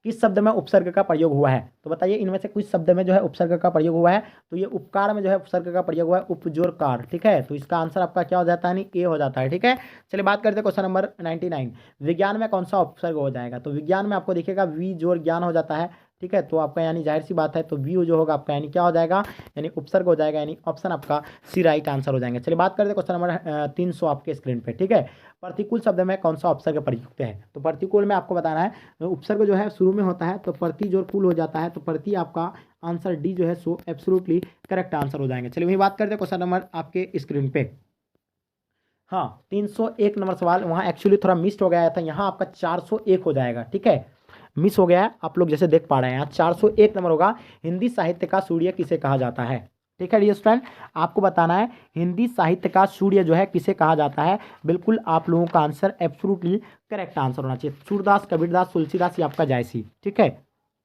A: किस शब्द में उपसर्ग का प्रयोग हुआ है, तो बताइए इनमें से कुछ शब्द में जो है उपसर्ग का प्रयोग हुआ है, तो ये उपकार में जो है उपसर्ग का प्रयोग हुआ है, उपजोरकार, ठीक है। तो इसका आंसर आपका क्या हो जाता है, यानी ए हो जाता है, ठीक है। चलिए बात करते हैं क्वेश्चन नंबर 99, विज्ञान में कौन सा उपसर्ग हो जाएगा, तो विज्ञान में आपको देखिएगा वी जोर ज्ञान हो जाता है, ठीक है। तो आपका यानी जाहिर सी बात है, तो वी जो होगा आपका यानी क्या हो जाएगा, यानी उपसर्ग हो जाएगा, यानी ऑप्शन आपका सी राइट आंसर हो जाएंगे। चलिए बात करते हैं क्वेश्चन नंबर 300 आपके स्क्रीन पे, ठीक है। प्रतिकूल शब्द में कौन सा उपसर्ग प्रयुक्त है, तो प्रतिकूल में आपको बताना है उपसर्ग जो है शुरू में होता है, तो प्रति जोर कुल हो जाता है, तो प्रति आपका आंसर डी जो है सो एब्सोल्युटली करेक्ट आंसर हो जाएंगे। चलिए वही बात करते हैं क्वेश्चन नंबर आपके स्क्रीन पे, हाँ 301 नंबर सवाल, वहाँ एक्चुअली थोड़ा मिस हो गया था, यहाँ आपका 401 हो जाएगा, ठीक है। मिस हो गया है, आप लोग जैसे देख पा रहे हैं, यहाँ 401 नंबर होगा, हिंदी साहित्य का सूर्य किसे कहा जाता है, ठीक है डियर स्टूडेंट। आपको बताना है हिंदी साहित्य का सूर्य जो है किसे कहा जाता है, बिल्कुल आप लोगों का आंसर एब्सोल्युटली करेक्ट आंसर होना चाहिए। सूरदास, कबीरदास, तुलसीदास या आपका जायसी, ठीक है।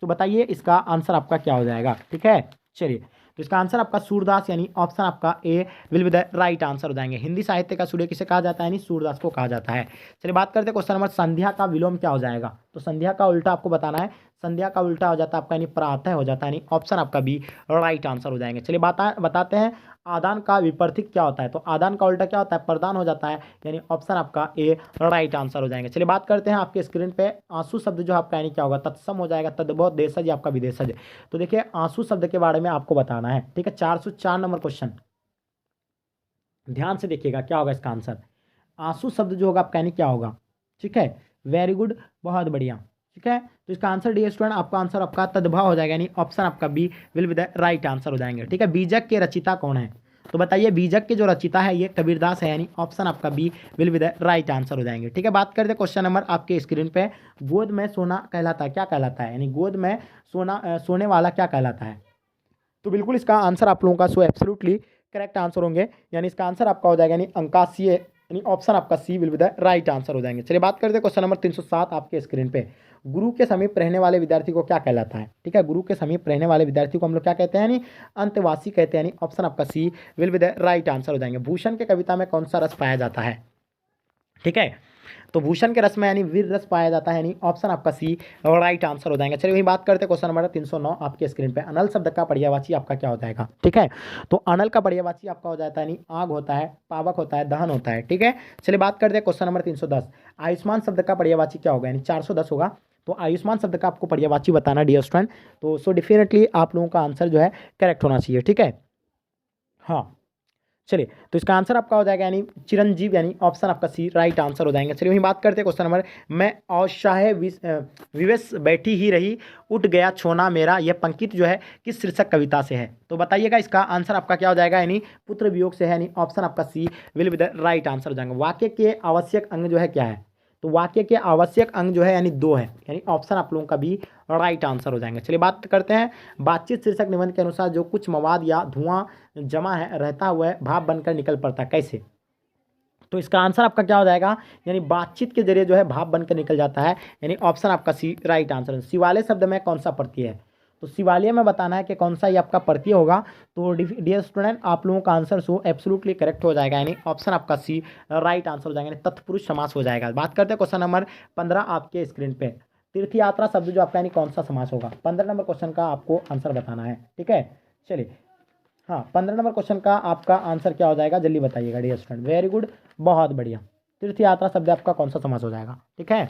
A: तो बताइए इसका आंसर आपका क्या हो जाएगा, ठीक है। चलिए तो इसका आंसर आपका सूरदास, यानी ऑप्शन आपका A will be the right answer हो जाएंगे। हिंदी साहित्य का सूर्य किसे कहा जाता है, यानी सूरदास को कहा जाता है। चलिए बात करते हैं क्वेश्चन नंबर, संध्या का विलोम क्या हो जाएगा, तो संध्या का उल्टा आपको बताना है, संध्या का उल्टा हो जाता है आपका यानी प्रातः हो जाता है, यानी ऑप्शन आपका बी राइट आंसर हो जाएंगे। चलिए बताते हैं आदान का विपरीत क्या होता है, तो आदान का उल्टा क्या होता है, प्रदान हो जाता है, यानी ऑप्शन आपका ए राइट आंसर हो जाएंगे। चलिए बात करते हैं आपके स्क्रीन पे, आंसू शब्द जो आपका यानी क्या होगा, तत्सम हो जाएगा, तद्भव, देशज या आपका विदेशज। तो देखिए आंसू शब्द के बारे में आपको बताना है, ठीक है। 404 नंबर क्वेश्चन, ध्यान से देखिएगा क्या होगा इसका आंसर, आंसू शब्द जो होगा आपका यानी क्या होगा, ठीक है। वेरी गुड, बहुत बढ़िया, ठीक है। तो इसका आंसर डियर स्टूडेंट आपका आंसर आपका तद्भव हो जाएगा, यानी ऑप्शन आपका B will be the right answer हो जाएंगे, ठीक है। बीजक के रचिता कौन है, तो बताइए बीजक के जो रचिता है ये कबीरदास है, यानी ऑप्शन आपका B will be the right answer हो जाएंगे, ठीक है। बात करते हैं क्वेश्चन नंबर आपके स्क्रीन पे, गोद में सोना कहलाता है, क्या कहलाता है, यानी गोद में सोने वाला क्या कहलाता है, तो बिल्कुल इसका आंसर आप लोगों का सो एब्सोल्युटली करेक्ट आंसर होंगे, यानी इसका आंसर आपका हो जाएगा यानी अंकासीय, यानी ऑप्शन आपका C will be the right answer हो जाएंगे। चलिए बात करते हैं क्वेश्चन नंबर 307 आपके स्क्रीन पे, गुरु के समीप रहने वाले विद्यार्थी को क्या कहलाता है, ठीक है। गुरु के समीप रहने वाले विद्यार्थी को हम लोग क्या कहते हैं, यानी अंतवासी कहते हैं, यानी ऑप्शन आपका C will be the right answer हो जाएंगे। भूषण के कविता में कौन सा रस पाया जाता है, ठीक है। तो भूषण के रस में यानी वीर रस पाया जाता है, यानी ऑप्शन आपका सी राइट आंसर हो जाएगा। चलिए वही बात करते हैं क्वेश्चन नंबर 309 आपके स्क्रीन पे। अनल शब्द का पर्यायवाची आपका क्या हो जाएगा, ठीक है। तो अनल का पर्यायवाची आपका हो जाता है यानी आग होता है, पावक होता है, दहन होता है, ठीक है। चलिए बात करते हैं क्वेश्चन नंबर 310। आयुष्मान शब्द का पर्यायवाची क्या होगा, यानी 410 होगा। तो आयुष्मान शब्द का आपको पर्यायवाची बताना डियर स्टूडेंट। तो सो डेफिनेटली आप लोगों का आंसर जो है करेक्ट होना चाहिए, ठीक है। हाँ चलिए, तो इसका आंसर आपका हो जाएगा यानी चिरंजीव, यानी ऑप्शन आपका सी राइट आंसर हो जाएगा। चलिए वही बात करते हैं क्वेश्चन नंबर। मैं औशाहे विवश बैठी ही रही, उठ गया छोना मेरा, यह पंक्ति जो है किस शीर्षक कविता से है। तो बताइएगा इसका आंसर आपका क्या हो जाएगा, यानी पुत्र वियोग से है, यानी ऑप्शन आपका C will be the right answer हो जाएगा। वाक्य के आवश्यक अंग जो है क्या है, तो वाक्य के आवश्यक अंग जो है यानी दो है, यानी ऑप्शन आप लोगों का भी राइट आंसर हो जाएंगे। चलिए बात करते हैं। बातचीत शीर्षक निबंध के अनुसार जो कुछ मवाद या धुआं जमा है रहता हुआ भाप बनकर निकल पड़ता है, कैसे। तो इसका आंसर आपका क्या हो जाएगा, यानी बातचीत के जरिए जो है भाप बनकर निकल जाता है, यानी ऑप्शन आपका सी राइट आंसर है। शिवालय शब्द में कौन सा प्रत्यय है, तो शिवालय में बताना है कि कौन सा ये आपका प्रत्यय होगा। तो डियर स्टूडेंट आप लोगों का आंसर सो एब्सोल्युटली करेक्ट हो जाएगा, यानी ऑप्शन आपका सी राइट आंसर हो जाएगा, यानी तत्पुरुष समास हो जाएगा। बात करते हैं क्वेश्चन नंबर 15 आपके स्क्रीन पे। तीर्थ यात्रा शब्द जो आपका यानी कौन सा समास होगा, 15 नंबर क्वेश्चन का आपको आंसर बताना है, ठीक है। चलिए हाँ 15 नंबर क्वेश्चन का आपका आंसर क्या हो जाएगा, जल्दी बताइएगा डियर स्टूडेंट। वेरी गुड, बहुत बढ़िया। तीर्थ यात्रा शब्द आपका कौन सा समास हो जाएगा, ठीक है।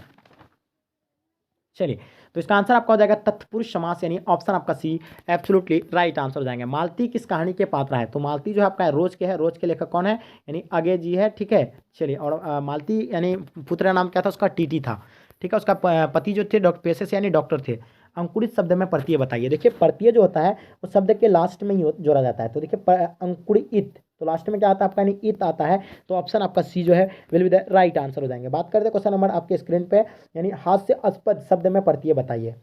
A: चलिए, तो इसका आंसर आपका हो जाएगा तत्पुरुष समास, यानी ऑप्शन आपका सी एब्सोल्युटली राइट आंसर हो जाएंगे। मालती किस कहानी के पात्र है, तो मालती जो है आपका रोज के है, रोज के लेखक कौन है, यानी अगे जी है, ठीक है। चलिए, और मालती यानी पुत्र का नाम क्या था, उसका टीटी था, ठीक है। उसका पति जो थे डॉक्टर पेशे से यानी डॉक्टर थे। अंकुरित शब्द में प्रत्यय बताइए। देखिए प्रत्यय जो होता है वो शब्द के लास्ट में ही जोड़ा जाता है। तो देखिए अंकुरित, तो लास्ट में क्या आता है आपका, यानी इत आता है। तो ऑप्शन आपका सी जो है will be the right answer हो जाएंगे। बात करते हैं क्वेश्चन नंबर आपके स्क्रीन पे, यानी हास्यास्पद शब्द में प्रत्यय बताइए।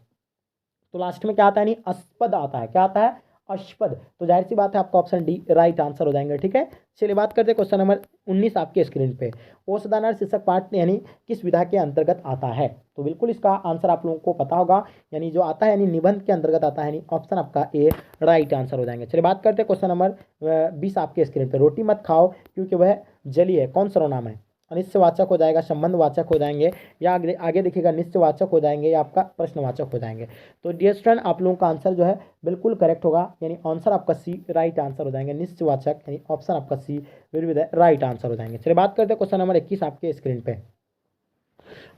A: तो लास्ट में क्या आता है, यानी अस्पद आता है, क्या आता है, अस्पद। तो जाहिर सी बात है आपका ऑप्शन डी राइट आंसर हो जाएंगे, ठीक है। चलिए बात करते हैं क्वेश्चन नंबर 19 आपके स्क्रीन पे। औषधानार शीर्षक पाठ यानी किस विधा के अंतर्गत आता है, तो बिल्कुल इसका आंसर आप लोगों को पता होगा, यानी जो आता है यानी निबंध के अंतर्गत आता है, यानी ऑप्शन आपका ए राइट आंसर हो जाएंगे। चलिए बात करते हैं क्वेश्चन नंबर 20 आपके स्क्रीन पे। रोटी मत खाओ क्योंकि वह जली है, कौन सर्वनाम है, अनिश्चयवाचक हो जाएगा, संबंधवाचक हो जाएंगे, या आगे देखिएगा निश्चयवाचक हो जाएंगे, या आपका प्रश्नवाचक हो जाएंगे। तो डियर स्टूडेंट आप लोगों का आंसर जो है बिल्कुल करेक्ट होगा, यानी आंसर आपका सी राइट आंसर हो जाएंगे, निश्चयवाचक, यानी ऑप्शन आपका C will be the right answer हो जाएंगे। चलिए बात करते हैं क्वेश्चन नंबर 21 आपके स्क्रीन पे।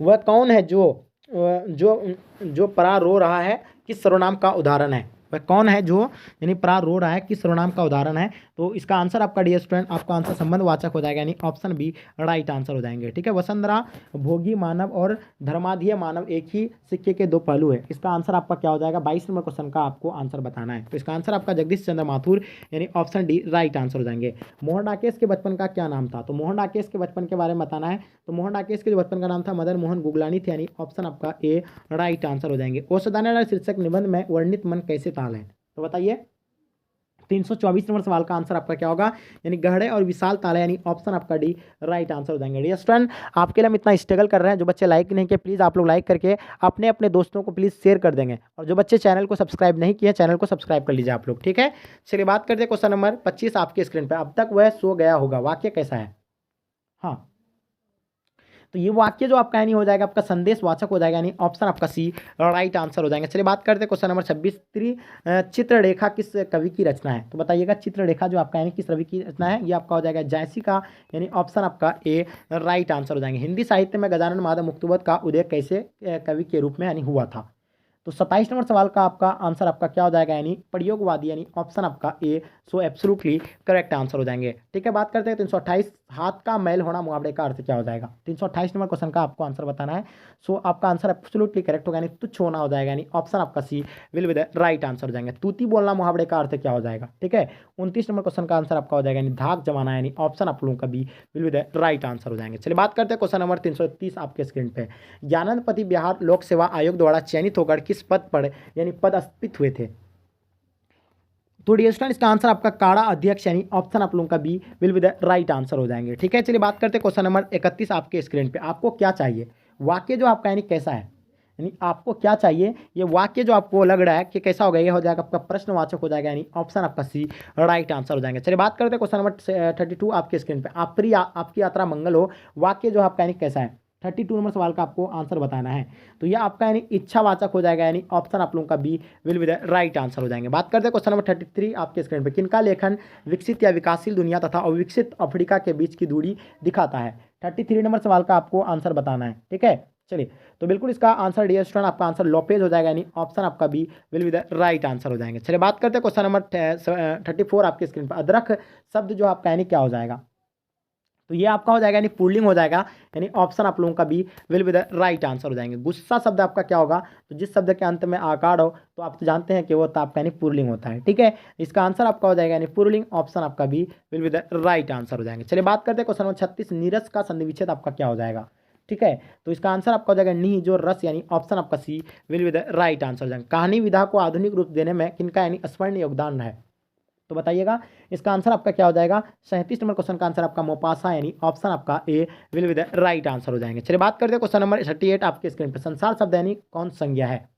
A: वह कौन है जो परा रो रहा है, किस सर्वनाम का उदाहरण है, वह कौन है जो यानी परा रो रहा है, किस सर्वनाम का उदाहरण है। तो इसका आंसर आपका डियर स्टूडेंट आपका आंसर संबंधवाचक हो जाएगा, यानी ऑप्शन बी राइट आंसर हो जाएंगे, ठीक है। वसुंधरा भोगी मानव और धर्माधीय मानव एक ही सिक्के के दो पहलू है, इसका आंसर आपका क्या हो जाएगा। 22 नंबर क्वेश्चन का आपको आंसर बताना है। तो इसका आंसर आपका जगदीश चंद्र माथुर, यानी ऑप्शन डी राइट आंसर हो जाएंगे। मोहन डाकेश के बचपन का क्या नाम था, तो मोहन डाकेश के बचपन के बारे में बताना है। तो मोहन डाकेश के जो बचपन का नाम था मदन मोहन गुगलानी थे, यानी ऑप्शन आपका ए राइट आंसर हो जाएंगे। औषधानार शीर्षक निबंध में वर्णित मन कैसे ताल है, तो बताइए। 324 नंबर सवाल का आंसर आपका क्या होगा, यानी गहरे और विशाल ताल है, यानी ऑप्शन आपका डी राइट आंसर हो जाएंगे। डियर स्टूडेंट आपके लिए हम इतना स्ट्रगल कर रहे हैं, जो बच्चे लाइक नहीं किए प्लीज़ आप लोग लाइक करके अपने अपने दोस्तों को प्लीज़ शेयर कर देंगे, और जो बच्चे चैनल को सब्सक्राइब नहीं किए चैनल को सब्सक्राइब कर लीजिए आप लोग, ठीक है। चलिए बात करते हैं क्वेश्चन नंबर 25 आपके स्क्रीन पर। अब तक वह सो गया होगा, वाक्य कैसा है। हाँ तो ये वाक्य जो आपका यानी हो जाएगा आपका संदेशवाचक हो जाएगा, यानी ऑप्शन आपका सी राइट आंसर हो जाएंगे। चलिए बात करते हैं क्वेश्चन नंबर 26। चित्ररेखा किस कवि की रचना है, तो बताइएगा चित्ररेखा जो आपका यानी किस कवि की रचना है, ये आपका हो जाएगा जयसी का, यानी ऑप्शन आपका ए राइट आंसर हो जाएंगे। हिंदी साहित्य में गजानन माधव मुक्तिबोध का उदय कैसे कवि के रूप में यानी हुआ था। तो 27 नंबर सवाल का आपका आंसर आपका क्या हो जाएगा, यानी प्रयोगवादी, यानी ऑप्शन आपका ए सो एब्सोल्युटली करेक्ट आंसर हो जाएंगे, ठीक है। बात करते हैं 328। हाथ का मैल होना मुहावरे का अर्थ क्या हो जाएगा। 328 नंबर क्वेश्चन का आपको आंसर बताना है। सो आपका आंसर एब्सोल्युटली करेक्ट होगा, यानी तुच्छ होना हो जाएगा, यानी ऑप्शन आपका C will be the right answer हो जाएंगे। तूती बोलना मुहावरे का अर्थ क्या हो जाएगा, ठीक है। 29 नंबर क्वेश्चन का आंसर आपका हो जाएगा, यानी धाक जमाना, यानी ऑप्शन आप लोगों का B will be the right answer हो जाएंगे। चलिए बात करते हैं क्वेश्चन नंबर 330 आपके स्क्रीन पे। ज्ञानंद बिहार लोक सेवा आयोग द्वारा चयनित होकर किस पद पर यानी पदस्थापित हुए थे। तो डियर स्टूडेंट इसका आंसर आपका काड़ा अध्यक्ष, यानी ऑप्शन आप लोगों का B will be the right answer हो जाएंगे, ठीक है। चलिए बात करते हैं क्वेश्चन नंबर 31 आपके स्क्रीन पे। आपको क्या चाहिए, वाक्य जो आपका यानी कैसा है, यानी आपको क्या चाहिए, ये वाक्य जो आपको लग रहा है कि कैसा होगा, ये हो जाएगा आपका प्रश्नवाचक हो जाएगा, यानी ऑप्शन आपका सी राइट आंसर हो जाएंगे। चलिए बात करते हैं क्वेश्चन नंबर 32 आपके स्क्रीन पे। आपकी यात्रा मंगल हो, वाक्य जो आपका यानी कैसा है, 32 नंबर सवाल का आपको आंसर बताना है। तो यह आपका यानी इच्छावाचक हो जाएगा, यानी ऑप्शन आप लोगों का B will be the right answer हो जाएंगे। बात करते हैं क्वेश्चन नंबर 33 आपके स्क्रीन पे। किनका लेखन विकसित या विकासशील दुनिया तथा अविकसित अफ्रीका के बीच की दूरी दिखाता है? 33 नंबर सवाल का आपको आंसर बताना है, ठीक है। चलिए, तो बिल्कुल इसका आंसर डियर स्टूडेंट आपका आंसर लोपेज हो जाएगा, यानी ऑप्शन आपका B will be the right answer हो जाएंगे। चलिए बात करते हैं क्वेश्चन नंबर 34 आपके स्क्रीन पर। अदरक शब्द जो आपका यानी क्या हो जाएगा? तो ये आपका हो जाएगा यानी पुल्लिंग हो जाएगा, यानी ऑप्शन आप लोगों का B will be the right answer हो जाएंगे। गुस्सा शब्द आपका क्या होगा? तो जिस शब्द के अंत में आकार हो तो आप तो जानते हैं कि वो आपका यानी पुल्लिंग होता है, ठीक है। इसका आंसर आपका हो जाएगा यानी पुल्लिंग, ऑप्शन आपका B will be the right answer हो जाएंगे। चलिए बात करते हैं क्वेश्चन नंबर 36। नीरस का संधि विच्छेद आपका क्या हो जाएगा? ठीक है, तो इसका आंसर आपका हो जाएगा नी जो रस, यानी ऑप्शन आपका C will be the right answer हो जाएगा। कहानी विधा को आधुनिक रूप देने में किनका यानी स्मरणीय योगदान है? तो बताइएगा, इसका आंसर आपका क्या हो जाएगा? 37 नंबर क्वेश्चन का आंसर आपका मोपासा, यानी ऑप्शन आपका A will be the right answer हो जाएंगे। चलिए बात करते हैं क्वेश्चन नंबर 38 आपके स्क्रीन पर। संसार शब्द यानी कौन संज्ञा है?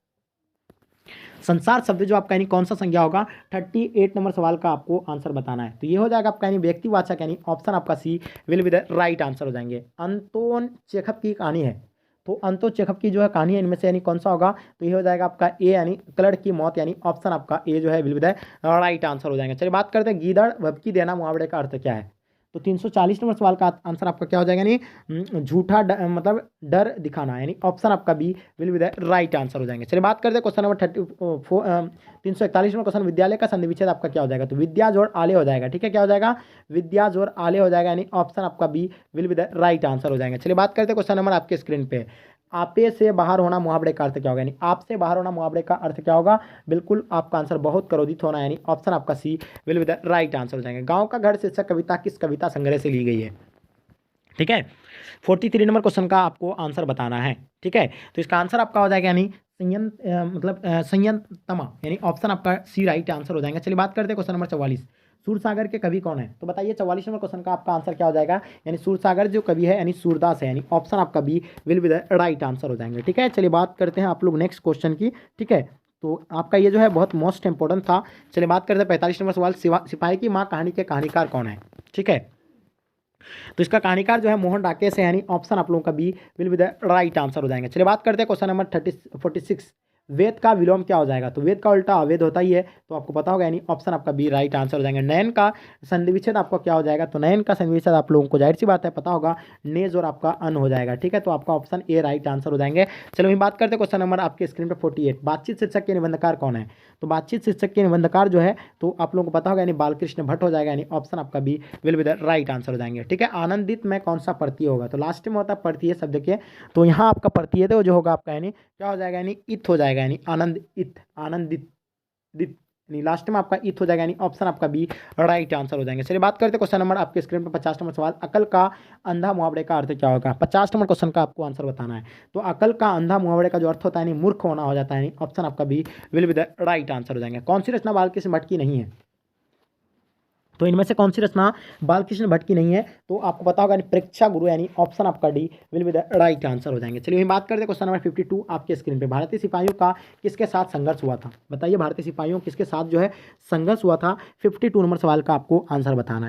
A: संसार शब्द जो आपका यानी कौन सा संज्ञा होगा? 38 नंबर सवाल का आपको आंसर बताना है। तो ये हो जाएगा आपका यानी व्यक्तिवाचक, यानी ऑप्शन आपका C will be the right answer हो जाएंगे। अंतोन चेखव की कहानी है, तो अंतोन चेखव की जो है कहानी है, इनमें से यानी कौन सा होगा? तो ये हो जाएगा आपका ए, यानी क्लर्क की मौत, यानी ऑप्शन आपका ए जो है will be the right answer हो जाएंगे। चलिए बात करते हैं गीदड़ भभकी देना मुहावरे का अर्थ क्या है? तो 340 नंबर सवाल का आंसर आपका क्या हो जाएगा? यानी झूठा मतलब डर दिखाना, यानी ऑप्शन आपका B will be the right answer हो जाएंगे। चलिए बात करते हैं क्वेश्चन नंबर 341 नंबर क्वेश्चन। विद्यालय का संधि विच्छेद आपका क्या हो जाएगा? तो विद्या जोड़ आले हो जाएगा, ठीक है। क्या हो जाएगा? विद्या जोड़ आले हो जाएगा, यानी ऑप्शन आपका B will be the right answer हो जाएंगे। चलिए बात करते हैं क्वेश्चन नंबर आपके स्क्रीन पे। आपे से बाहर होना मुहावरे का अर्थ क्या होगा? यानी आपसे बाहर होना मुहावरे का अर्थ क्या होगा? बिल्कुल आपका आंसर बहुत क्रोधित होना, यानी ऑप्शन आपका C will be the right answer हो जाएंगे। गांव का घर शीर्षक कविता किस कविता संग्रह से ली गई है? ठीक है, 43 नंबर क्वेश्चन का आपको आंसर बताना है, ठीक है। तो इसका आंसर आपका हो जाएगा यानी संयंतमा, यानी ऑप्शन आपका सी राइट आंसर हो जाएगा। चलिए बात करते हैं क्वेश्चन नंबर 44। सूरसागर के कवि कौन है? तो बताइए 44 नंबर क्वेश्चन का आपका आंसर क्या हो जाएगा? यानी सूरसागर जो कवि है यानी सूरदास है, यानी ऑप्शन आपका B will be the right answer हो जाएंगे, ठीक है। चलिए बात करते हैं आप लोग नेक्स्ट क्वेश्चन की, ठीक है। तो आपका ये जो है बहुत मोस्ट इंपॉर्टेंट था। चलिए बात करते हैं 45 नंबर सवाल। सिपाही की माँ कहानी के कहानीकार कौन है? ठीक है, तो इसका कहानीकार जो है मोहन डाकेश है, यानी ऑप्शन आप लोगों का B will be the right answer हो जाएंगे। चलिए बात करते हैं क्वेश्चन नंबर 46। वेद का विलोम क्या हो जाएगा? तो वेद का उल्टा अवेद होता ही है, तो आपको पता होगा, यानी ऑप्शन आपका बी राइट आंसर हो जाएंगे। नयन का संधि विच्छेद आपको क्या हो जाएगा? तो नयन का संधि विच्छेद आप लोगों को जाहिर सी बात है पता होगा, नेज और आपका अन हो जाएगा, ठीक है। तो आपका ऑप्शन ए राइट आंसर हो जाएंगे। चलो वही बात करते हैं क्वेश्चन नंबर आपके स्क्रीन पर 48। बातचीत शीर्षक के निबंधकार कौन है? तो बातचीत शीर्षक के निबंधकार जो है तो आप लोगों को पता होगा, यानी बालकृष्ण भट्ट हो जाएगा, यानी ऑप्शन आपका B will be the right answer हो जाएंगे, ठीक है। आनंदित में कौन सा प्रत्यय होगा? तो लास्ट में होता है प्रत्यय शब्द के, तो यहाँ आपका प्रत्यय जो होगा आपका यानी क्या हो जाएगा? यानी इत हो जाएगा, यानी आनंद इत, आनंदित दित, यानी लास्ट में आपका इत हो जाएगा, यानी ऑप्शन आपका बी राइट आंसर हो जाएंगे। चलिए बात करते हैं क्वेश्चन नंबर आपके स्क्रीन पर 50 नंबर सवाल। अकल का अंधा मुहावरे का अर्थ क्या होगा? 50 नंबर क्वेश्चन का आपको आंसर बताना है। तो अकल का अंधा मुहावरे का जो अर्थ होता है यानी मूर्ख होना हो जाता है, यानी ऑप्शन आपका B will be the right answer हो जाएंगे। कौन सी रचना बालकृष्ण भट्ट की नहीं है? तो इनमें से कौन सी रचना बालकृष्ण भट्ट की नहीं है? तो आपको पता होगा परीक्षा गुरु, यानी ऑप्शन आपका D will be the right answer हो जाएंगे। चलिए बात करते हैं क्वेश्चन नंबर 52 आपके स्क्रीन पे। भारतीय सिपाहियों का किसके साथ संघर्ष हुआ था? बताइए भारतीय सिपाहियों किसके साथ जो है संघर्ष हुआ था? 52 नंबर सवाल का आपको आंसर बताना है।